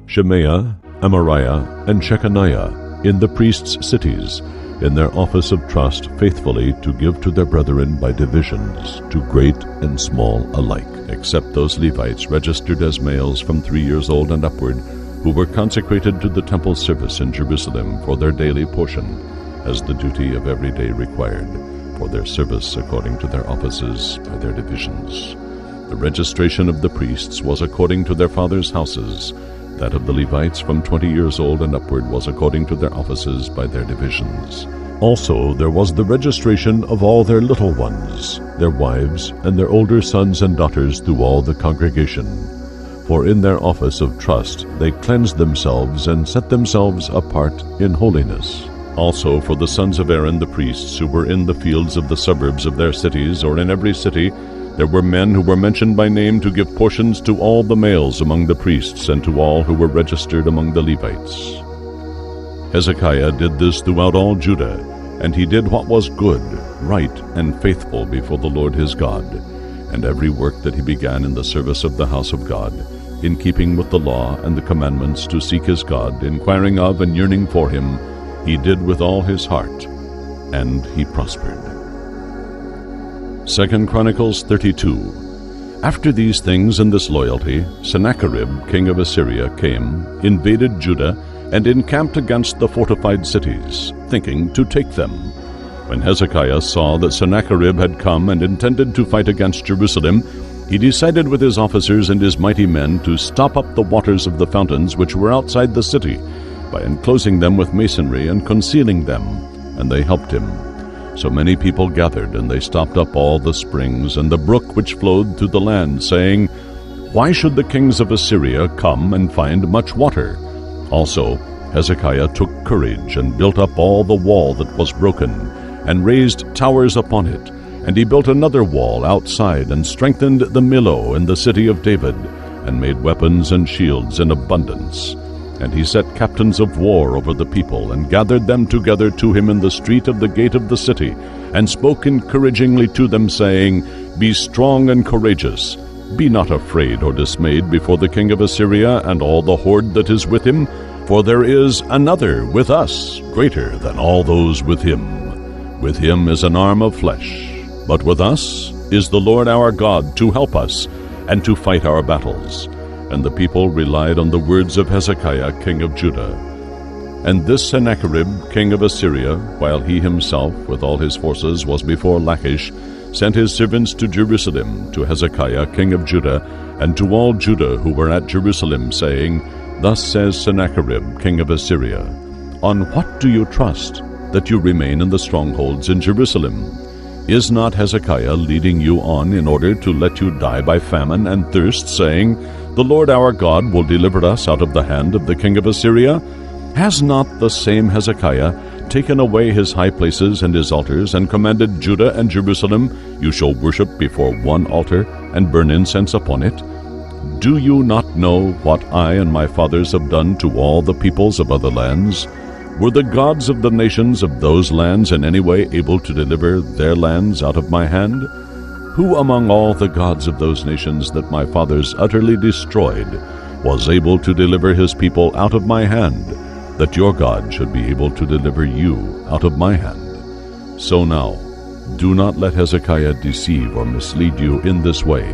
Shemaiah, Amariah, and Shechaniah, in the priests' cities, in their office of trust, faithfully to give to their brethren by divisions, to great and small alike, except those Levites registered as males from 3 years old and upward, who were consecrated to the temple service in Jerusalem for their daily portion, as the duty of every day required, for their service according to their offices by their divisions. The registration of the priests was according to their fathers' houses. That of the Levites from 20 years old and upward was according to their offices by their divisions. Also there was the registration of all their little ones, their wives, and their older sons and daughters through all the congregation. For in their office of trust they cleansed themselves and set themselves apart in holiness. Also for the sons of Aaron the priests, who were in the fields of the suburbs of their cities, or in every city, there were men who were mentioned by name to give portions to all the males among the priests, and to all who were registered among the Levites. Hezekiah did this throughout all Judah, and he did what was good, right, and faithful before the Lord his God. And every work that he began in the service of the house of God, in keeping with the law and the commandments to seek his God, inquiring of and yearning for him, he did with all his heart, and he prospered. 2 Chronicles 32. After these things and this loyalty, Sennacherib, king of Assyria, came, invaded Judah, and encamped against the fortified cities, thinking to take them. When Hezekiah saw that Sennacherib had come and intended to fight against Jerusalem, he decided with his officers and his mighty men to stop up the waters of the fountains which were outside the city, by enclosing them with masonry and concealing them, and they helped him. So many people gathered, and they stopped up all the springs and the brook which flowed through the land, saying, "Why should the kings of Assyria come and find much water?" Also Hezekiah took courage, and built up all the wall that was broken, and raised towers upon it. And he built another wall outside, and strengthened the Millo in the city of David, and made weapons and shields in abundance. And he set captains of war over the people, and gathered them together to him in the street of the gate of the city, and spoke encouragingly to them, saying, "Be strong and courageous. Be not afraid or dismayed before the king of Assyria and all the horde that is with him, for there is another with us, greater than all those with him. With him is an arm of flesh, but with us is the Lord our God to help us, and to fight our battles." And the people relied on the words of Hezekiah king of Judah. And this Sennacherib king of Assyria, while he himself with all his forces was before Lachish, sent his servants to Jerusalem, to Hezekiah king of Judah, and to all Judah who were at Jerusalem, saying, "Thus says Sennacherib king of Assyria, On what do you trust, that you remain in the strongholds in Jerusalem? Is not Hezekiah leading you on in order to let you die by famine and thirst, saying, The Lord our God will deliver us out of the hand of the king of Assyria? Has not the same Hezekiah taken away his high places and his altars, and commanded Judah and Jerusalem, You shall worship before one altar, and burn incense upon it? Do you not know what I and my fathers have done to all the peoples of other lands? Were the gods of the nations of those lands in any way able to deliver their lands out of my hand? Who among all the gods of those nations that my fathers utterly destroyed was able to deliver his people out of my hand, that your God should be able to deliver you out of my hand? So now, do not let Hezekiah deceive or mislead you in this way,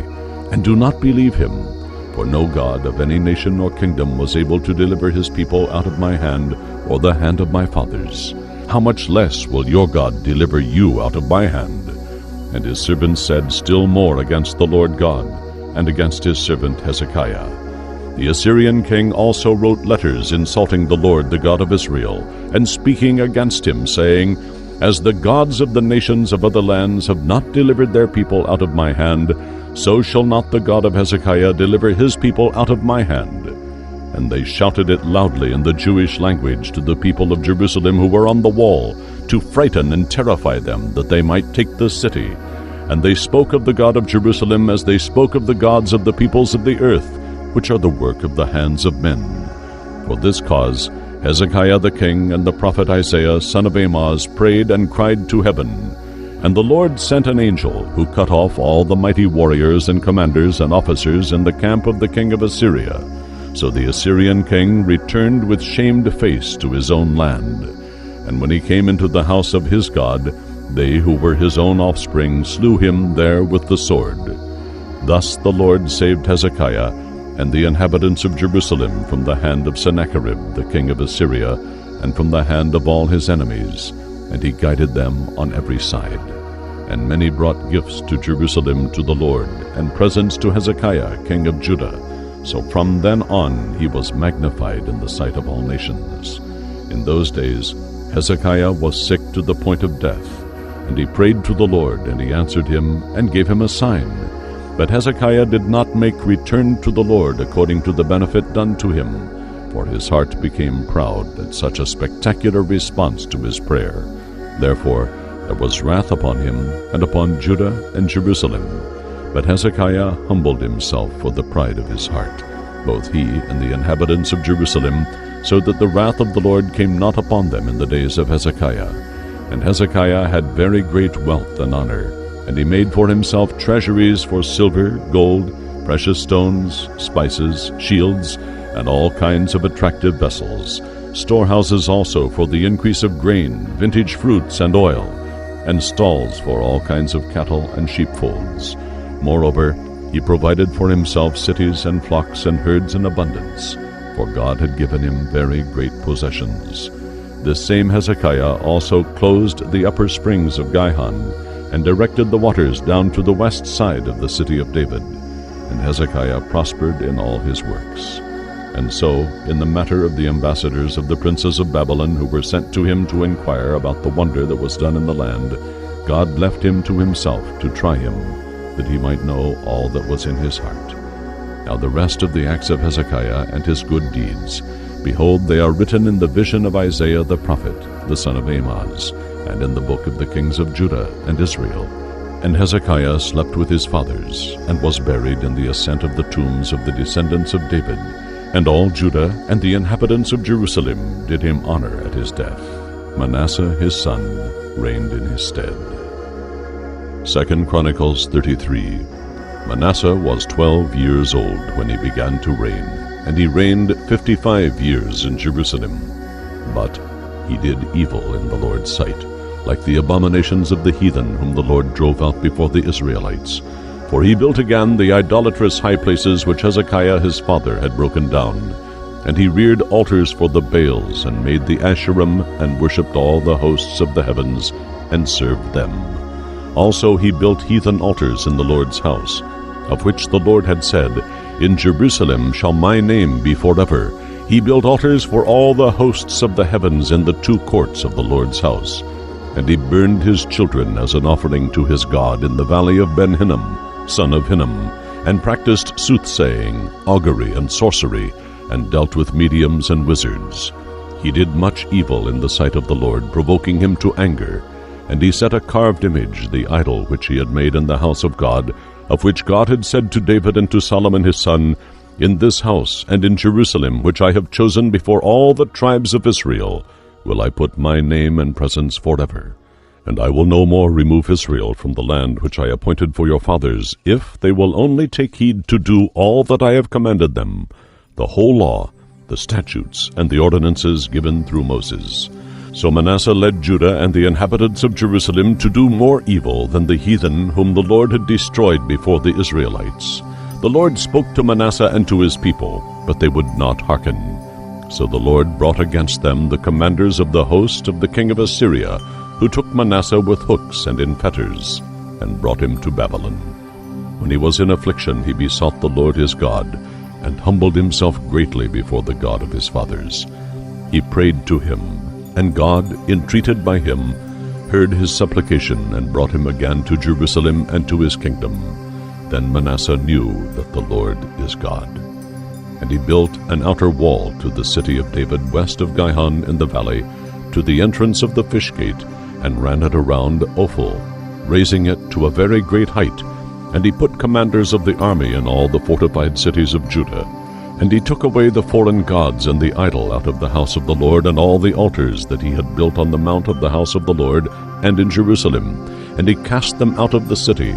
and do not believe him. For no god of any nation or kingdom was able to deliver his people out of my hand or the hand of my fathers. How much less will your God deliver you out of my hand? And his servants said still more against the Lord God, and against his servant Hezekiah. The Assyrian king also wrote letters insulting the Lord, the God of Israel, and speaking against him, saying, As the gods of the nations of other lands have not delivered their people out of my hand, so shall not the God of Hezekiah deliver his people out of my hand. And they shouted it loudly in the Jewish language to the people of Jerusalem who were on the wall, to frighten and terrify them, that they might take the city. And they spoke of the God of Jerusalem as they spoke of the gods of the peoples of the earth, which are the work of the hands of men. For this cause Hezekiah the king and the prophet Isaiah son of Amoz prayed and cried to heaven. And the Lord sent an angel, who cut off all the mighty warriors and commanders and officers in the camp of the king of Assyria. So the Assyrian king returned with shamed face to his own land. And when he came into the house of his God, they who were his own offspring slew him there with the sword. Thus the Lord saved Hezekiah and the inhabitants of Jerusalem from the hand of Sennacherib the king of Assyria, and from the hand of all his enemies, and he guided them on every side. And many brought gifts to Jerusalem to the Lord, and presents to Hezekiah king of Judah. So from then on he was magnified in the sight of all nations. In those days Hezekiah was sick to the point of death, and he prayed to the Lord, and he answered him, and gave him a sign. But Hezekiah did not make return to the Lord according to the benefit done to him, for his heart became proud at such a spectacular response to his prayer. Therefore there was wrath upon him, and upon Judah and Jerusalem. But Hezekiah humbled himself for the pride of his heart, both he and the inhabitants of Jerusalem, so that the wrath of the Lord came not upon them in the days of Hezekiah. And Hezekiah had very great wealth and honor, and he made for himself treasuries for silver, gold, precious stones, spices, shields, and all kinds of attractive vessels, storehouses also for the increase of grain, vintage fruits, and oil, and stalls for all kinds of cattle and sheepfolds. Moreover, he provided for himself cities and flocks and herds in abundance, for God had given him very great possessions. This same Hezekiah also closed the upper springs of Gihon, and directed the waters down to the west side of the city of David. And Hezekiah prospered in all his works. And so, in the matter of the ambassadors of the princes of Babylon who were sent to him to inquire about the wonder that was done in the land, God left him to himself to try him, that he might know all that was in his heart. Now the rest of the acts of Hezekiah and his good deeds, behold, they are written in the vision of Isaiah the prophet, the son of Amoz, and in the book of the kings of Judah and Israel. And Hezekiah slept with his fathers, and was buried in the ascent of the tombs of the descendants of David. And all Judah and the inhabitants of Jerusalem did him honor at his death. Manasseh his son reigned in his stead. 2 Chronicles 33. Manasseh was 12 years old when he began to reign, and he reigned 55 years in Jerusalem. But he did evil in the Lord's sight, like the abominations of the heathen whom the Lord drove out before the Israelites. For he built again the idolatrous high places which Hezekiah his father had broken down. And he reared altars for the Baals, and made the Asherim, and worshipped all the hosts of the heavens, and served them. Also he built heathen altars in the Lord's house, of which the Lord had said, In Jerusalem shall my name be forever. He built altars for all the hosts of the heavens in the two courts of the Lord's house. And he burned his children as an offering to his God in the valley of Ben-Hinnom, son of Hinnom, and practiced soothsaying, augury, and sorcery, and dealt with mediums and wizards. He did much evil in the sight of the Lord, provoking him to anger. And he set a carved image, the idol which he had made in the house of God, of which God had said to David and to Solomon his son, In this house and in Jerusalem, which I have chosen before all the tribes of Israel, will I put my name and presence forever. And I will no more remove Israel from the land which I appointed for your fathers, if they will only take heed to do all that I have commanded them, the whole law, the statutes, and the ordinances given through Moses. So Manasseh led Judah and the inhabitants of Jerusalem to do more evil than the heathen whom the Lord had destroyed before the Israelites. The Lord spoke to Manasseh and to his people, but they would not hearken. So the Lord brought against them the commanders of the host of the king of Assyria, who took Manasseh with hooks and in fetters, and brought him to Babylon. When he was in affliction, he besought the Lord his God, and humbled himself greatly before the God of his fathers. He prayed to him, and God, entreated by him, heard his supplication, and brought him again to Jerusalem and to his kingdom. Then Manasseh knew that the Lord is God. And he built an outer wall to the city of David west of Gihon in the valley, to the entrance of the fish gate, and ran it around Ophel, raising it to a very great height. And he put commanders of the army in all the fortified cities of Judah. And he took away the foreign gods and the idol out of the house of the Lord, and all the altars that he had built on the mount of the house of the Lord and in Jerusalem. And he cast them out of the city.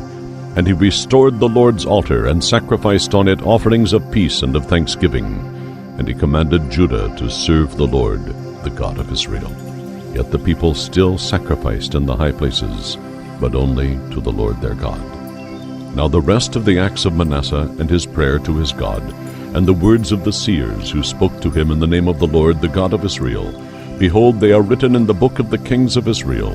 And he restored the Lord's altar, and sacrificed on it offerings of peace and of thanksgiving. And he commanded Judah to serve the Lord, the God of Israel. Yet the people still sacrificed in the high places, but only to the Lord their God. Now the rest of the acts of Manasseh, and his prayer to his God, and the words of the seers who spoke to him in the name of the Lord, the God of Israel, behold, they are written in the book of the kings of Israel,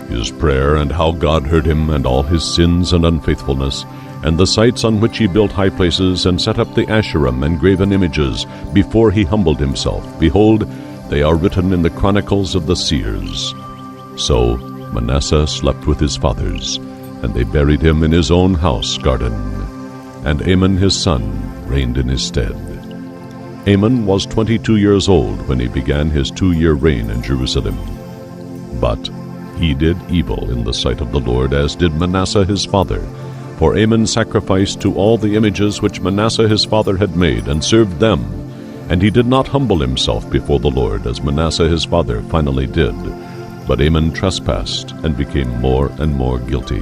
his prayer, and how God heard him, and all his sins and unfaithfulness, and the sites on which he built high places, and set up the Asherim and graven images, before he humbled himself. Behold, they are written in the Chronicles of the seers. So Manasseh slept with his fathers, and they buried him in his own house garden. And Amon his son reigned in his stead. Amon was 22 years old when he began his 2-year reign in Jerusalem. But he did evil in the sight of the Lord, as did Manasseh his father. For Amon sacrificed to all the images which Manasseh his father had made, and served them. And he did not humble himself before the Lord, as Manasseh his father finally did. But Amon trespassed, and became more and more guilty.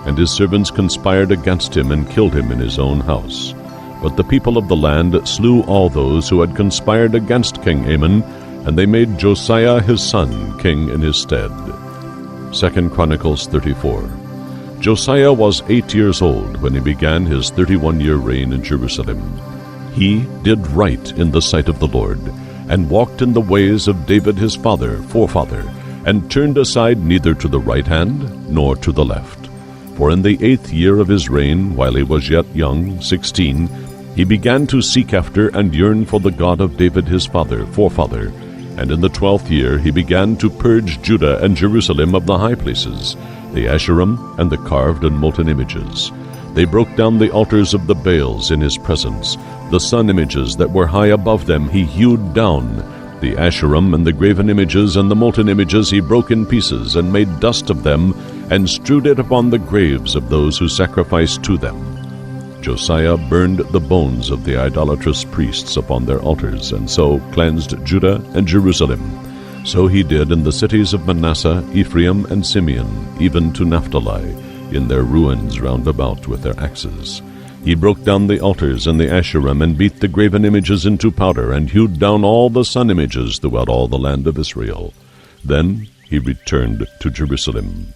And his servants conspired against him, and killed him in his own house. But the people of the land slew all those who had conspired against King Amon, and they made Josiah his son king in his stead. 2 Chronicles 34. Josiah was 8 years old when he began his 31-year reign in Jerusalem. He did right in the sight of the Lord, and walked in the ways of David his forefather, and turned aside neither to the right hand nor to the left. For in the 8th year of his reign, while he was yet young, 16, he began to seek after and yearn for the God of David his forefather. And in the 12th year he began to purge Judah and Jerusalem of the high places, the Asherim and the carved and molten images. They broke down the altars of the Baals in his presence. The sun images that were high above them he hewed down. The Asherim and the graven images and the molten images he broke in pieces, and made dust of them, and strewed it upon the graves of those who sacrificed to them. Josiah burned the bones of the idolatrous priests upon their altars, and so cleansed Judah and Jerusalem. So he did in the cities of Manasseh, Ephraim, and Simeon, even to Naphtali, in their ruins round about with their axes. He broke down the altars and the Asherim, and beat the graven images into powder, and hewed down all the sun images throughout all the land of Israel. Then he returned to Jerusalem.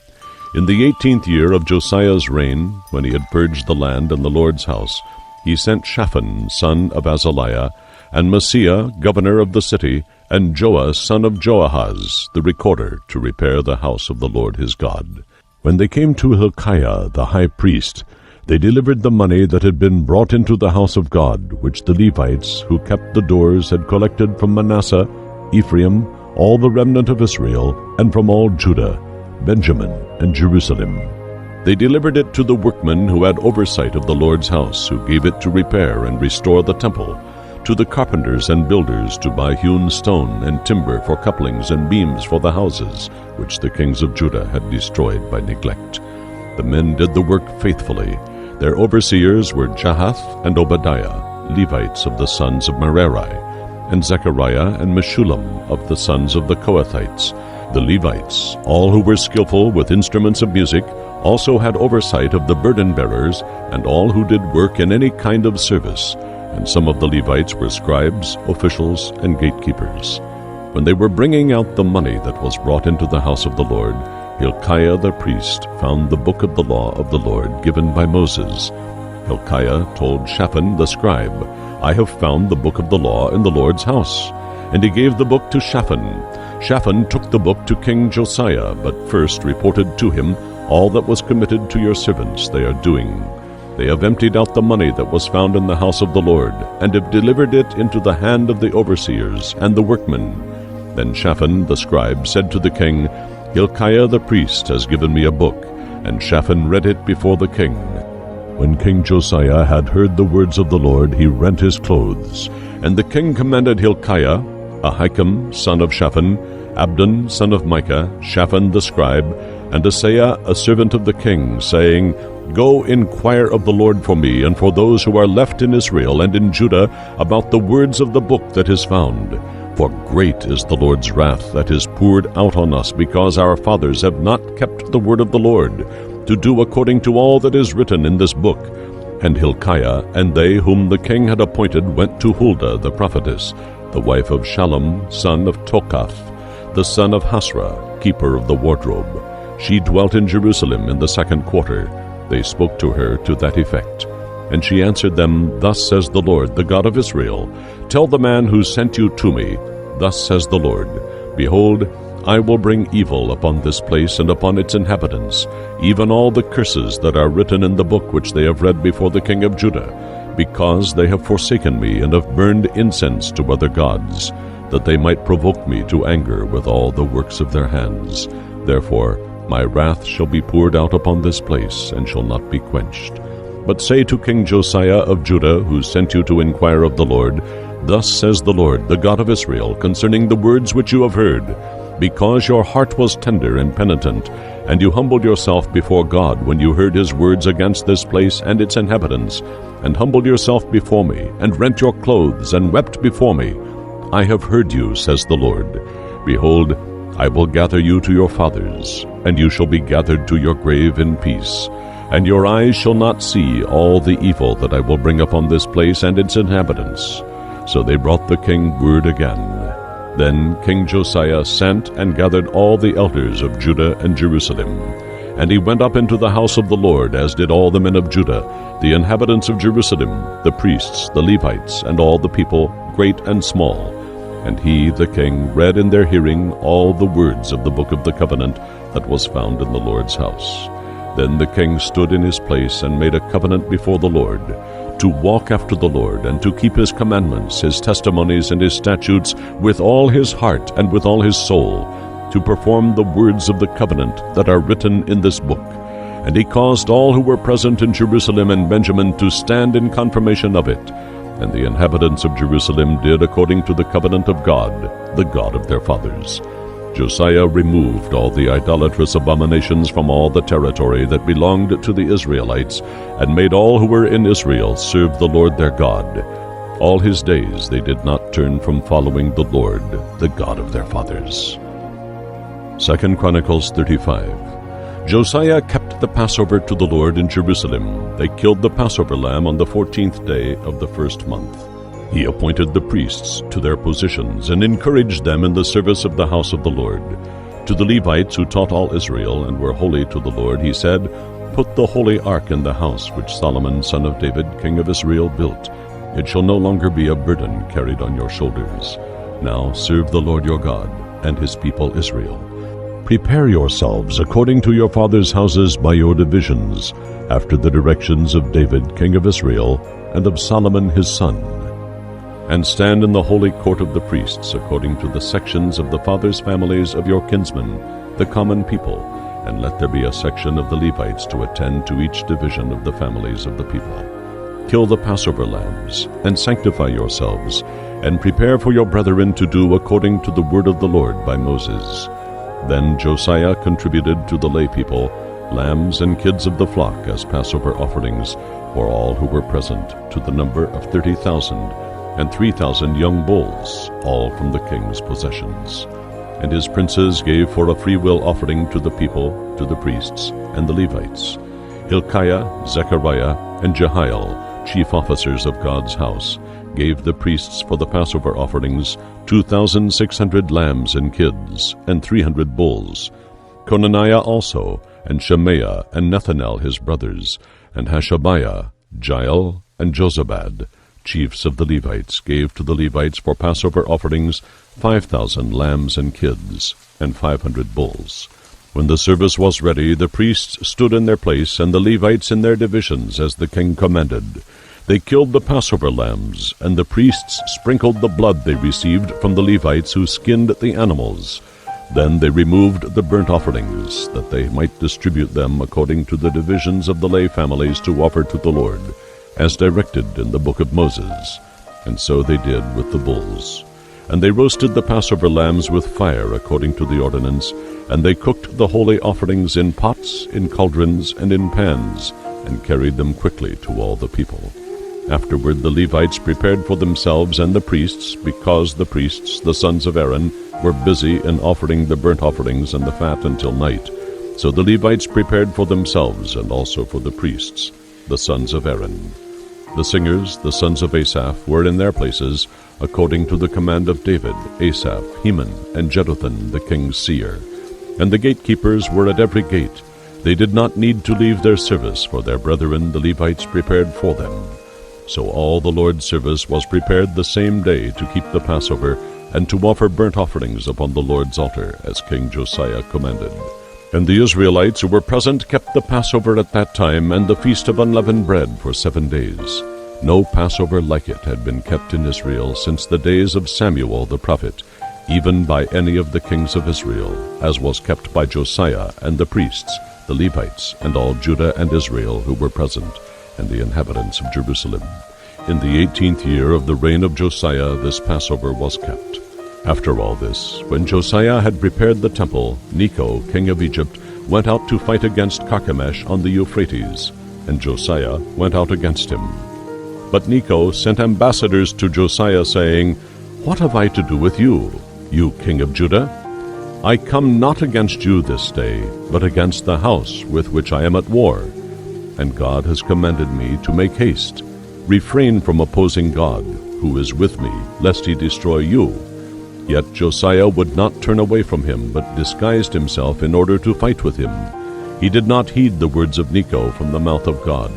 In the 18th year of Josiah's reign, when he had purged the land and the Lord's house, he sent Shaphan, son of Azaliah, and Maaseiah, governor of the city, and Joah, son of Joahaz, the recorder, to repair the house of the Lord his God. When they came to Hilkiah the high priest, they delivered the money that had been brought into the house of God, which the Levites, who kept the doors, had collected from Manasseh, Ephraim, all the remnant of Israel, and from all Judah, Benjamin, and Jerusalem. They delivered it to the workmen who had oversight of the Lord's house, who gave it to repair and restore the temple, to the carpenters and builders to buy hewn stone and timber for couplings and beams for the houses, which the kings of Judah had destroyed by neglect. The men did the work faithfully. Their overseers were Jahath and Obadiah, Levites of the sons of Merari, and Zechariah and Meshullam of the sons of the Kohathites, The Levites, all who were skillful with instruments of music, also had oversight of the burden-bearers and all who did work in any kind of service, and some of the Levites were scribes, officials, and gatekeepers. When they were bringing out the money that was brought into the house of the Lord, Hilkiah the priest found the book of the law of the Lord given by Moses. Hilkiah told Shaphan the scribe, "I have found the book of the law in the Lord's house." And he gave the book to Shaphan. Shaphan took the book to King Josiah, but first reported to him all that was committed to your servants they are doing. They have emptied out the money that was found in the house of the Lord, and have delivered it into the hand of the overseers and the workmen. Then Shaphan the scribe said to the king, "Hilkiah the priest has given me a book." And Shaphan read it before the king. When King Josiah had heard the words of the Lord, he rent his clothes. And the king commanded Hilkiah, Ahikam son of Shaphan, Abdon son of Micah, Shaphan the scribe, and Asaiah a servant of the king, saying, "Go inquire of the Lord for me and for those who are left in Israel and in Judah about the words of the book that is found. For great is the Lord's wrath that is poured out on us, because our fathers have not kept the word of the Lord, to do according to all that is written in this book." And Hilkiah and they whom the king had appointed went to Huldah the prophetess, the wife of Shallum son of Tokath, the son of Hasra, keeper of the wardrobe. She dwelt in Jerusalem in the second quarter. They spoke to her to that effect. And she answered them, "Thus says the Lord, the God of Israel, tell the man who sent you to me, Thus says the Lord, Behold, I will bring evil upon this place and upon its inhabitants, even all the curses that are written in the book which they have read before the king of Judah, because they have forsaken me and have burned incense to other gods, that they might provoke me to anger with all the works of their hands. Therefore my wrath shall be poured out upon this place, and shall not be quenched. But say to King Josiah of Judah, who sent you to inquire of the Lord, Thus says the Lord, the God of Israel, concerning the words which you have heard, because your heart was tender and penitent, and you humbled yourself before God when you heard his words against this place and its inhabitants, and humbled yourself before me, and rent your clothes, and wept before me. I have heard you, says the Lord. Behold, I will gather you to your fathers, and you shall be gathered to your grave in peace. And your eyes shall not see all the evil that I will bring upon this place and its inhabitants. So they brought the king word again. Then King Josiah sent and gathered all the elders of Judah and Jerusalem. And he went up into the house of the Lord, as did all the men of Judah, the inhabitants of Jerusalem, the priests, the Levites, and all the people, great and small. And he, the king, read in their hearing all the words of the book of the covenant that was found in the Lord's house. Then the king stood in his place and made a covenant before the Lord, to walk after the Lord, and to keep his commandments, his testimonies, and his statutes with all his heart and with all his soul, to perform the words of the covenant that are written in this book. And he caused all who were present in Jerusalem and Benjamin to stand in confirmation of it. And the inhabitants of Jerusalem did according to the covenant of God, the God of their fathers. Josiah removed all the idolatrous abominations from all the territory that belonged to the Israelites, and made all who were in Israel serve the Lord their God. All his days they did not turn from following the Lord, the God of their fathers. 2 Chronicles 35. Josiah kept the Passover to the Lord in Jerusalem. They killed the Passover lamb on the 14th day of the first month. He appointed the priests to their positions and encouraged them in the service of the house of the Lord. To the Levites who taught all Israel and were holy to the Lord, he said, Put the holy ark in the house which Solomon son of David, king of Israel, built. It shall no longer be a burden carried on your shoulders. Now serve the Lord your God and his people Israel. Prepare yourselves according to your fathers' houses by your divisions, after the directions of David king of Israel and of Solomon his son. And stand in the holy court of the priests according to the sections of the fathers' families of your kinsmen, the common people, and let there be a section of the Levites to attend to each division of the families of the people. Kill the Passover lambs, and sanctify yourselves, and prepare for your brethren to do according to the word of the Lord by Moses. Then Josiah contributed to the lay people lambs and kids of the flock as Passover offerings for all who were present, to the number of 30,000, and 3,000 young bulls, all from the king's possessions. And his princes gave for a freewill offering to the people, to the priests, and the Levites. Hilkiah, Zechariah, and Jehiel, chief officers of God's house, gave the priests for the Passover offerings 2,600 lambs and kids, and 300 bulls. Conaniah also, and Shemaiah, and Nethanel his brothers, and Hashabiah, Jael, and Jozabad, chiefs of the Levites, gave to the Levites for Passover offerings 5,000 lambs and kids, and 500 bulls. When the service was ready, the priests stood in their place, and the Levites in their divisions, as the king commanded. They killed the Passover lambs, and the priests sprinkled the blood they received from the Levites who skinned the animals. Then they removed the burnt offerings, that they might distribute them according to the divisions of the lay families to offer to the Lord, as directed in the book of Moses. And so they did with the bulls. And they roasted the Passover lambs with fire according to the ordinance, and they cooked the holy offerings in pots, in cauldrons, and in pans, and carried them quickly to all the people. Afterward the Levites prepared for themselves and the priests, because the priests, the sons of Aaron, were busy in offering the burnt offerings and the fat until night. So the Levites prepared for themselves and also for the priests, the sons of Aaron. The singers, the sons of Asaph, were in their places, according to the command of David, Asaph, Heman, and Jeduthun, the king's seer. And the gatekeepers were at every gate. They did not need to leave their service, for their brethren the Levites prepared for them. So all the Lord's service was prepared the same day to keep the Passover, and to offer burnt offerings upon the Lord's altar, as King Josiah commanded. And the Israelites who were present kept the Passover at that time, and the feast of unleavened bread for 7 days. No Passover like it had been kept in Israel since the days of Samuel the prophet, even by any of the kings of Israel, as was kept by Josiah and the priests, the Levites, and all Judah and Israel who were present, and the inhabitants of Jerusalem. In the 18th year of the reign of Josiah this Passover was kept. After all this, when Josiah had prepared the temple, Necho, king of Egypt, went out to fight against Carchemish on the Euphrates, and Josiah went out against him. But Necho sent ambassadors to Josiah, saying, "What have I to do with you, you king of Judah? I come not against you this day, but against the house with which I am at war. And God has commanded me to make haste. Refrain from opposing God, who is with me, lest he destroy you." Yet Josiah would not turn away from him, but disguised himself in order to fight with him. He did not heed the words of Necho from the mouth of God,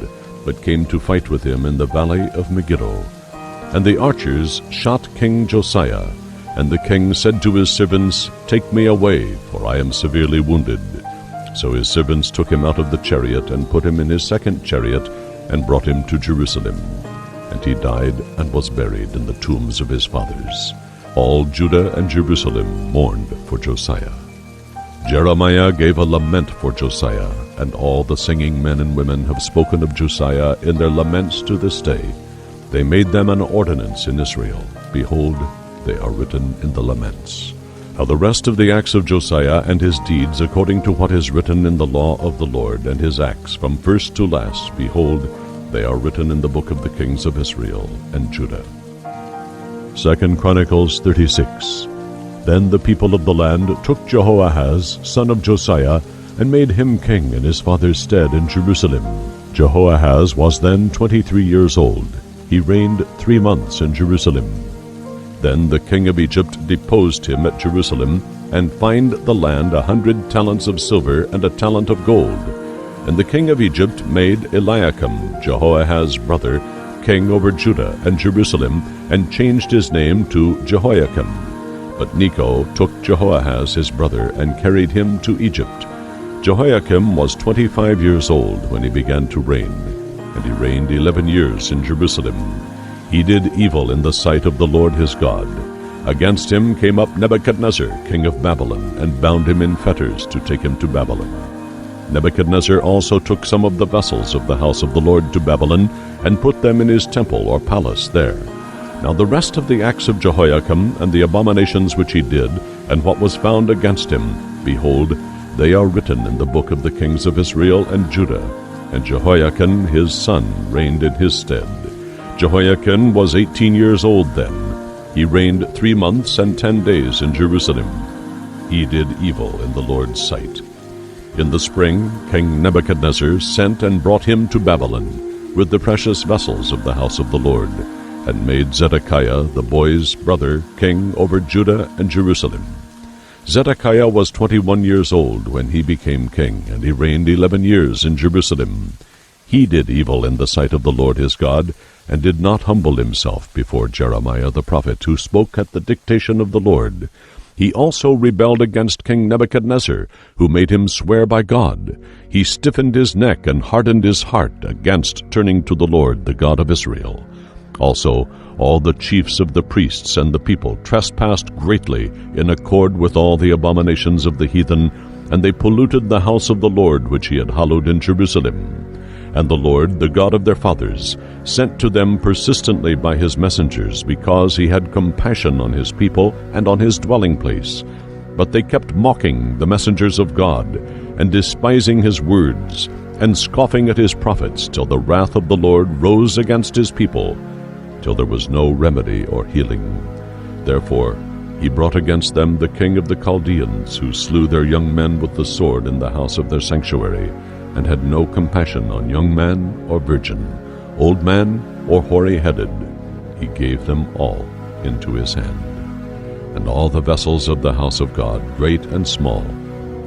but came to fight with him in the valley of Megiddo. And the archers shot King Josiah. And the king said to his servants, "Take me away, for I am severely wounded." So his servants took him out of the chariot, and put him in his second chariot, and brought him to Jerusalem. And he died and was buried in the tombs of his fathers. All Judah and Jerusalem mourned for Josiah. Jeremiah gave a lament for Josiah, and all the singing men and women have spoken of Josiah in their laments to this day. They made them an ordinance in Israel. Behold, they are written in the laments. How the rest of the acts of Josiah and his deeds, according to what is written in the law of the Lord, and his acts from first to last, behold, they are written in the book of the kings of Israel and Judah. 2 Chronicles 36. Then the people of the land took Jehoahaz, son of Josiah, and made him king in his father's stead in Jerusalem. Jehoahaz was then 23 years old. He reigned 3 months in Jerusalem. Then the king of Egypt deposed him at Jerusalem, and fined the land 100 talents of silver and a talent of gold. And the king of Egypt made Eliakim, Jehoahaz's brother, king over Judah and Jerusalem, and changed his name to Jehoiakim. But Necho took Jehoahaz his brother, and carried him to Egypt. Jehoiakim was 25 years old when he began to reign, and he reigned 11 years in Jerusalem. He did evil in the sight of the Lord his God. Against him came up Nebuchadnezzar, king of Babylon, and bound him in fetters to take him to Babylon. Nebuchadnezzar also took some of the vessels of the house of the Lord to Babylon, and put them in his temple or palace there. Now the rest of the acts of Jehoiakim, and the abominations which he did, and what was found against him, behold, they are written in the book of the kings of Israel and Judah. And Jehoiakim his son reigned in his stead. Jehoiakim was 18 years old then. He reigned 3 months and 10 days in Jerusalem. he did evil in the Lord's sight. In the spring, King Nebuchadnezzar sent and brought him to Babylon with the precious vessels of the house of the Lord, and made Zedekiah the boy's brother king over Judah and Jerusalem. Zedekiah was 21 years old when he became king, and he reigned 11 years in Jerusalem. He did evil in the sight of the Lord his God, and did not humble himself before Jeremiah the prophet, who spoke at the dictation of the Lord. He also rebelled against King Nebuchadnezzar, who made him swear by God. He stiffened his neck and hardened his heart against turning to the Lord, the God of Israel. Also, all the chiefs of the priests and the people trespassed greatly in accord with all the abominations of the heathen, and they polluted the house of the Lord which he had hallowed in Jerusalem. And the Lord, the God of their fathers, sent to them persistently by his messengers, because he had compassion on his people and on his dwelling place. But they kept mocking the messengers of God, and despising his words, and scoffing at his prophets, till the wrath of the Lord rose against his people, till there was no remedy or healing. Therefore he brought against them the king of the Chaldeans, who slew their young men with the sword in the house of their sanctuary, and had no compassion on young man or virgin, old man or hoary-headed. He gave them all into his hand. And all the vessels of the house of God, great and small,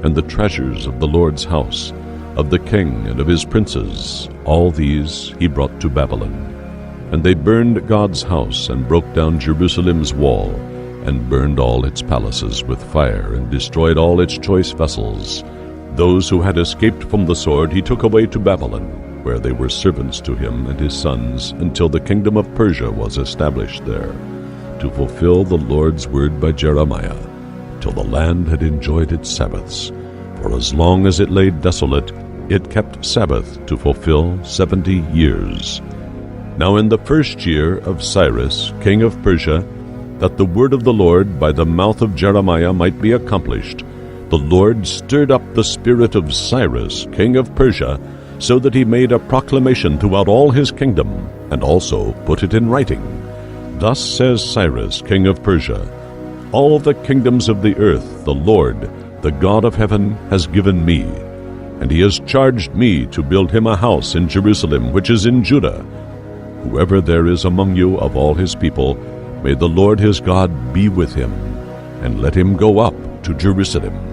and the treasures of the Lord's house, of the king and of his princes, all these he brought to Babylon. And they burned God's house, and broke down Jerusalem's wall, and burned all its palaces with fire, and destroyed all its choice vessels. Those who had escaped from the sword he took away to Babylon, where they were servants to him and his sons, until the kingdom of Persia was established there, to fulfill the Lord's word by Jeremiah, till the land had enjoyed its Sabbaths. For as long as it lay desolate, it kept Sabbath to fulfill 70 years. Now in the first year of Cyrus, king of Persia, that the word of the Lord by the mouth of Jeremiah might be accomplished, the Lord stirred up the spirit of Cyrus, king of Persia, so that he made a proclamation throughout all his kingdom, and also put it in writing. Thus says Cyrus, king of Persia, all the kingdoms of the earth the Lord, the God of heaven, has given me, and he has charged me to build him a house in Jerusalem, which is in Judah. Whoever there is among you of all his people, may the Lord his God be with him, and let him go up to Jerusalem.